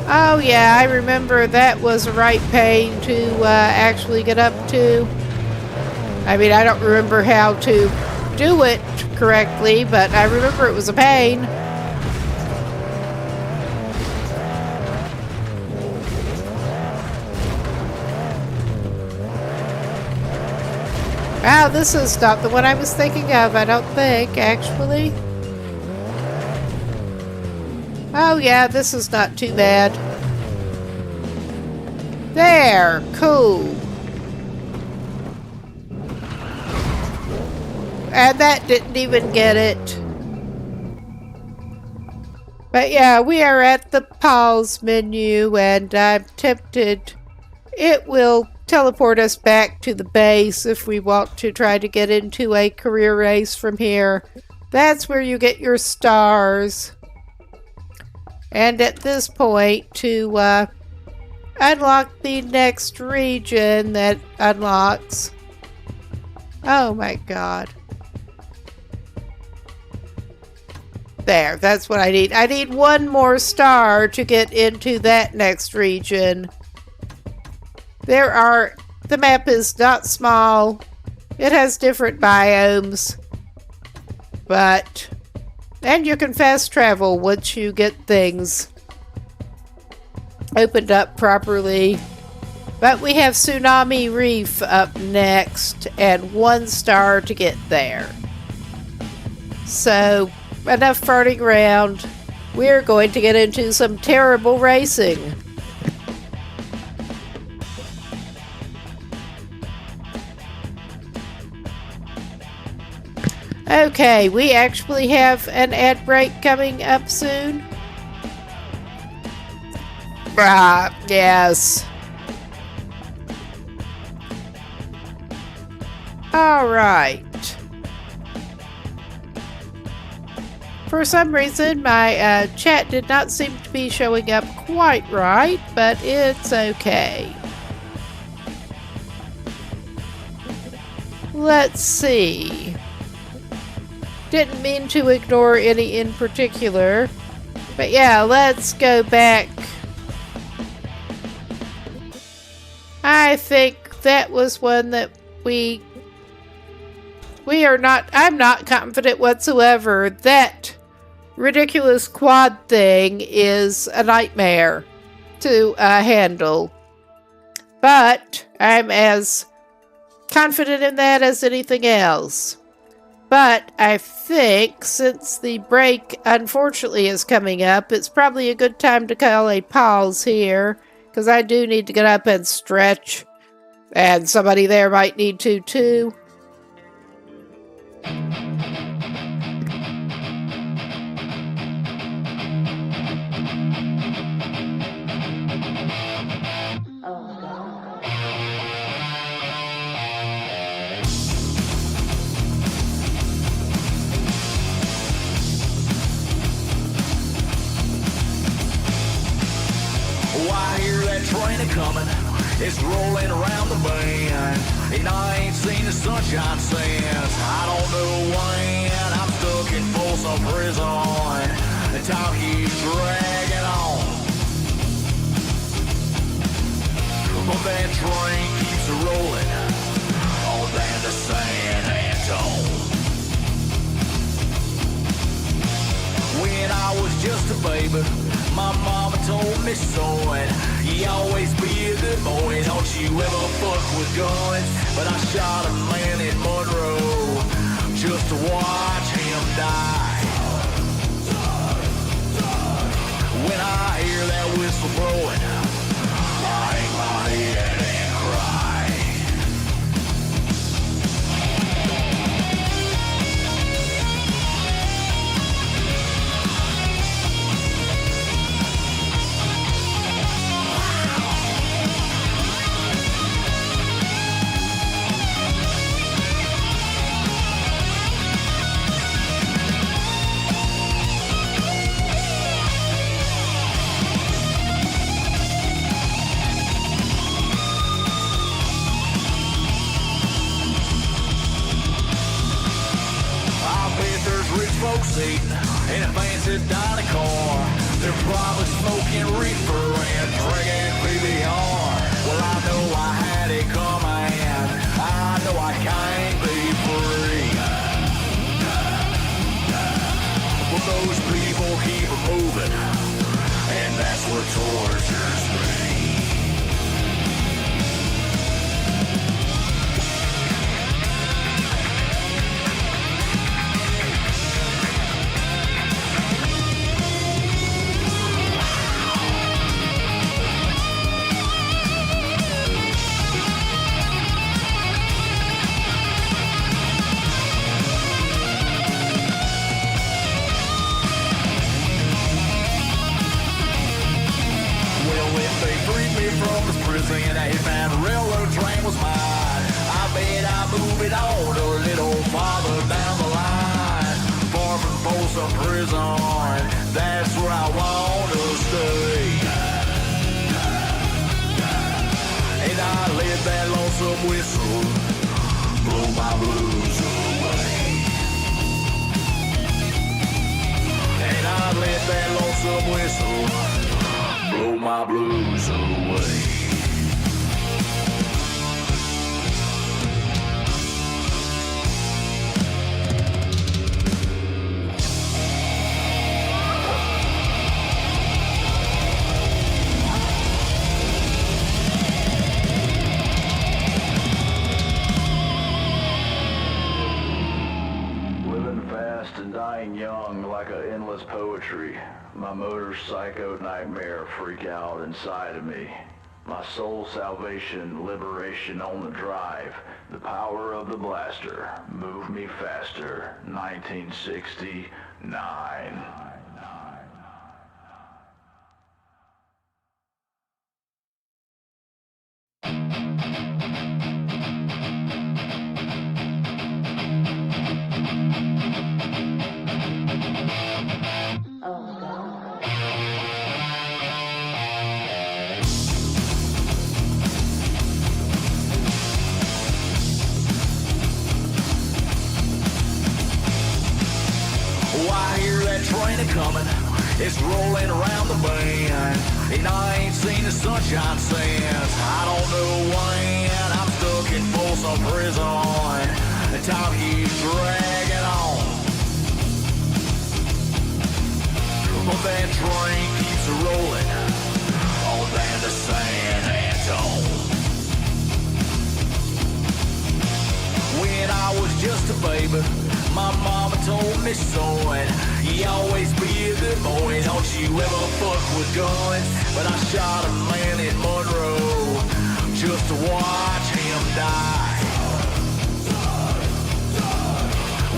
Oh yeah, I remember that was a right pain to actually get up to. I mean, I don't remember how to do it correctly, but I remember it was a pain. Wow, this is not the one I was thinking of, I don't think, actually. Oh yeah, this is not too bad. There, cool. And that didn't even get it. But yeah, we are at the pause menu, and I'm tempted. It will teleport us back to the base if we want to try to get into a career race from here. That's where you get your stars. And at this point, to unlock the next region that unlocks. Oh my god. There, that's what I need. I need one more star to get into that next region. The map is not small. It has different biomes. And you can fast travel once you get things opened up properly. But we have Tsunami Reef up next, and 1 star to get there. So, enough farting around. We're going to get into some terrible racing. Okay, we actually have an ad break coming up soon. Yes. Alright. For some reason, my chat did not seem to be showing up quite right, but it's okay. Let's see. Didn't mean to ignore any in particular. But yeah, let's go back. I think that was one that I'm not confident whatsoever. That ridiculous quad thing is a nightmare to handle. But I'm as confident in that as anything else. But I think since the break unfortunately is coming up, it's probably a good time to call a pause here, because I do need to get up and stretch, and somebody there might need to too. Train a-coming, it's rolling around the bend, and I ain't seen the sunshine since I don't know when. I'm stuck in Folsom Prison, the time keeps dragging on, but that train keeps rolling on down to San Antone. When I was just a baby, my mama told me so, and you always be a good boy, don't you ever fuck with guns. But I shot a man in Monroe just to watch him die. When I hear that whistle blowing, I hang my head and cry. Folks eating in a fancy dining car. They're probably smoking reefer and drinking PBR. Well, I know I had it coming. I know I can't be free. But those people keep moving, and that's what tortures me. this prison, that hitman railroad train was mine. I bet I move it on a little farther down the line. Far from Folsom Prison, that's where I want to stay. And I let that lonesome whistle blow my blues away. And I let that lonesome whistle blow my blues away. And dying young like an endless poetry. My motor's psycho nightmare freak out inside of me. My soul salvation, liberation on the drive. The power of the blaster. Move me faster. 1969. Train a-comin', it's rolling around the bend, and I ain't seen the sunshine since I don't know when. I'm stuck in Folsom Prison, the time keeps dragging on, but that train keeps rolling on down to San Antone. When I was just a baby, my mama told me so, and you always be a good boy, don't you ever fuck with guns. But I shot a man in Monroe just to watch him die.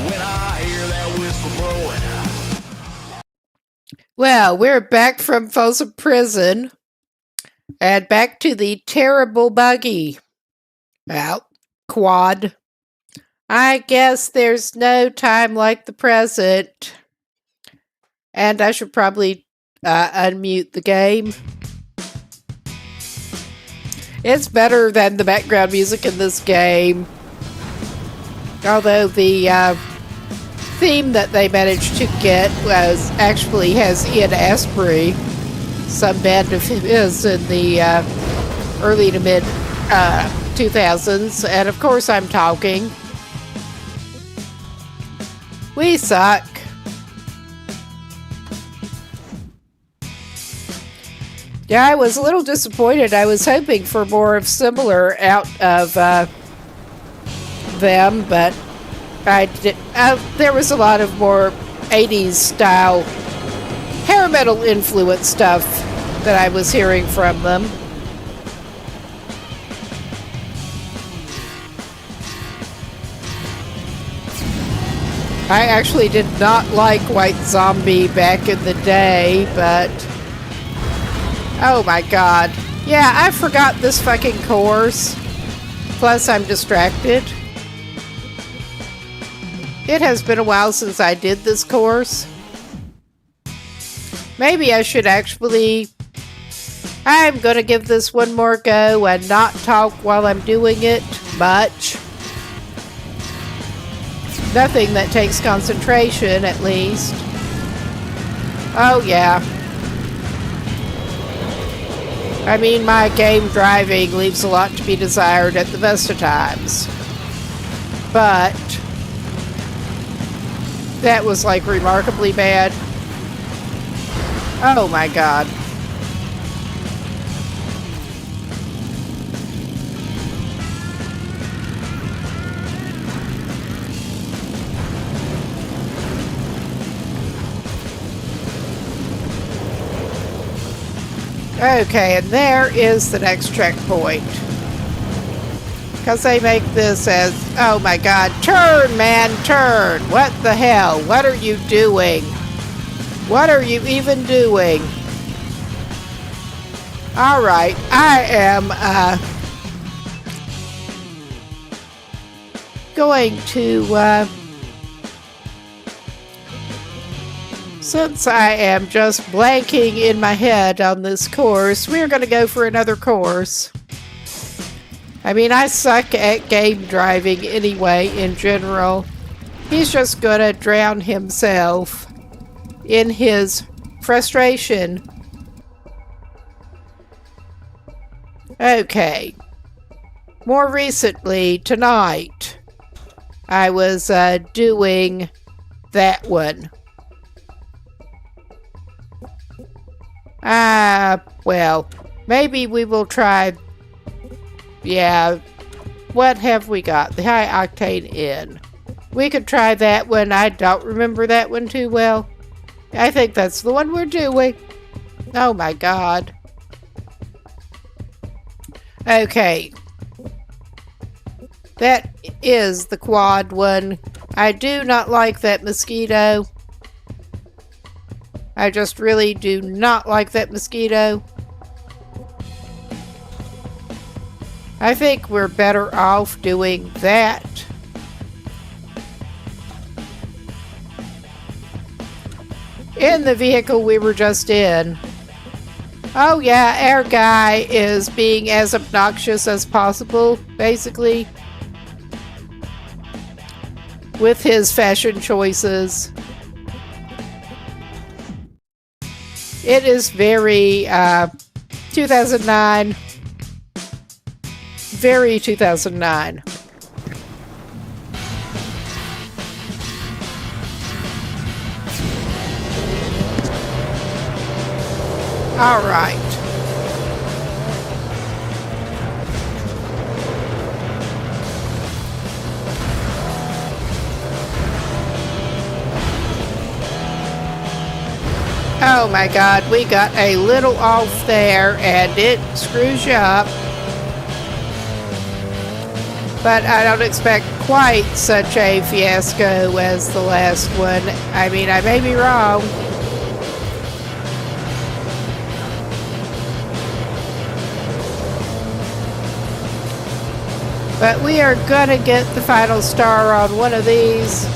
When I hear that whistle blowing. Well, we're back from Folsom Prison and back to the terrible buggy. Well, quad. I guess there's no time like the present. And I should probably unmute the game. It's better than the background music in this game. Although the theme that they managed to get actually has Ian Astbury, some band of his in the early to mid 2000s. And of course I'm talking. We suck. Yeah, I was a little disappointed. I was hoping for more of similar out of them, but I did. There was a lot of more 80s style hair metal influence stuff that I was hearing from them. I actually did not like White Zombie back in the day, but oh my god. Yeah, I forgot this fucking course. Plus, I'm distracted. It has been a while since I did this course. Maybe I should actually... I'm gonna give this one more go and not talk while I'm doing it much. Nothing that takes concentration, at least. Oh, yeah. I mean, my game driving leaves a lot to be desired at the best of times. But that was, like, remarkably bad. Oh, my God. Okay, and there is the next checkpoint. Because they make this as, oh my god, turn, man, turn! What the hell? What are you doing? What are you even doing? All right, I am going to, since I am just blanking in my head on this course, we're going to go for another course. I mean, I suck at game driving anyway, in general. He's just going to drown himself in his frustration. Okay. More recently, tonight, I was doing that one. Well, maybe we will try. Yeah, what have we got? The high octane inn. We could try that one. I don't remember that one too well. I think that's the one we're doing. Oh my god. Okay. That is the quad one. I do not like that mosquito. I just really do not like that mosquito. I think we're better off doing that. In the vehicle we were just in. Oh yeah, our guy is being as obnoxious as possible, basically, with his fashion choices. It is very 2009. Very 2009. All right. Oh my god, we got a little off there and it screws you up. But I don't expect quite such a fiasco as the last one. I mean, I may be wrong. But we are gonna get the final star on one of these.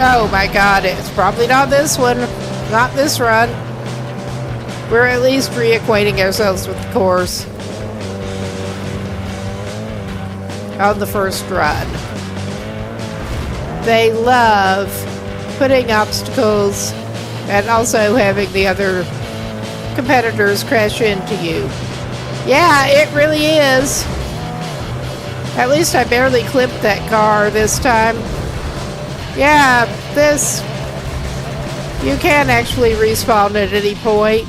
Oh my god, it's probably not this one. Not this run. We're at least reacquainting ourselves with the course on the first run. They love putting obstacles and also having the other competitors crash into you. Yeah, it really is. At least I barely clipped that car this time. Yeah, this, you can actually respawn at any point.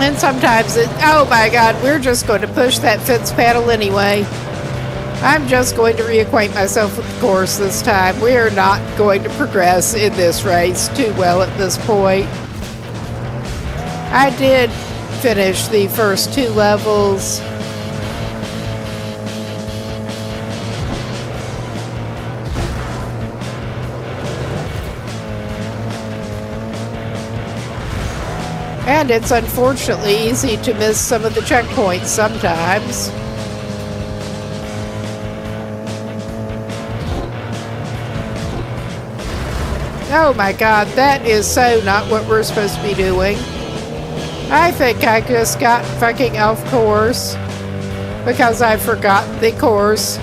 And sometimes it, oh my god, we're just going to push that fence panel anyway. I'm just going to reacquaint myself with the course this time. We are not going to progress in this race too well at this point. I did finish the first 2 levels. And it's unfortunately easy to miss some of the checkpoints sometimes. Oh my god, that is so not what we're supposed to be doing. I think I just got fucking off course because I forgot the course.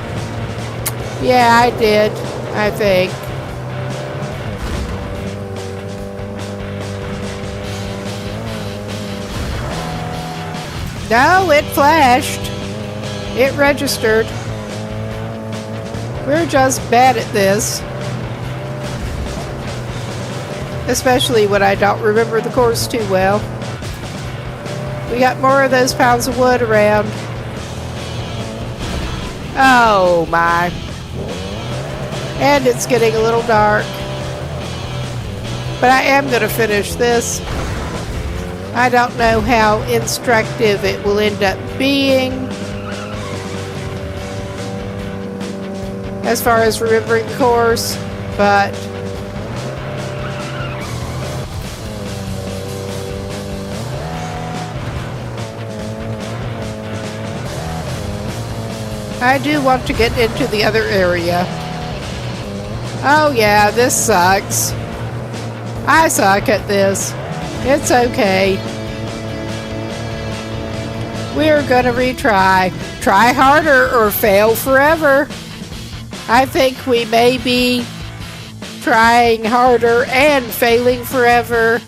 Yeah, I did, I think. No, it flashed. It registered. We're just bad at this. Especially when I don't remember the course too well. We got more of those piles of wood around. Oh my. And it's getting a little dark. But I am going to finish this. I don't know how instructive it will end up being as far as remembering the course, but I do want to get into the other area. Oh yeah, this sucks. I suck at this. It's okay. We're gonna retry. Try harder or fail forever. I think we may be trying harder and failing forever,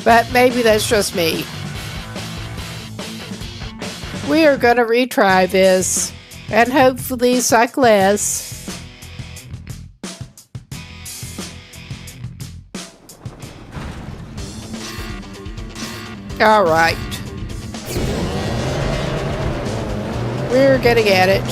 but maybe that's just me. We are gonna retry this and hopefully suck less. All right. We're getting at it.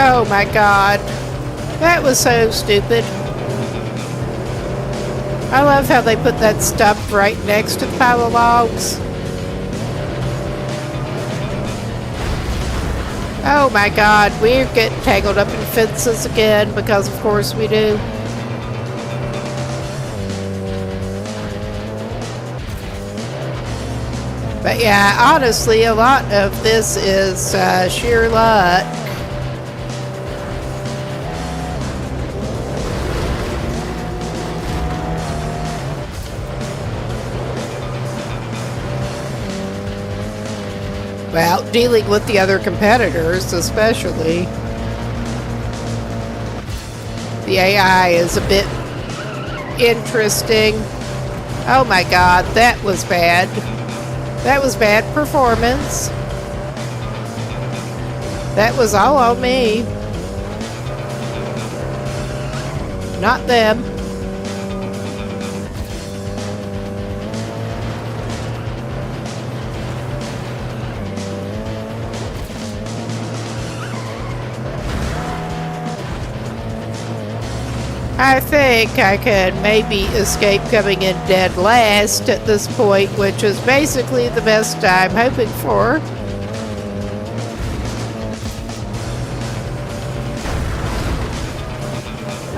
Oh my god. That was so stupid. I love how they put that stump right next to the pile of logs. Oh my god, we're getting tangled up in fences again because of course we do. But yeah, honestly, a lot of this is sheer luck. Well, dealing with the other competitors, especially. The AI is a bit interesting. Oh my god, that was bad. That was bad performance. That was all on me. Not them. I think I can maybe escape coming in dead last at this point, which is basically the best I'm hoping for.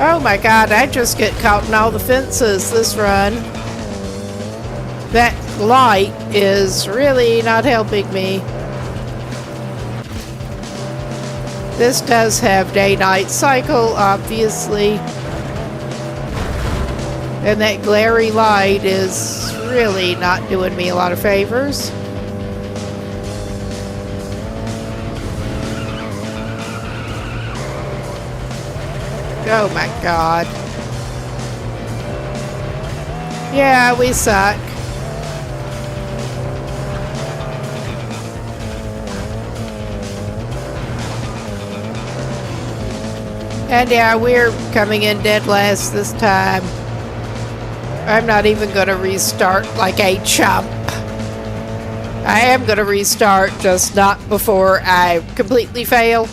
Oh my god, I just get caught in all the fences this run. That light is really not helping me. This does have day-night cycle, obviously. And that glary light is really not doing me a lot of favors. Oh my god. Yeah, we suck. And yeah, we're coming in dead last this time. I'm not even going to restart like a chump. I am going to restart, just not before I completely fail.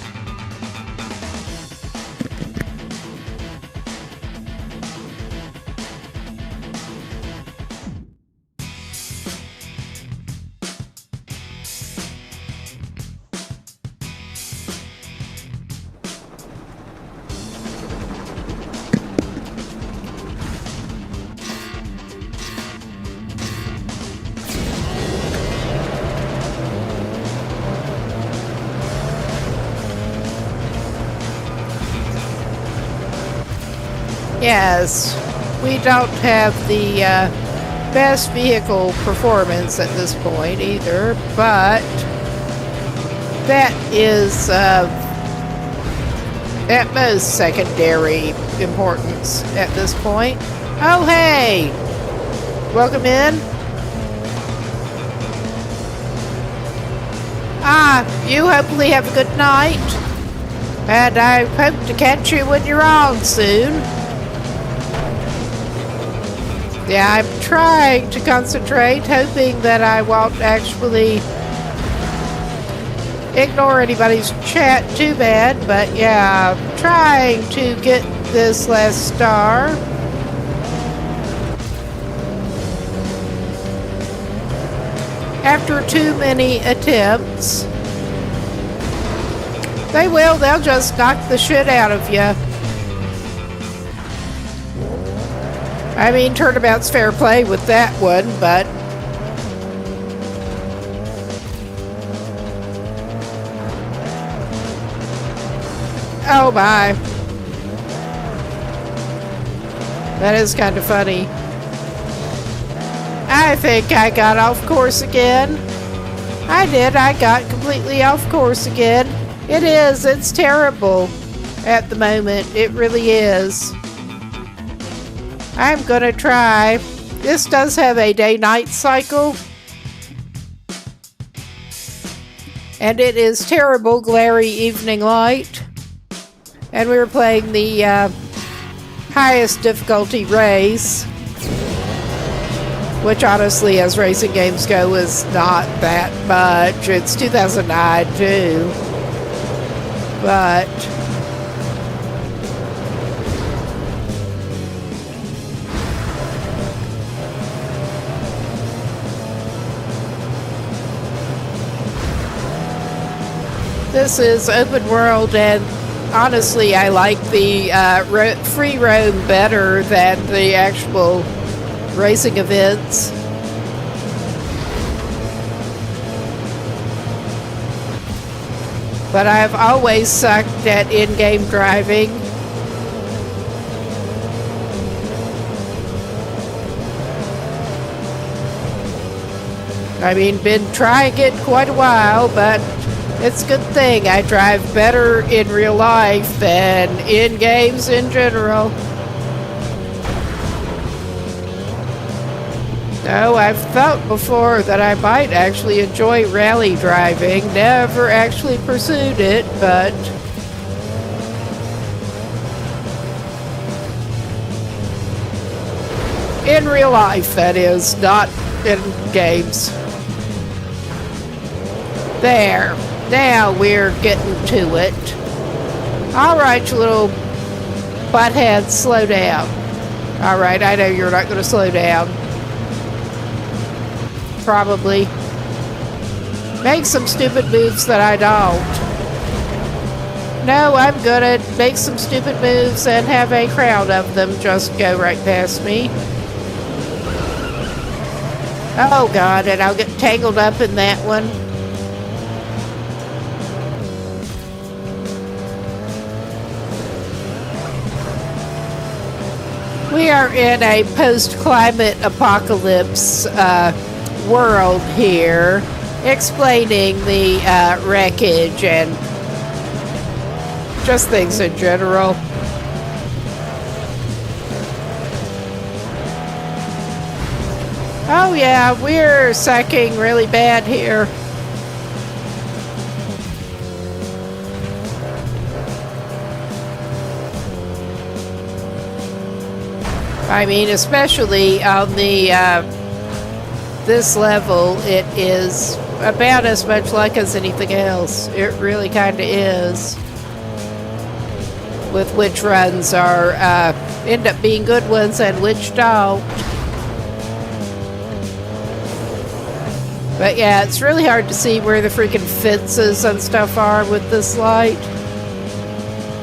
Yes, we don't have the best vehicle performance at this point either, but that is at most secondary importance at this point. Oh, hey! Welcome in. You hopefully have a good night. And I hope to catch you when you're on soon. Yeah, I'm trying to concentrate, hoping that I won't actually ignore anybody's chat too bad. But yeah, I'm trying to get this last star. After too many attempts. They'll just knock the shit out of you. I mean, turnabout's fair play with that one, but oh my. That is kind of funny. I think I got off course again. I did. I got completely off course again. It's terrible at the moment. It really is. I'm gonna try. This does have a day-night cycle. And it is terrible, glary evening light. And we were playing the highest difficulty race. Which honestly, as racing games go, is not that much. It's 2009 too. But this is open world, and honestly, I like the free roam better than the actual racing events. But I've always sucked at in-game driving. I mean, been trying it quite a while, but it's a good thing I drive better in real life than in games in general. No, I've thought before that I might actually enjoy rally driving. Never actually pursued it, but in real life, that is, not in games. There. Now we're getting to it. Alright, you little butthead, slow down. Alright, I know you're not going to slow down. Probably. Make some stupid moves that I don't. No, I'm gonna make some stupid moves and have a crowd of them just go right past me. Oh god, and I'll get tangled up in that one. We are in a post-climate apocalypse world here, explaining the wreckage and just things in general. Oh yeah, we're sucking really bad here. I mean, especially on the this level, it is about as much luck as anything else. It really kind of is. With which runs are end up being good ones and which don't. But yeah, it's really hard to see where the freaking fences and stuff are with this light.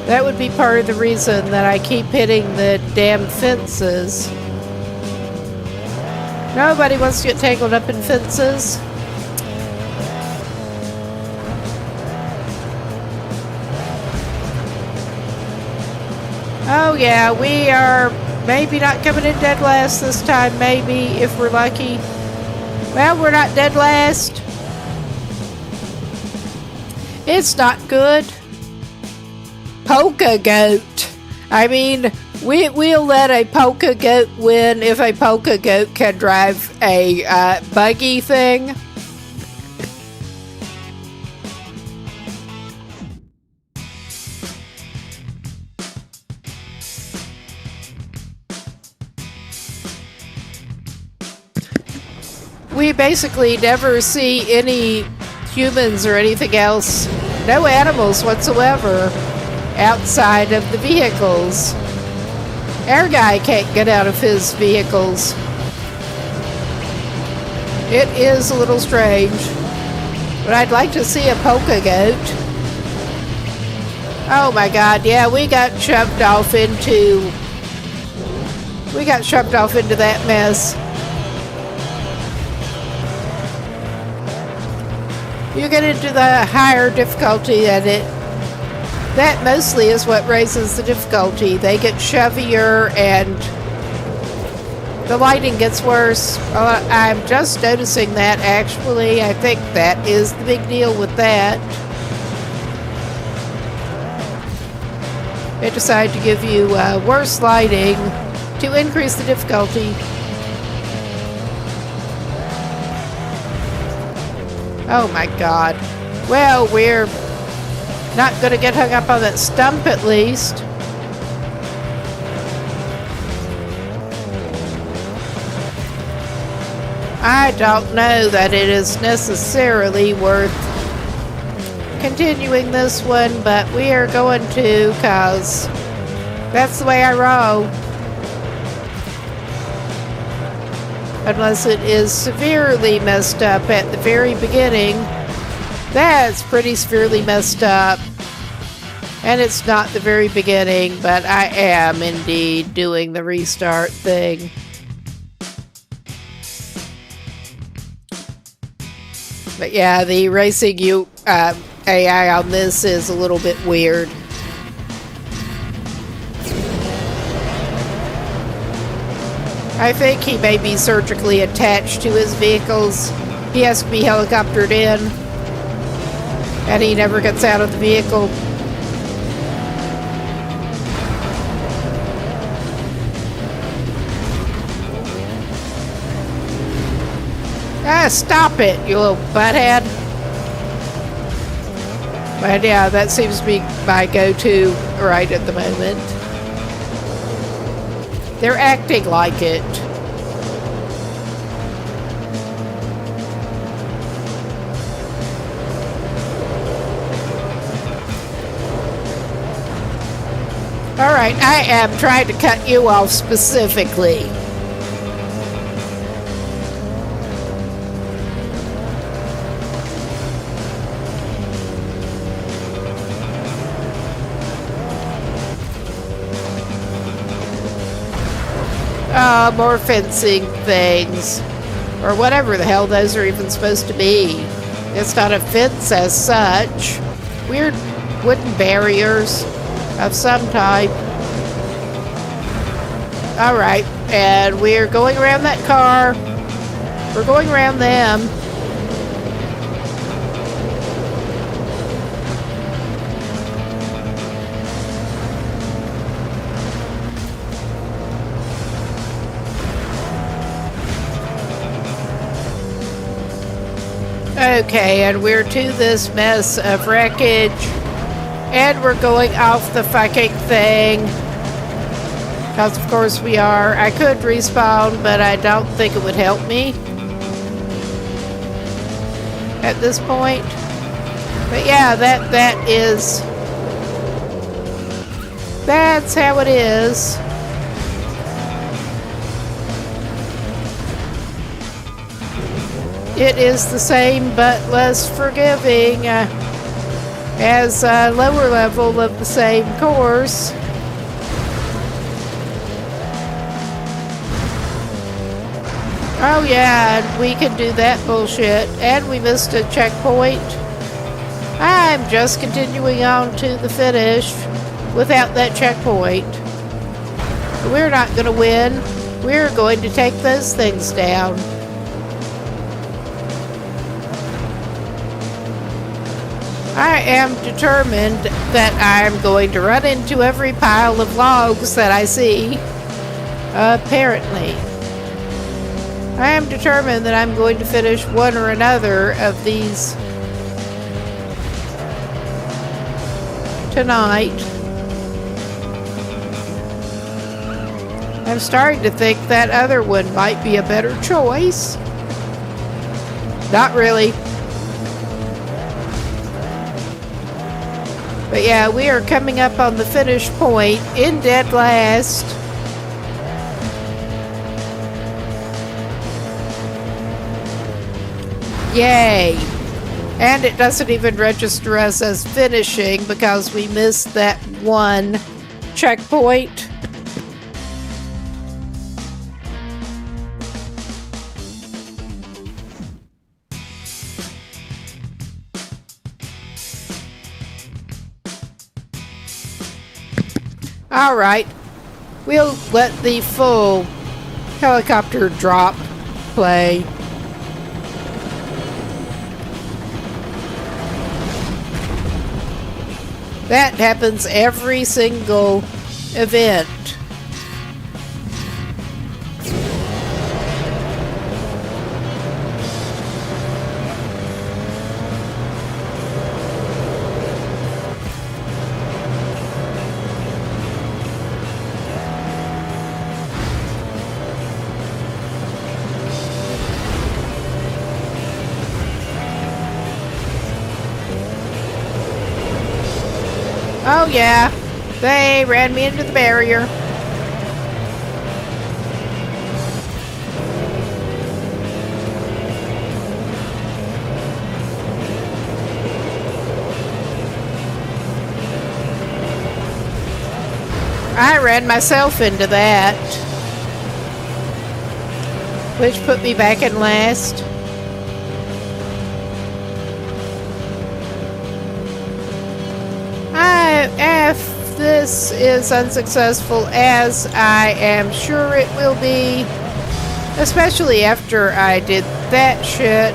That would be part of the reason that I keep hitting the damn fences. Nobody wants to get tangled up in fences. Oh yeah, we are Maybe not coming in dead last this time, maybe, if we're lucky. Well, we're not dead last. It's not good. Polka goat. I mean, we'll let a polka goat win if a polka goat can drive a buggy thing. We basically never see any humans or anything else, no animals whatsoever, outside of the vehicles. Our guy can't get out of his vehicles. It is a little strange, but I'd like to see a polka goat. Oh my god, yeah, we got shoved off into that mess. You get into the higher difficulty and that mostly is what raises the difficulty. They get shovier and the lighting gets worse. I'm just noticing that actually. I think that is the big deal with that. They decide to give you worse lighting to increase the difficulty. Oh my god. Well, we're not going to get hung up on that stump at least. I don't know that it is necessarily worth continuing this one, but we are going to, because that's the way I roll. Unless it is severely messed up at the very beginning. That's pretty severely messed up. And it's not the very beginning, but I am indeed doing the restart thing. But yeah, the racing AI on this is a little bit weird. I think he may be surgically attached to his vehicles. He has to be helicoptered in. And he never gets out of the vehicle. Ah, stop it, you little butthead. But yeah, that seems to be my go-to right at the moment. They're acting like it. Alright, I am trying to cut you off specifically. More fencing things. Or whatever the hell those are even supposed to be. It's not a fence as such. Weird wooden barriers of some type. Alright, and we're going around that car. We're going around them. Okay, and we're to this mess of wreckage. And we're going off the fucking thing. Because of course we are. I could respawn, but I don't think it would help me at this point. But yeah, that's how it is. It is the same but less forgiving as a lower level of the same course. Oh yeah, and we can do that bullshit. And we missed a checkpoint. I'm just continuing on to the finish without that checkpoint. We're not going to win. We're going to take those things down. I am determined that I'm going to run into every pile of logs that I see. Apparently. I am determined that I'm going to finish one or another of these tonight. I'm starting to think that other one might be a better choice. Not really. But yeah, we are coming up on the finish point in dead last. Yay! And it doesn't even register us as finishing because we missed that one checkpoint. All right, we'll let the full helicopter drop play. That happens every single event. Oh yeah, they ran me into the barrier. I ran myself into that, which put me back in last. If this is unsuccessful, as I am sure it will be, especially after I did that shit,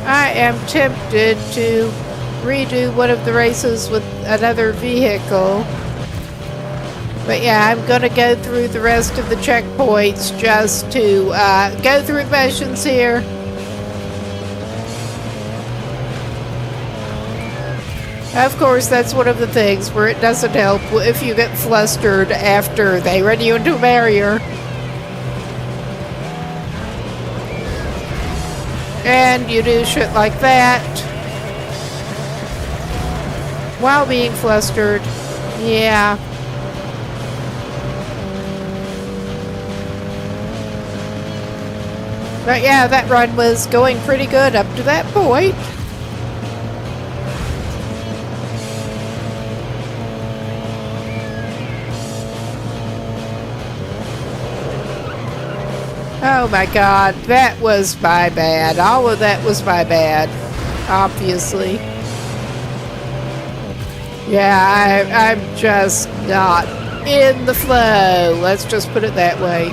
I am tempted to redo one of the races with another vehicle. But yeah, I'm gonna go through the rest of the checkpoints just to go through the motions here. Of course, that's one of the things where it doesn't help if you get flustered after they run you into a barrier. And you do shit like that while being flustered. Yeah. But yeah, that run was going pretty good up to that point. Oh my god, that was my bad. All of that was my bad, obviously. Yeah, I'm just not in the flow. Let's just put it that way.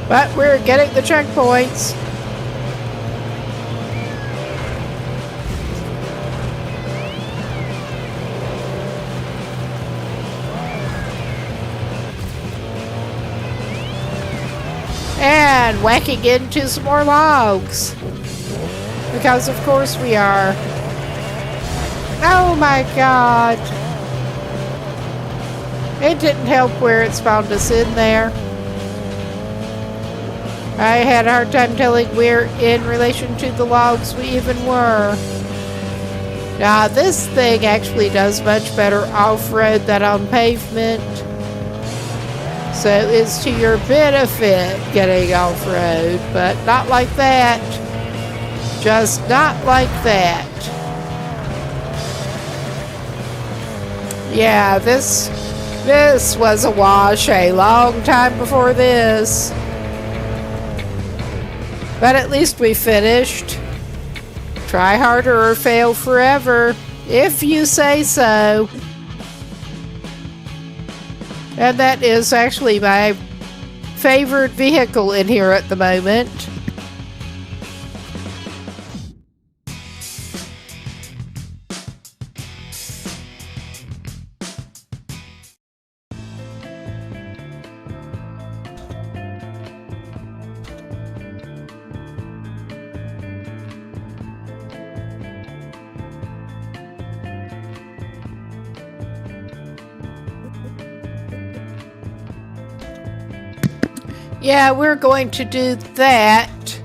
But we're getting the checkpoints. And whacking into some more logs. Because of course we are. Oh my god. It didn't help where it spawned us in there. I had a hard time telling where in relation to the logs we even were. Now this thing actually does much better off-road than on pavement. So it's to your benefit getting off-road, but not like that. Just not like that. Yeah, this was a wash a long time before this. But at least we finished. Try harder or fail forever, if you say so. And that is actually my favorite vehicle in here at the moment. Yeah, we're going to do that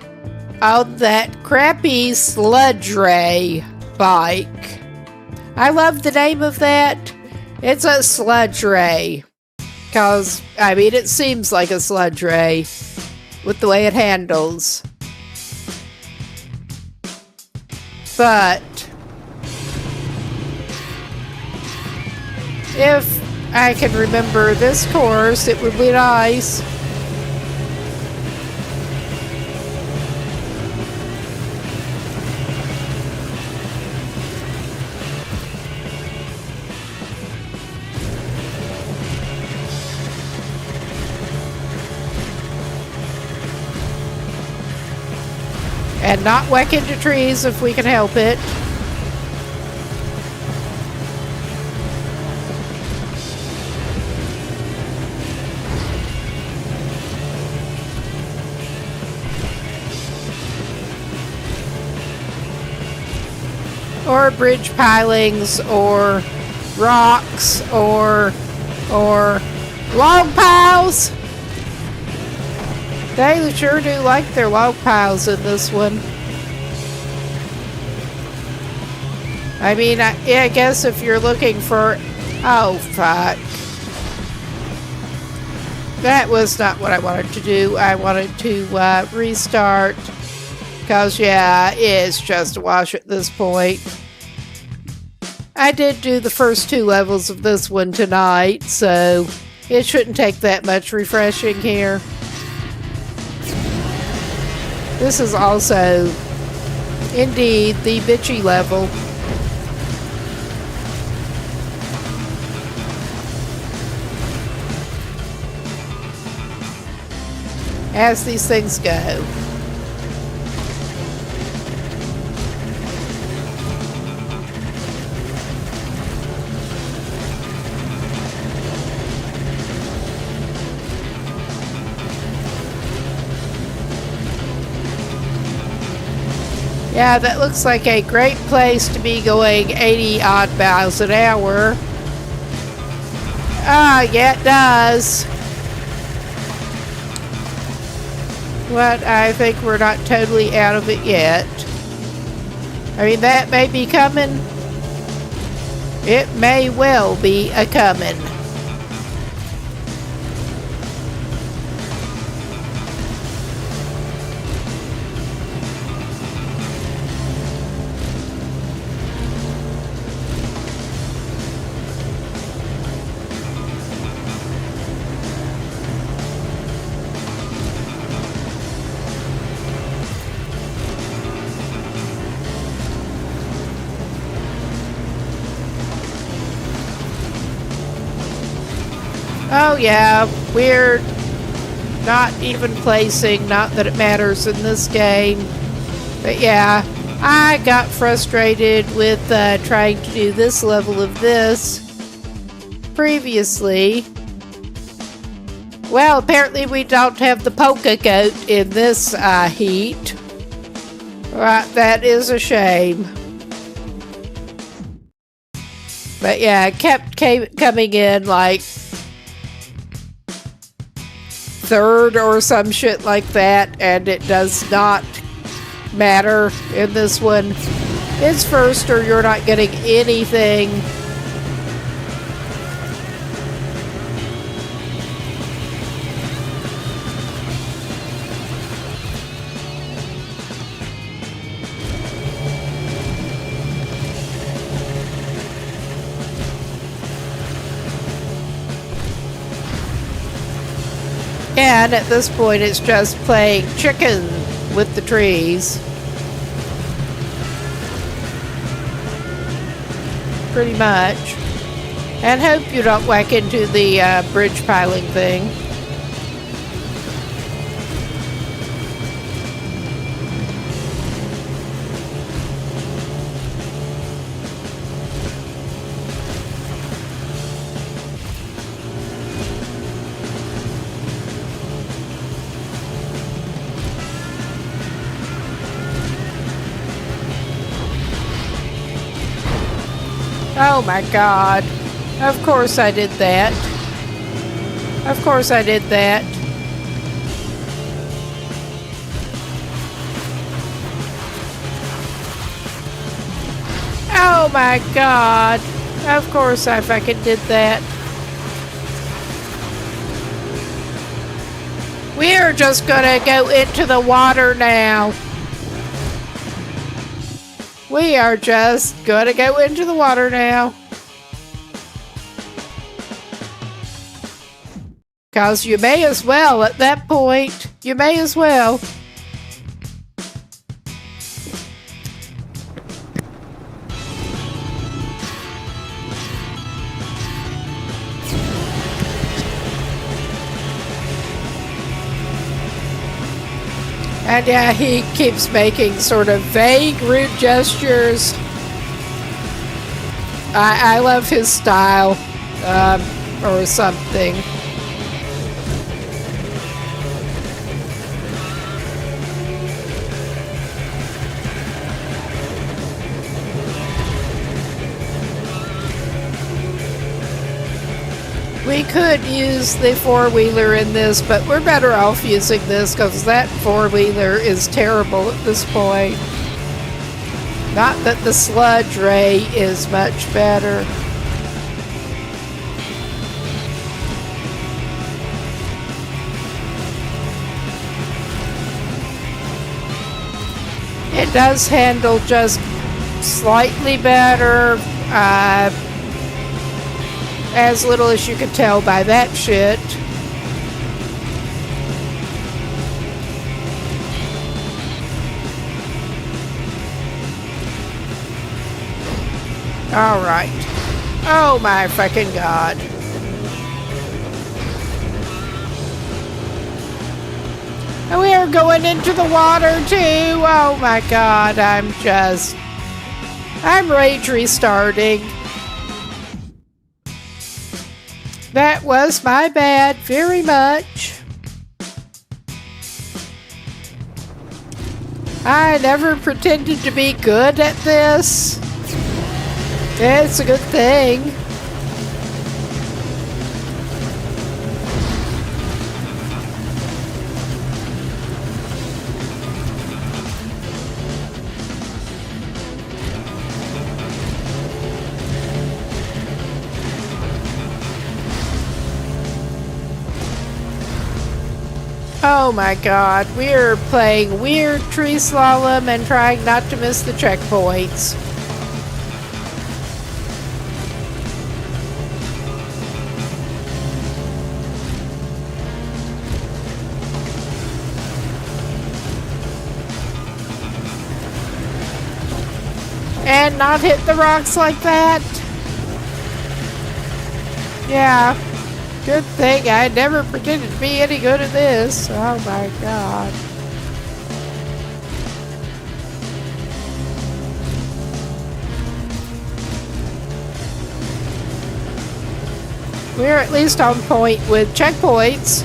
on that crappy sludge ray bike. I love the name of that. It's a sludge ray. Because, I mean, it seems like a sludge ray with the way it handles. But if I can remember this course, it would be nice. And not whack into trees if we can help it. Or bridge pilings, or rocks, or log piles. They sure do like their log piles in this one. I mean, I guess if you're looking for... Oh, fuck. That was not what I wanted to do. I wanted to restart. Because, yeah, it's just a wash at this point. I did do the first 2 levels of this one tonight, so it shouldn't take that much refreshing here. This is also, indeed, the bitchy level. As these things go. Yeah, that looks like a great place to be going 80 odd miles an hour. Ah, yeah, it does. But I think we're not totally out of it yet. I mean, that may be coming. It may well be a coming. Oh yeah, we're not even placing, not that it matters in this game. But yeah, I got frustrated with trying to do this level of this previously. Well, apparently we don't have the polka coat in this heat. Right, that is a shame. But yeah, it kept coming in like third or some shit like that, and it does not matter in this one. It's first or you're not getting anything. And at this point, it's just playing chicken with the trees. Pretty much. And hope you don't whack into the bridge piling thing. Oh my god. Of course I did that. Of course I did that. Oh my god. Of course I fucking did that. We are just gonna go into the water now. We are just gonna go into the water now. Because you may as well at that point. You may as well. And yeah, he keeps making sort of vague, rude gestures. I love his style, or something. We could use the four-wheeler in this, but we're better off using this because that four-wheeler is terrible at this point. Not that the sludge ray is much better. It does handle just slightly better. As little as you could tell by that shit. Alright. Oh my fucking god. And we are going into the water too. Oh my god, I'm rage restarting. That was my bad, very much. I never pretended to be good at this. It's a good thing. Oh my god, we're playing weird tree slalom and trying not to miss the checkpoints. And not hit the rocks like that. Yeah. Good thing I never pretended to be any good at this. Oh my god. We're at least on point with checkpoints.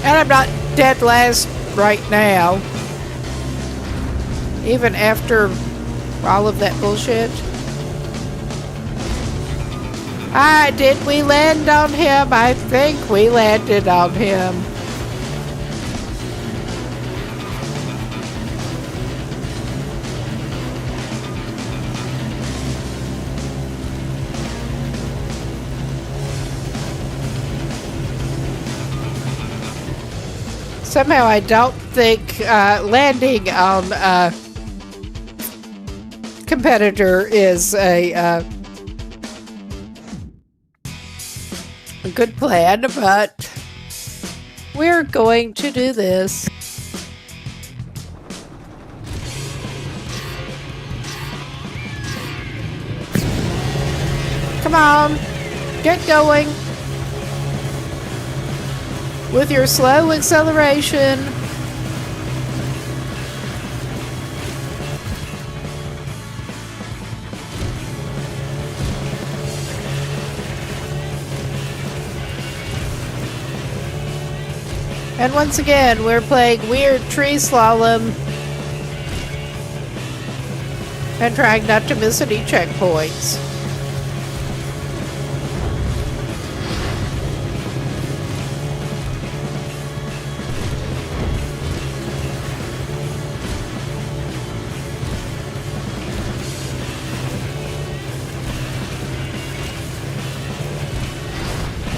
And I'm not dead last right now. Even after all of that bullshit. Did we land on him? I think we landed on him. Somehow I don't think landing on a competitor is a a good plan, but we're going to do this. Come on, get going with your slow acceleration. And once again, we're playing weird tree slalom and trying not to miss any checkpoints.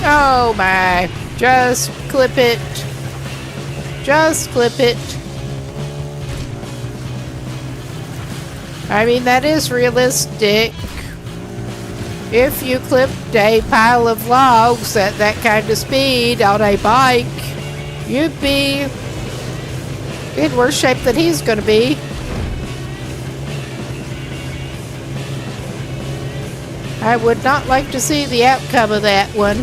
Oh my, just clip it. Just clip it. I mean, that is realistic. If you clipped a pile of logs at that kind of speed on a bike, you'd be in worse shape than he's going to be. I would not like to see the outcome of that one.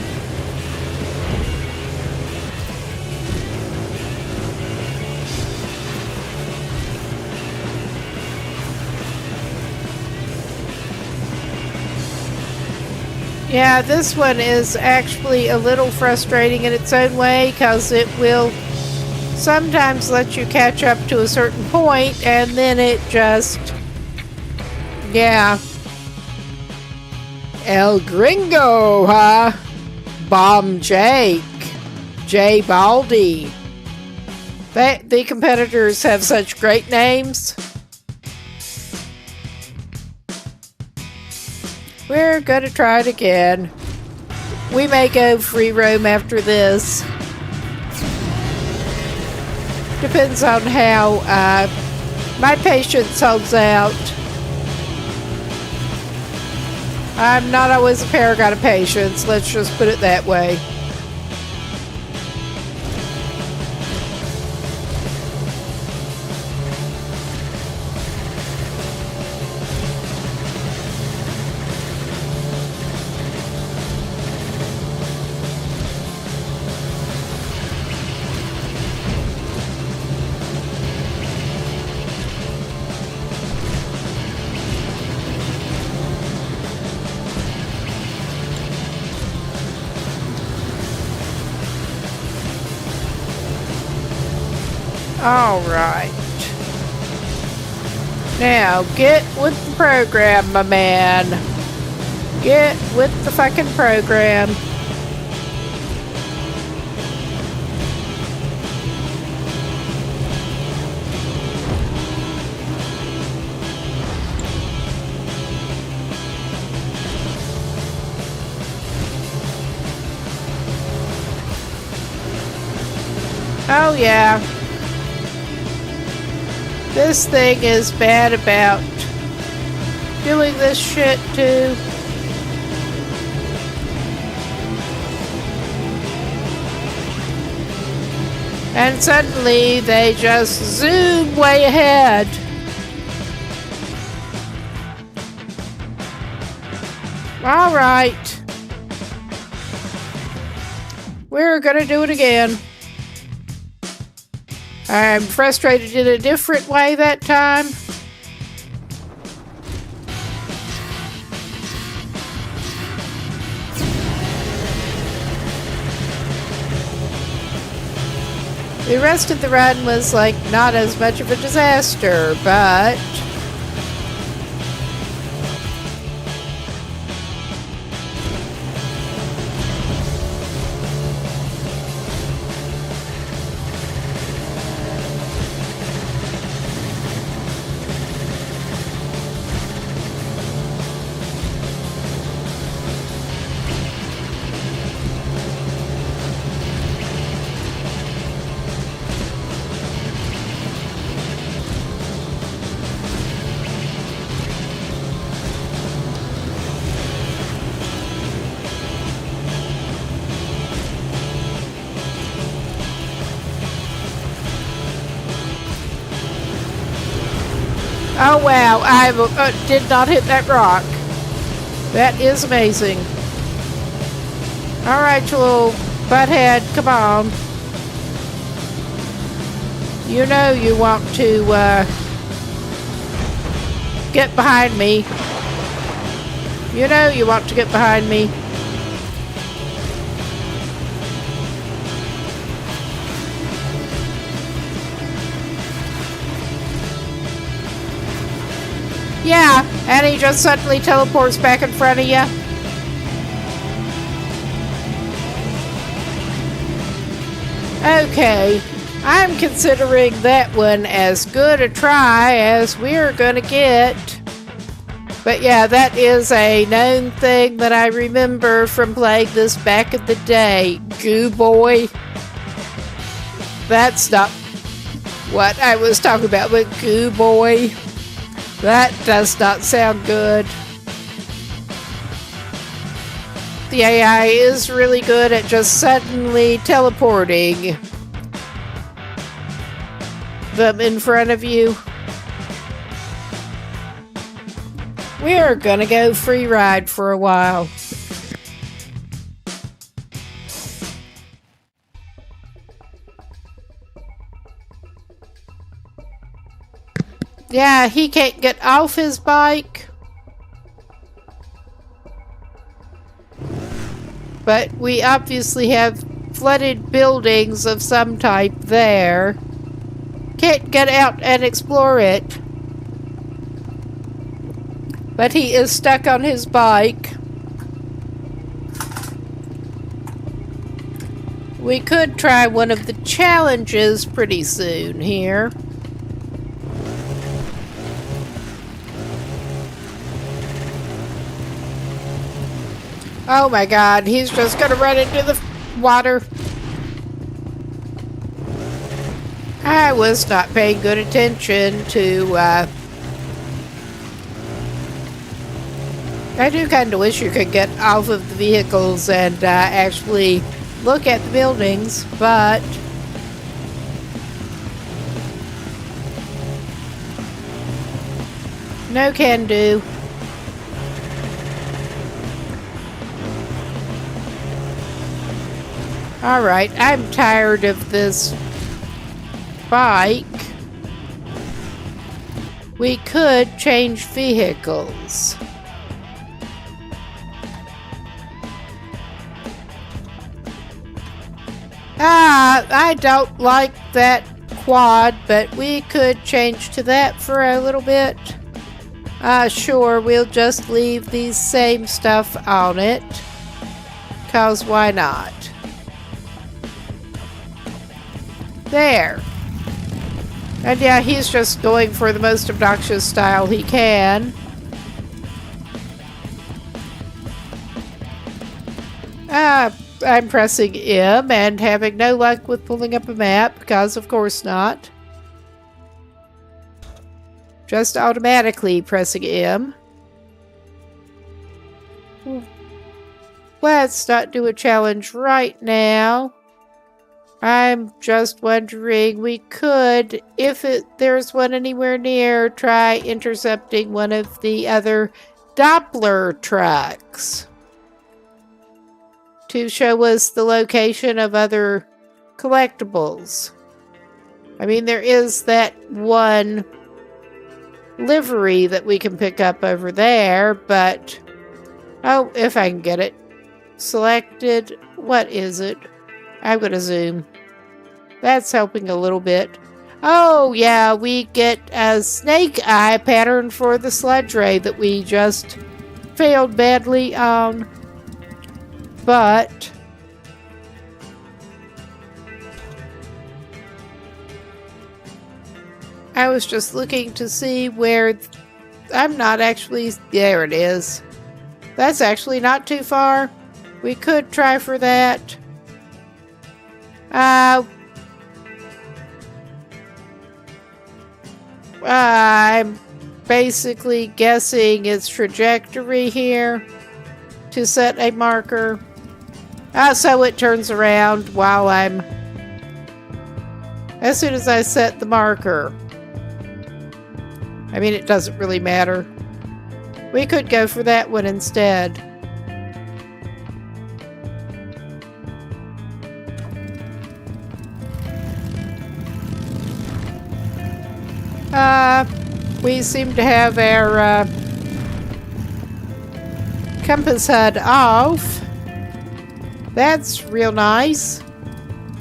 Yeah, this one is actually a little frustrating in its own way because it will sometimes let you catch up to a certain point and then it just, yeah. El Gringo, huh? Bomb Jake, J Baldy. The competitors have such great names. We're gonna try it again. We may go free roam after this. Depends on how my patience holds out. I'm not always a paragon of patience, let's just put it that way. All right. Now, get with the program, my man. Get with the fucking program. Oh, yeah. This thing is bad about doing this shit too. And suddenly they just zoom way ahead. All right. We're gonna do it again. I'm frustrated in a different way that time. The rest of the run was like not as much of a disaster, but Oh wow, I did not hit that rock. That is amazing. Alright, you little butthead, come on. You know you want to get behind me. You know you want to get behind me. Yeah, and he just suddenly teleports back in front of you. Okay, I'm considering that one as good a try as we're gonna get. But yeah, that is a known thing that I remember from playing this back in the day. Goo Boy. That's not what I was talking about, but Goo Boy. That does not sound good. The AI is really good at just suddenly teleporting them in front of you. We're gonna go free ride for a while. Yeah, he can't get off his bike. But we obviously have flooded buildings of some type there. Can't get out and explore it. But he is stuck on his bike. We could try one of the challenges pretty soon here. Oh my god, he's just gonna run into the water. I was not paying good attention to, I do kind of wish you could get off of the vehicles and actually look at the buildings, but no can do. Alright, I'm tired of this bike. We could change vehicles. I don't like that quad, but we could change to that for a little bit. Sure, we'll just leave these same stuff on it. 'Cause why not? There. And yeah, he's just going for the most obnoxious style he can. I'm pressing M and having no luck with pulling up a map, because of course not. Just automatically pressing M. Let's not do a challenge right now. I'm just wondering, we could, if there's one anywhere near, try intercepting one of the other Doppler trucks to show us the location of other collectibles. I mean, there is that one livery that we can pick up over there, but oh, if I can get it selected. What is it? I'm gonna zoom. That's helping a little bit. Oh yeah, we get a snake eye pattern for the sludge ray that we just failed badly on. But I was just looking to see where I'm not actually. There it is. That's actually not too far. We could try for that. I'm basically guessing its trajectory here to set a marker. So it turns around while as soon as I set the marker. I mean, it doesn't really matter. We could go for that one instead. We seem to have our compass HUD off. That's real nice.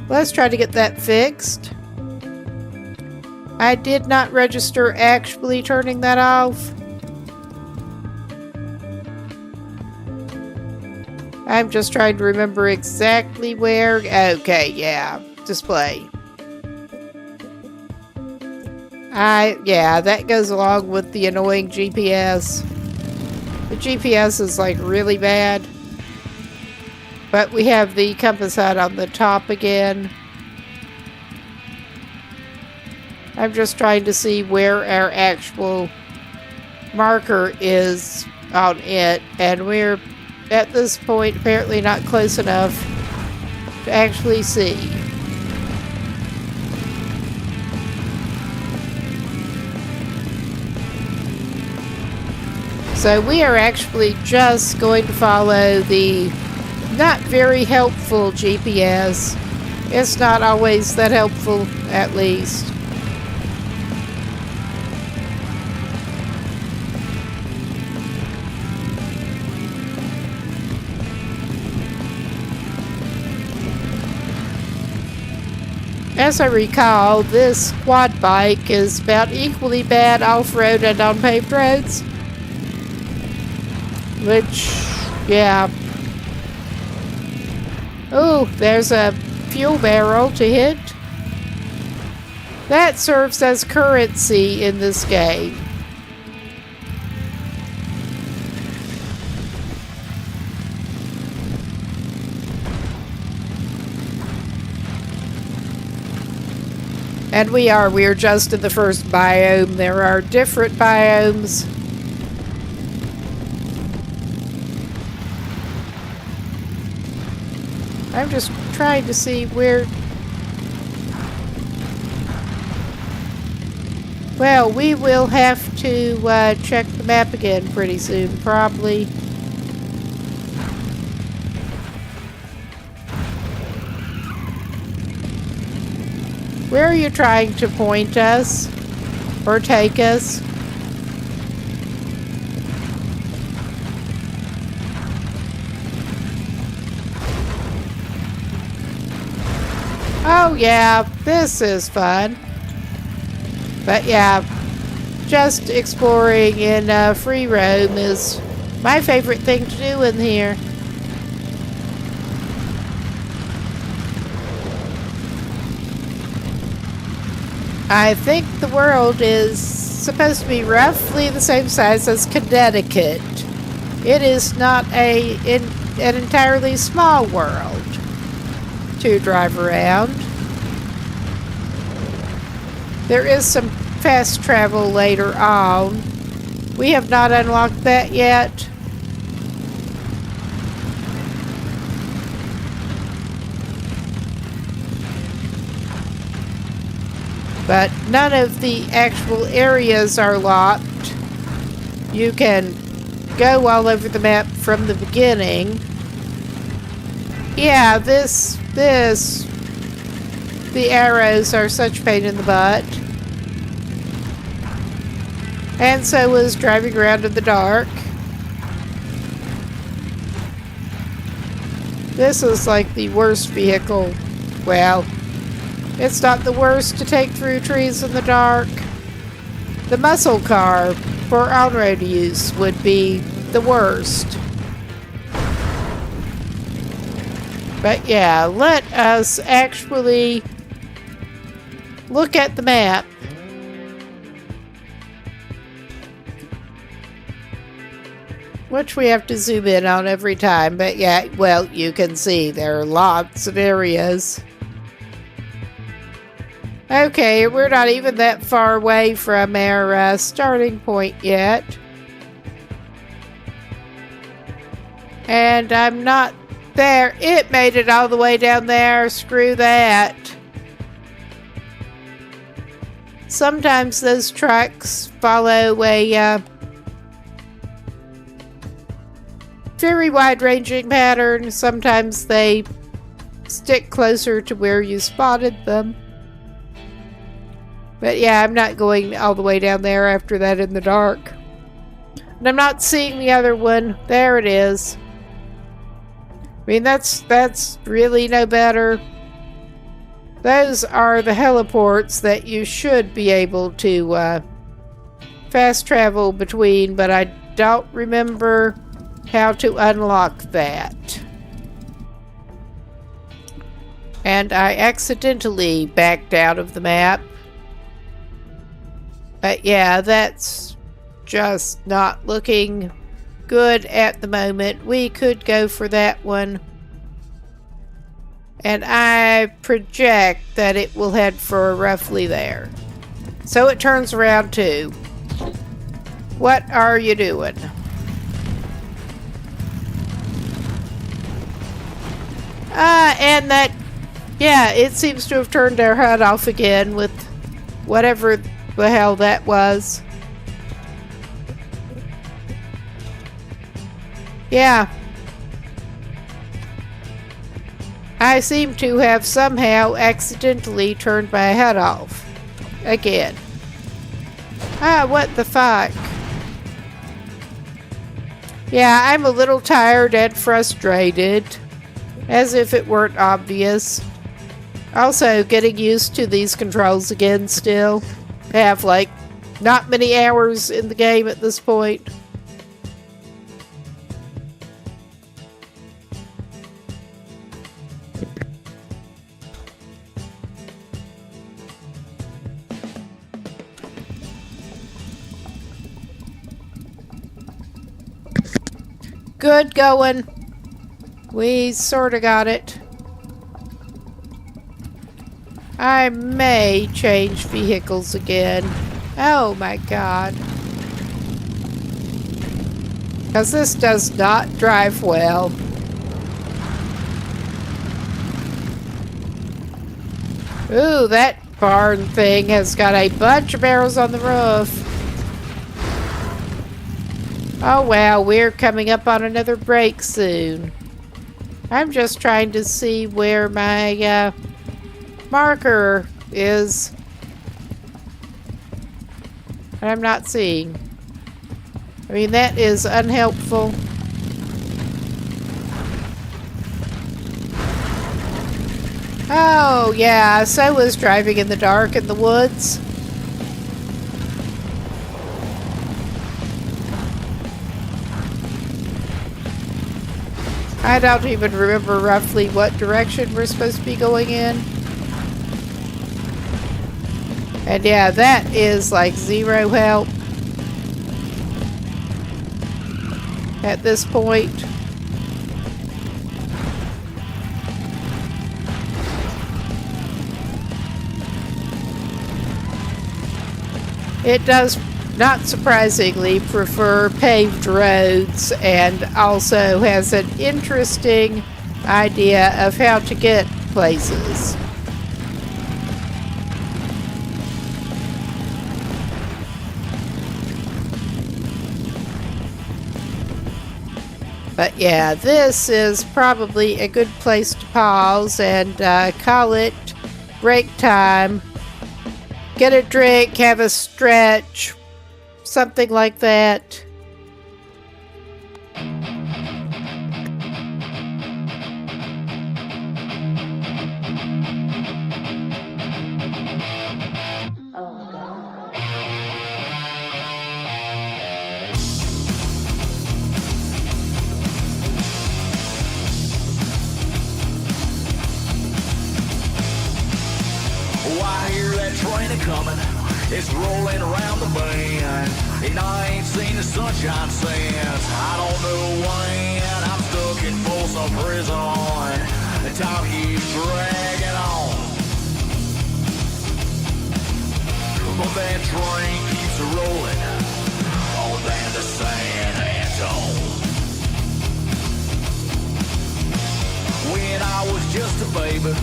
Let's try to get that fixed. I did not register actually turning that off. I'm just trying to remember exactly where. Okay, yeah. Display. Yeah, that goes along with the annoying GPS. The GPS is like really bad. But we have the compass HUD on the top again. I'm just trying to see where our actual marker is on it. And we're, at this point, apparently not close enough to actually see. So we are actually just going to follow the not very helpful GPS. It's not always that helpful, at least. As I recall, this quad bike is about equally bad off-road and on paved roads. Which, yeah. Oh, there's a fuel barrel to hit. That serves as currency in this game. And we're just in the first biome. There are different biomes. I'm just trying to see where... Well, we will have to check the map again pretty soon, probably. Where are you trying to point us? Or take us? Oh yeah, this is fun. But yeah, just exploring in free roam is my favorite thing to do in here. I think the world is supposed to be roughly the same size as Connecticut. It is not an entirely small world to drive around. There is some fast travel later on. We have not unlocked that yet. But none of the actual areas are locked. You can go all over the map from the beginning. Yeah, the arrows are such a pain in the butt. And so is driving around in the dark. This is like the worst vehicle. Well, it's not the worst to take through trees in the dark. The muscle car for on-road use would be the worst. But yeah, let us actually look at the map. Which we have to zoom in on every time. But yeah, well, you can see there are lots of areas. Okay, we're not even that far away from our starting point yet. And I'm not there. It made it all the way down there. Screw that. sometimes those trucks follow a very wide-ranging pattern. Sometimes they stick closer to where you spotted them. But yeah, I'm not going all the way down there after that in the dark. And I'm not seeing the other one. There it is. I mean, that's really no better. Those are the heliports that you should be able to fast travel between, but I don't remember how to unlock that. And I accidentally backed out of the map. But yeah, that's just not looking good at the moment. We could go for that one. And I project that it will head for roughly there. So it turns around too. What are you doing? And that, yeah, it seems to have turned our HUD off again with whatever the hell that was. Yeah. I seem to have somehow accidentally turned my HUD off. Again. What the fuck? Yeah, I'm a little tired and frustrated. As if it weren't obvious. Also, getting used to these controls again still. I have, like, not many hours in the game at this point. Good going. We sort of got it. I may change vehicles again. Oh my god. Because this does not drive well. Ooh, that barn thing has got a bunch of barrels on the roof. Oh wow, we're coming up on another break soon. I'm just trying to see where my marker is. And I'm not seeing. I mean, that is unhelpful. Oh, yeah, so was driving in the dark in the woods. I don't even remember roughly what direction we're supposed to be going in. And yeah, that is like zero help at this point. It does, not surprisingly, prefer paved roads and also has an interesting idea of how to get places. But yeah, this is probably a good place to pause and call it break time. Get a drink, have a stretch, something like that. Coming, it's rolling around the bend, and I ain't seen the sunshine since I don't know when. I'm stuck in Folsom Prison, the time keeps dragging on, but that train keeps rolling on down to San Antone. When I was just a baby,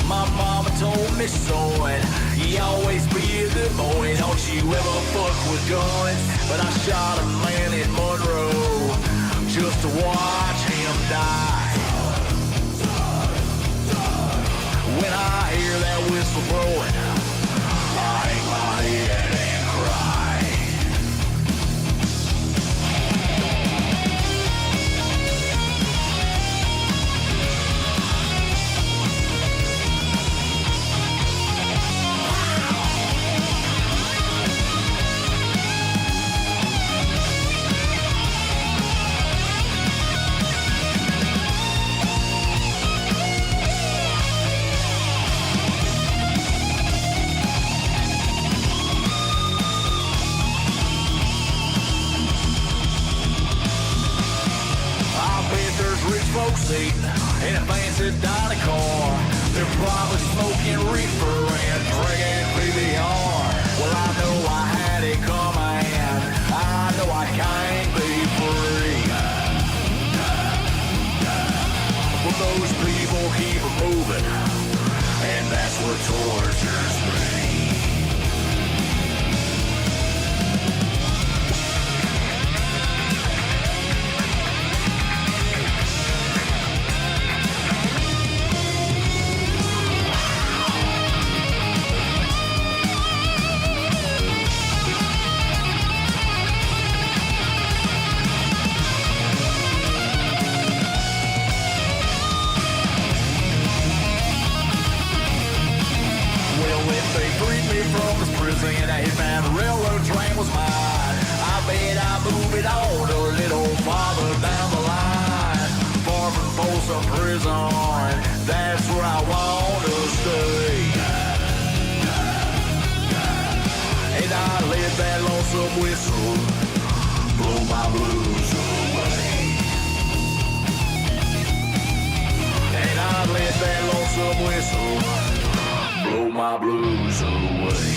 My mama told me so, and you always be a good boy. Don't you ever fuck with guns. But I shot a man in Monroe just to watch him die. When I hear that whistle blowing, I hang my head and cry. Folks eating in a fancy Dolly car. They're probably smoking reefer and drinking PBR. Well, I know I had it coming. I know I can't be free. But those people keep moving, and that's what tortures me. From this prison, a hitman, the railroad train was mine. I bet I move it on a little farther down the line. Far from Folsom Prison, that's where I want to stay. And I let that lonesome whistle blow my blues away. And I let that lonesome whistle blow my blues away.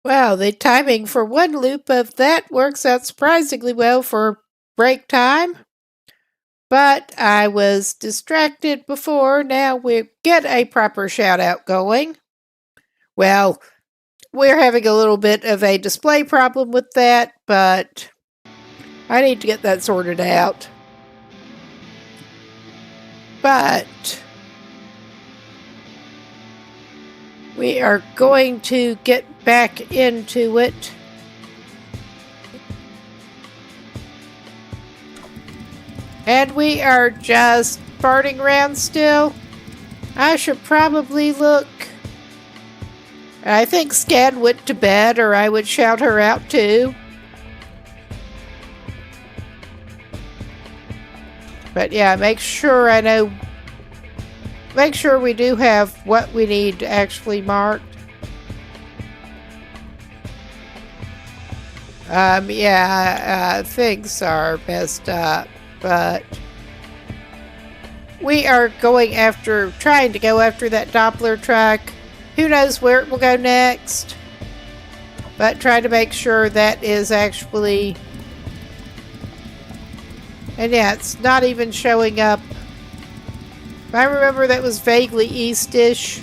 Wow, the timing for one loop of that works out surprisingly well for break time. But I was distracted before. Now we get a proper shout out going. Well, we're having a little bit of a display problem with that, but I need to get that sorted out. But we are going to get back into it. And we are just farting around still. I should probably look. I think Scad went to bed, or I would shout her out too. But yeah, make sure I know. Make sure we do have what we need actually marked. Yeah, things are messed up, but we are trying to go after that Doppler truck. Who knows where it will go next, but try to make sure that is actually, and yeah, it's not even showing up. I remember that was vaguely east-ish.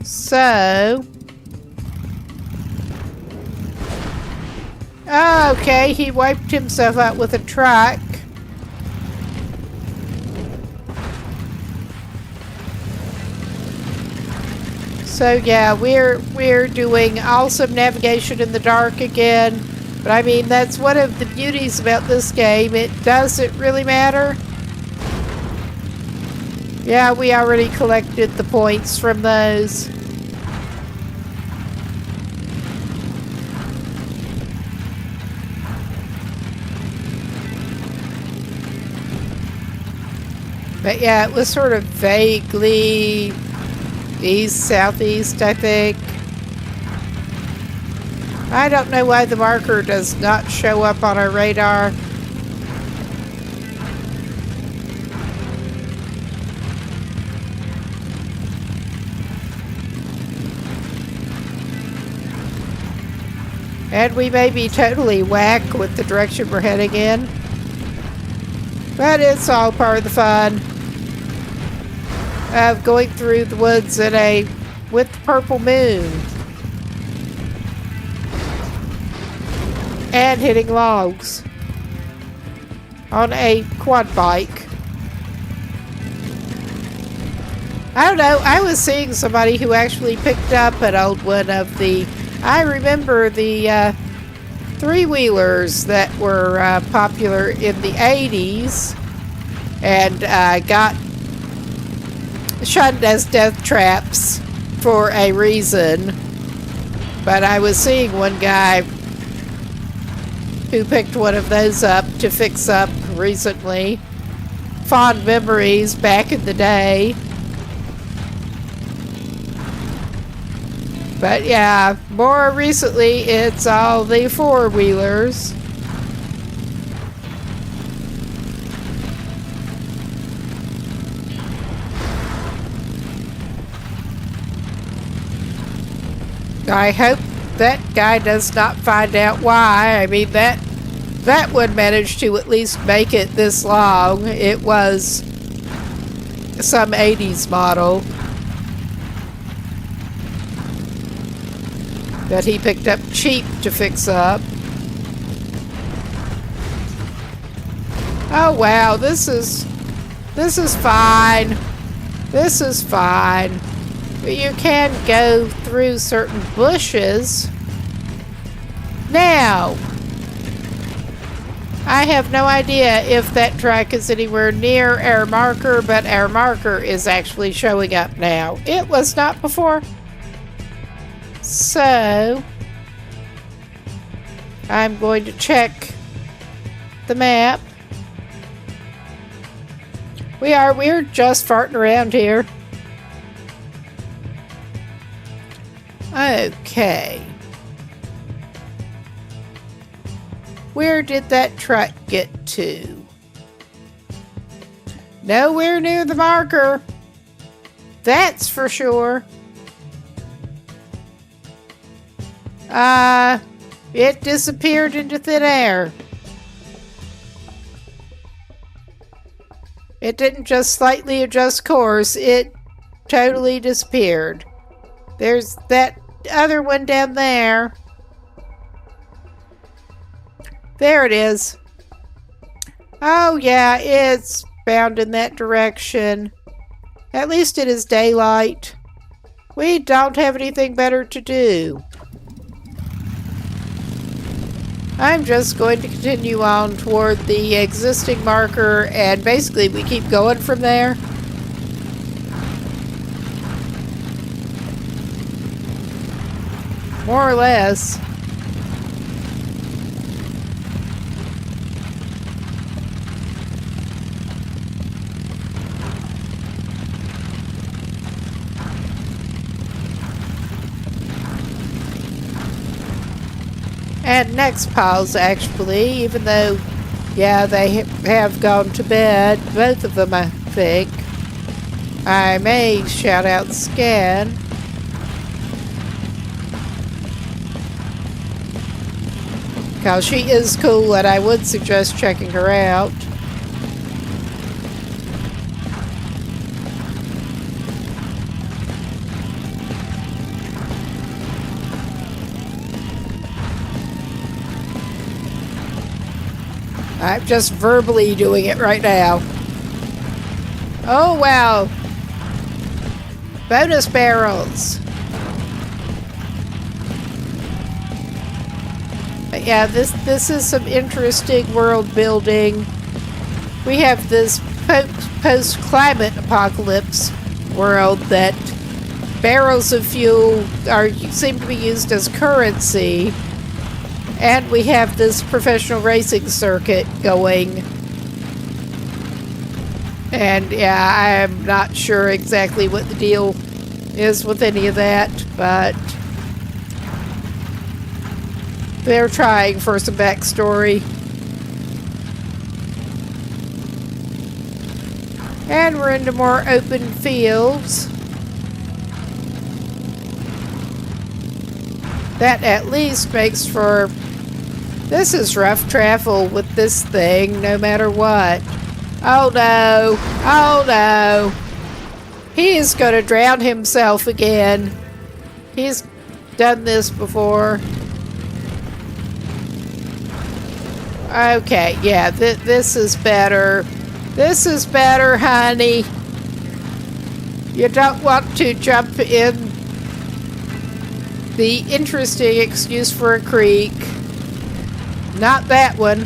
So, okay, he wiped himself out with a truck. So yeah, we're doing awesome navigation in the dark again. But I mean, that's one of the beauties about this game. It doesn't really matter. Yeah, we already collected the points from those. But yeah, it was sort of vaguely east, southeast, I think. I don't know why the marker does not show up on our radar. And we may be totally whack with the direction we're heading in. But it's all part of the fun of going through the woods with the purple moon. And hitting logs on a quad bike. I don't know, I was seeing somebody who actually picked up an old one of the, I remember the three-wheelers that were popular in the 80s and got shunned as death traps for a reason. But I was seeing one guy who picked one of those up to fix up recently. Fond memories back in the day. But yeah, more recently it's all the four-wheelers. I hope that guy does not find out why. I mean, that one managed to at least make it this long. It was some 80s model that he picked up cheap to fix up. Oh wow, this is fine. This is fine. But you can go through certain bushes. Now, I have no idea if that track is anywhere near our marker, but our marker is actually showing up now. It was not before. So, I'm going to check the map. We're just farting around here. Okay. Where did that truck get to? Nowhere near the marker. That's for sure. It disappeared into thin air. It didn't just slightly adjust course, it totally disappeared. There's that other one down there. There it is. Oh yeah, it's bound in that direction. At least it is daylight. We don't have anything better to do. I'm just going to continue on toward the existing marker, and basically we keep going from there. More or less. And next pals, actually, even though, yeah, they have gone to bed, both of them, I think. I may shout out Scan. Because she is cool, and I would suggest checking her out. I'm just verbally doing it right now. Oh, wow. Bonus barrels. But yeah, this is some interesting world building. We have this post-climate apocalypse world that barrels of fuel seem to be used as currency. And we have this professional racing circuit going. And yeah, I'm not sure exactly what the deal is with any of that, but they're trying for some backstory. And we're into more open fields. That at least makes for... This is rough travel with this thing, no matter what. Oh no! Oh no! He is going to drown himself again. He's done this before. Okay, yeah, this is better. This is better, honey. You don't want to jump in the interesting excuse for a creek. Not that one.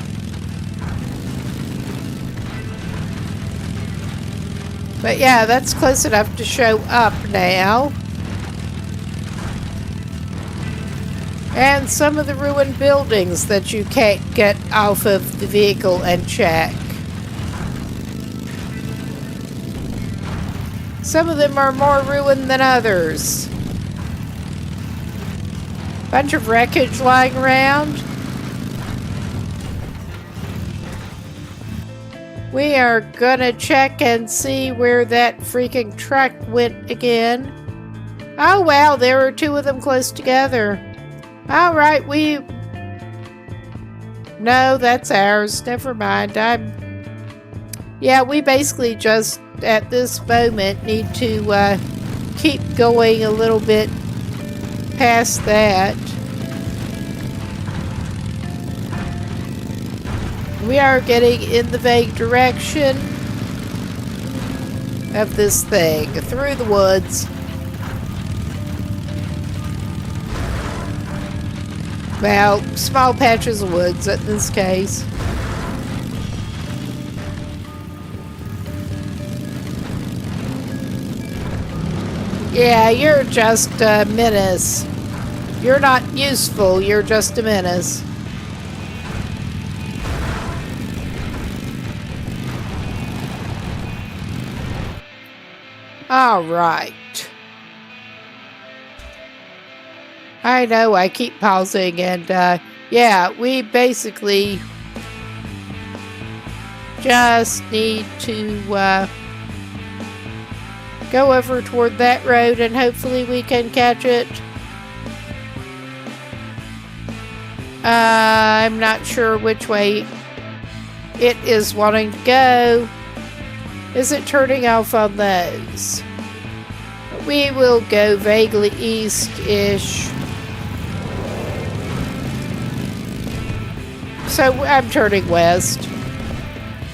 But yeah, that's close enough to show up now. And some of the ruined buildings that you can't get off of the vehicle and check. Some of them are more ruined than others. Bunch of wreckage lying around. We are gonna check and see where that freaking truck went again. Oh wow, there were two of them close together. Alright, No, that's ours. Never mind. Yeah, we basically just, at this moment, need to keep going a little bit past that. We are getting in the vague direction of this thing, through the woods. Well, small patches of woods in this case. Yeah, you're just a menace. You're not useful, you're just a menace. All right. I know, I keep pausing, and yeah, we basically just need to go over toward that road, and hopefully we can catch it. I'm not sure which way it is wanting to go. Is it turning off on those? We will go vaguely east-ish. So I'm turning west,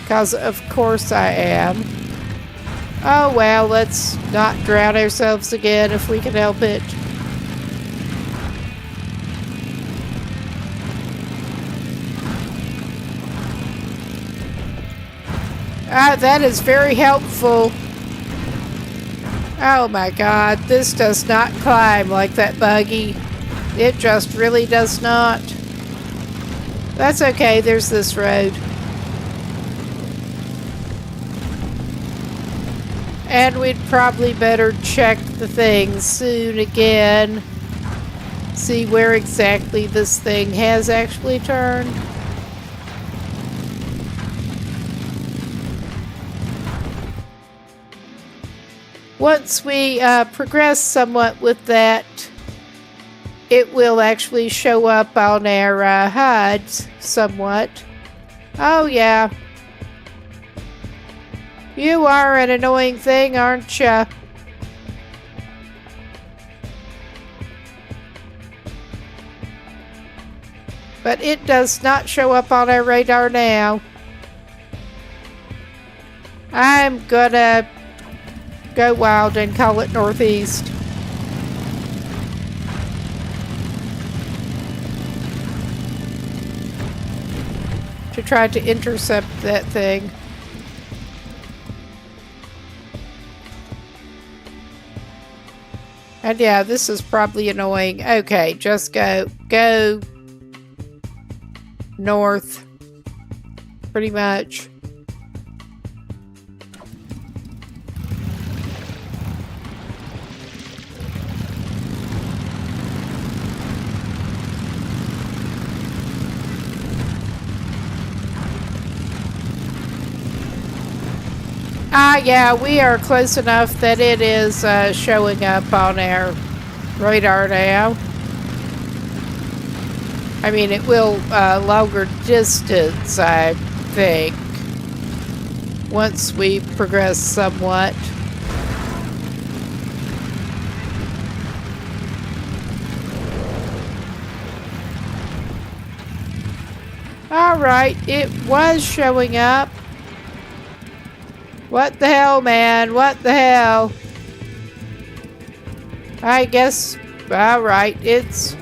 because of course I am. Oh well, let's not drown ourselves again if we can help it. Ah, that is very helpful. Oh my god, this does not climb like that buggy. It just really does not. That's okay, there's this road. And we'd probably better check the thing soon again. See where exactly this thing has actually turned. Once we progress somewhat with that, it will actually show up on our HUDs somewhat. Oh yeah. You are an annoying thing, aren't ya? But it does not show up on our radar now. I'm gonna go wild and call it northeast. To try to intercept that thing. And yeah, this is probably annoying. Okay, just go north. Pretty much. Yeah, we are close enough that it is showing up on our radar now. I mean, it will longer distance, I think, once we progress somewhat. Alright, it was showing up. What the hell, man? What the hell? I guess, alright, it's...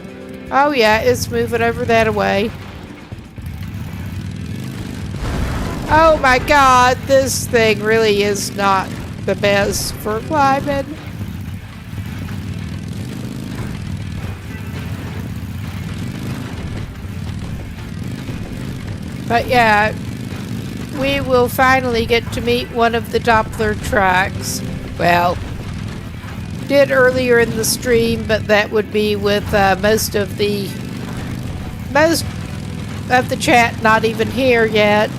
Oh yeah, it's moving over that way. Oh my god, this thing really is not the best for climbing. But yeah, we will finally get to meet one of the Doppler tracks. Well, did earlier in the stream, but that would be with most of the chat not even here yet.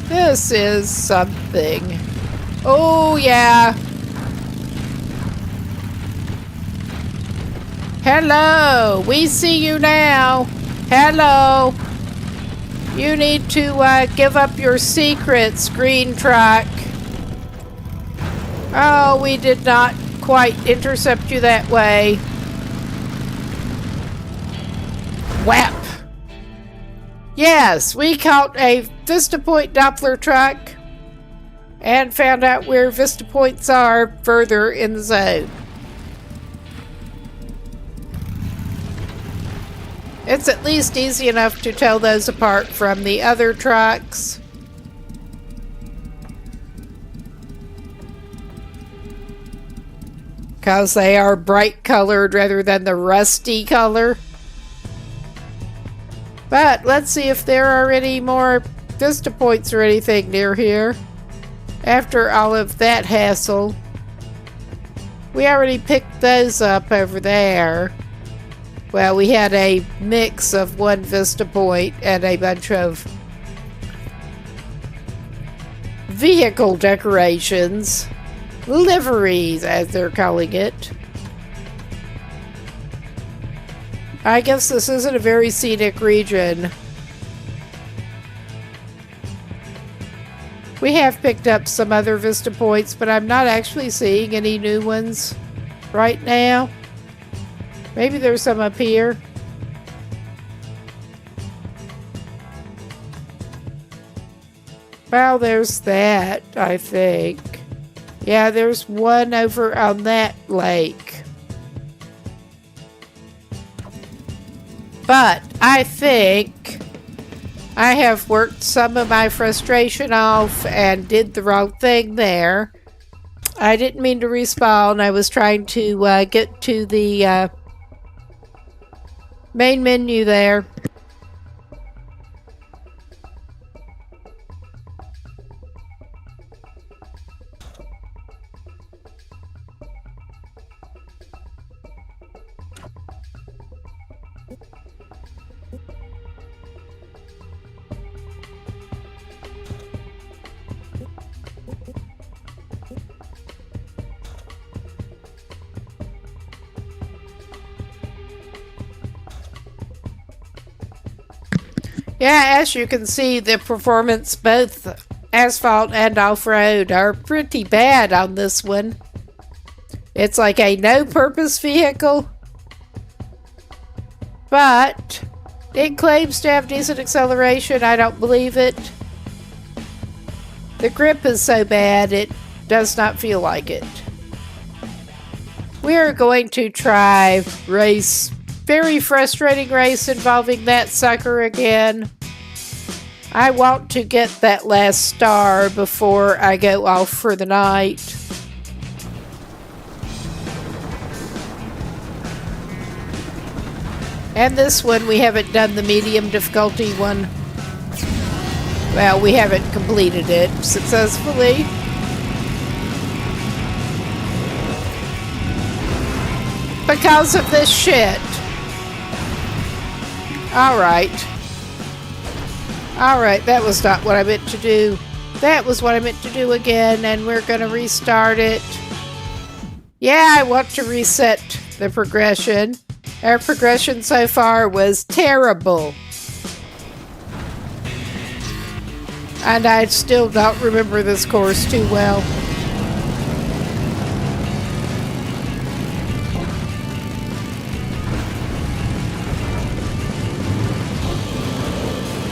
This is something. Oh yeah. Hello, we see you now. Hello. You need to give up your secrets, Green Track. Oh, we did not quite intercept you that way. Whap. Yes, we caught a Vista Point Doppler track and found out where Vista Points are further in the zone. It's at least easy enough to tell those apart from the other tracks. Because they are bright colored rather than the rusty color. But let's see if there are any more Vista Points or anything near here. After all of that hassle. We already picked those up over there. Well, we had a mix of one Vista Point and a bunch of vehicle decorations. Liveries, as they're calling it. I guess this isn't a very scenic region. We have picked up some other Vista Points, but I'm not actually seeing any new ones right now. Maybe there's some up here. Well, there's that, I think. Yeah, there's one over on that lake. But I think I have worked some of my frustration off and did the wrong thing there. I didn't mean to respawn. I was trying to get to the main menu there. Yeah, as you can see, the performance, both asphalt and off-road, are pretty bad on this one. It's like a no-purpose vehicle, but it claims to have decent acceleration. I don't believe it. The grip is so bad, it does not feel like it. We are going to try race. Very frustrating race involving that sucker again. I want to get that last star before I go off for the night. And this one, we haven't done the medium difficulty one. Well, we haven't completed it successfully. Because of this shit. Alright. Alright, that was not what I meant to do. That was what I meant to do again, and we're going to restart it. Yeah, I want to reset the progression. Our progression so far was terrible. And I still don't remember this course too well.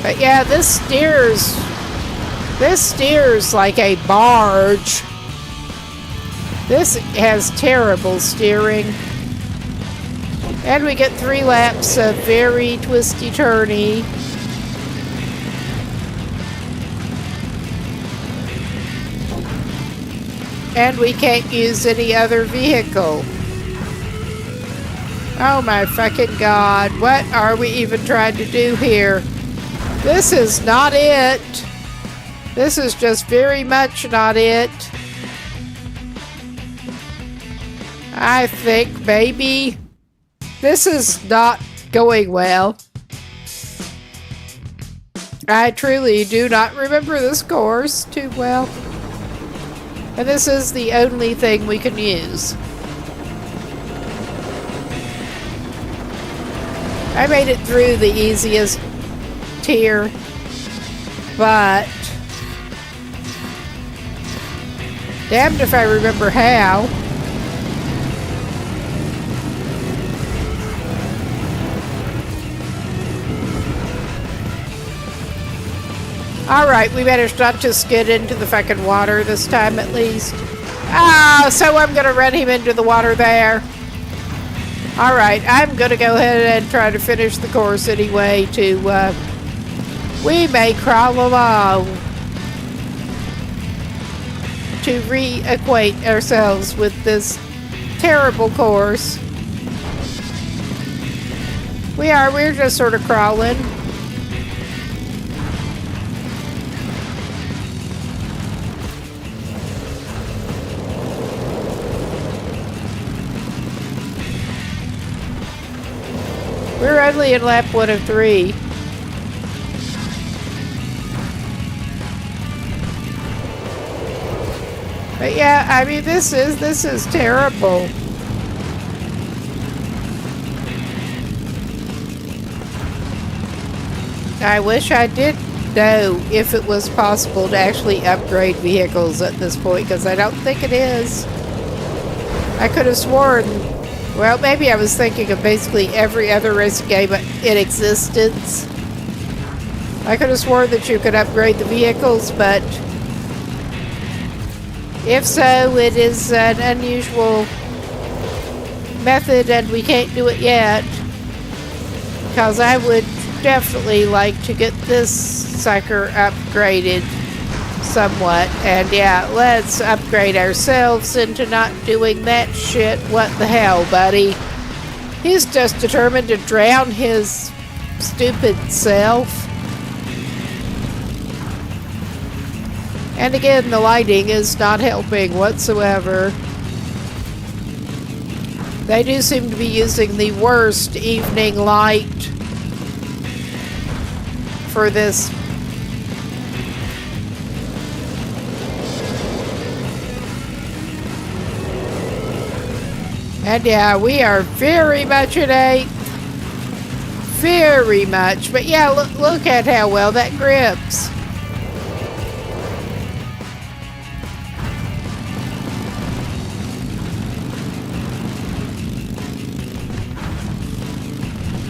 But yeah, this steers like a barge. This has terrible steering. And we get 3 laps of very twisty-turny. And we can't use any other vehicle. Oh my fucking god. What are we even trying to do here? This is not it. This is just very much not it. I think maybe this is not going well. I truly do not remember this course too well. And this is the only thing we can use. I made it through the easiest tier, but damned if I remember how. Alright, we managed not to skid into the fucking water this time at least. So I'm gonna run him into the water there. Alright, I'm gonna go ahead and try to finish the course anyway to, we may crawl along to reacquaint ourselves with this terrible course. We're just sort of crawling. We're only in lap 1 of 3. But yeah, I mean, this is terrible. I wish I did know if it was possible to actually upgrade vehicles at this point, because I don't think it is. I could have sworn, well, maybe I was thinking of basically every other racing game in existence. I could have sworn that you could upgrade the vehicles, but if so, it is an unusual method and we can't do it yet. Because I would definitely like to get this sucker upgraded somewhat. And yeah, let's upgrade ourselves into not doing that shit. What the hell, buddy? He's just determined to drown his stupid self. And again, the lighting is not helping whatsoever. They do seem to be using the worst evening light for this. And yeah, we are very much at 8th. Very much. But yeah, look at how well that grips.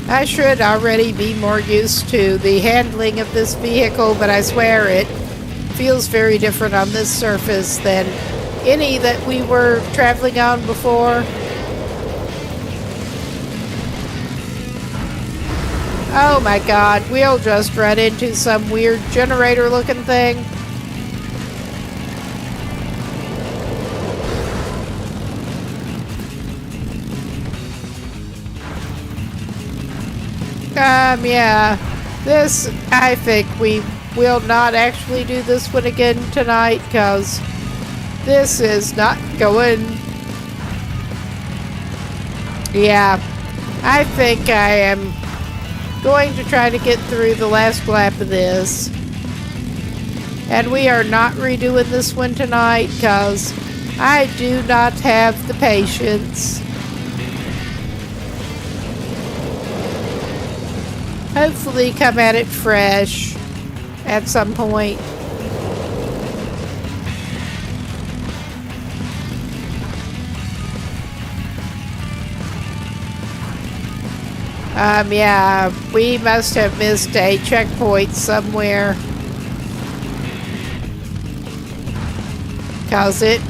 I should already be more used to the handling of this vehicle, but I swear it feels very different on this surface than any that we were traveling on before. Oh my god, we'll just run into some weird generator looking thing. Yeah, this, I think we will not actually do this one again tonight, because this is not going. Yeah, I think I am going to try to get through the last lap of this. And we are not redoing this one tonight because I do not have the patience. Hopefully come at it fresh at some point. Yeah, we must have missed a checkpoint somewhere. Cause it's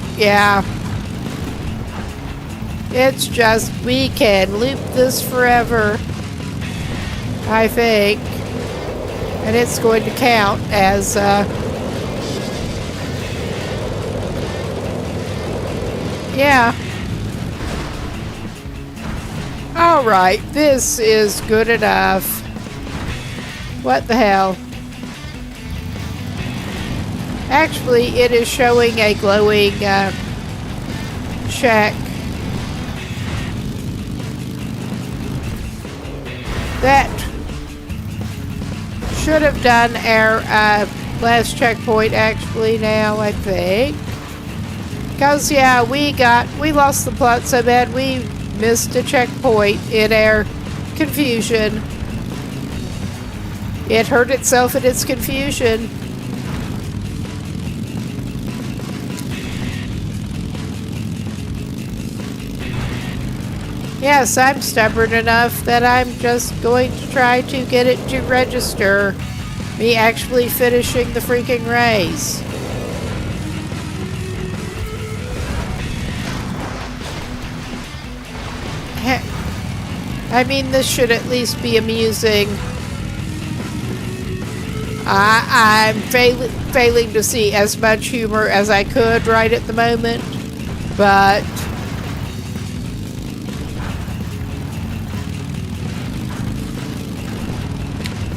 just, we can loop this forever, I think. And it's going to count as, yeah. Alright, this is good enough. What the hell? Actually, it is showing a glowing check. That should have done our last checkpoint actually now, I think. Because, yeah, we lost the plot so bad we missed a checkpoint in our confusion. It hurt itself in its confusion. Yes, I'm stubborn enough that I'm just going to try to get it to register me actually finishing the freaking race. I mean, this should at least be amusing. I'm failing to see as much humor as I could right at the moment, but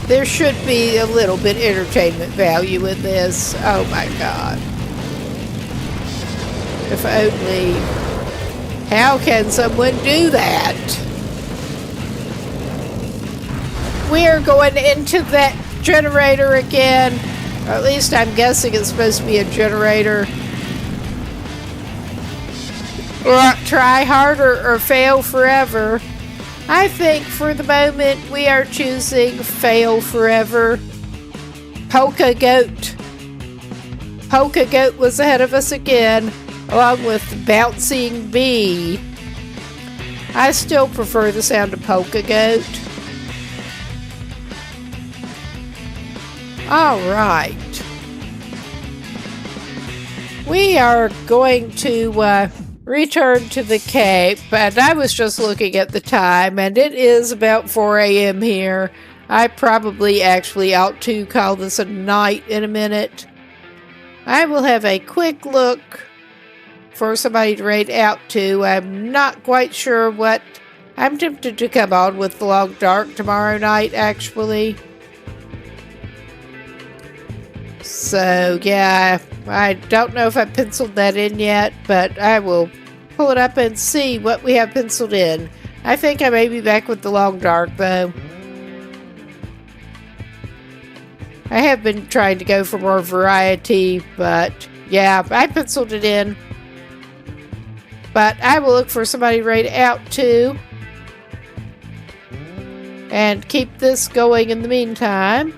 there should be a little bit entertainment value in this. Oh my god. If only. How can someone do that? We're going into that generator again. Or at least I'm guessing it's supposed to be a generator. Or try harder or fail forever. I think for the moment we are choosing fail forever. Polka Goat. Polka Goat was ahead of us again, along with Bouncing Bee. I still prefer the sound of Polka Goat. Alright. We are going to return to the Cape, and I was just looking at the time, and it is about 4 a.m. here. I probably actually ought to call this a night in a minute. I will have a quick look for somebody to raid out to. I'm not quite sure what. I'm tempted to come on with the Long Dark tomorrow night, actually. So, yeah, I don't know if I penciled that in yet, but I will pull it up and see what we have penciled in. I think I may be back with the Long Dark, though. I have been trying to go for more variety, but yeah, I penciled it in. But I will look for somebody right out too. And keep this going in the meantime.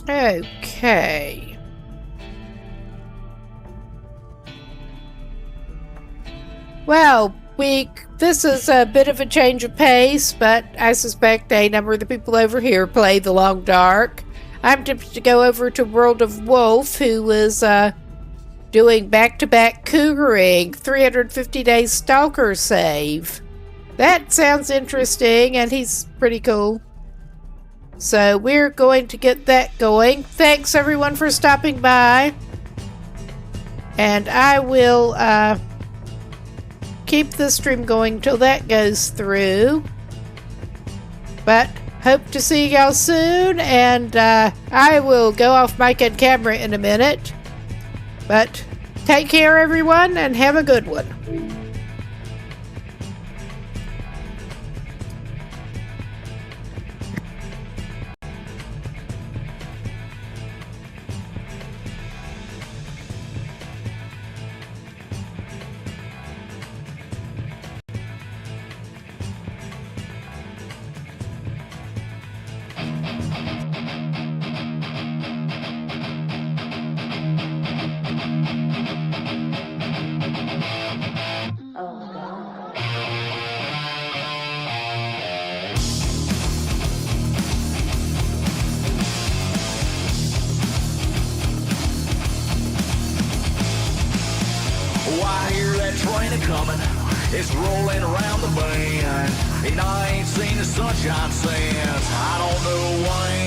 Okay. Well, this is a bit of a change of pace, but I suspect a number of the people over here play the Long Dark. I'm tempted to go over to World of Wolf, who is doing back-to-back cougering, 350-day stalker save. That sounds interesting, and he's pretty cool. So we're going to get that going. Thanks everyone for stopping by. And I will keep the stream going till that goes through. But hope to see y'all soon, and I will go off mic and camera in a minute. But take care everyone, and have a good one. Oh, I hear that train a-coming. It's rolling around the bend. And I ain't seen the sunshine since I don't know when.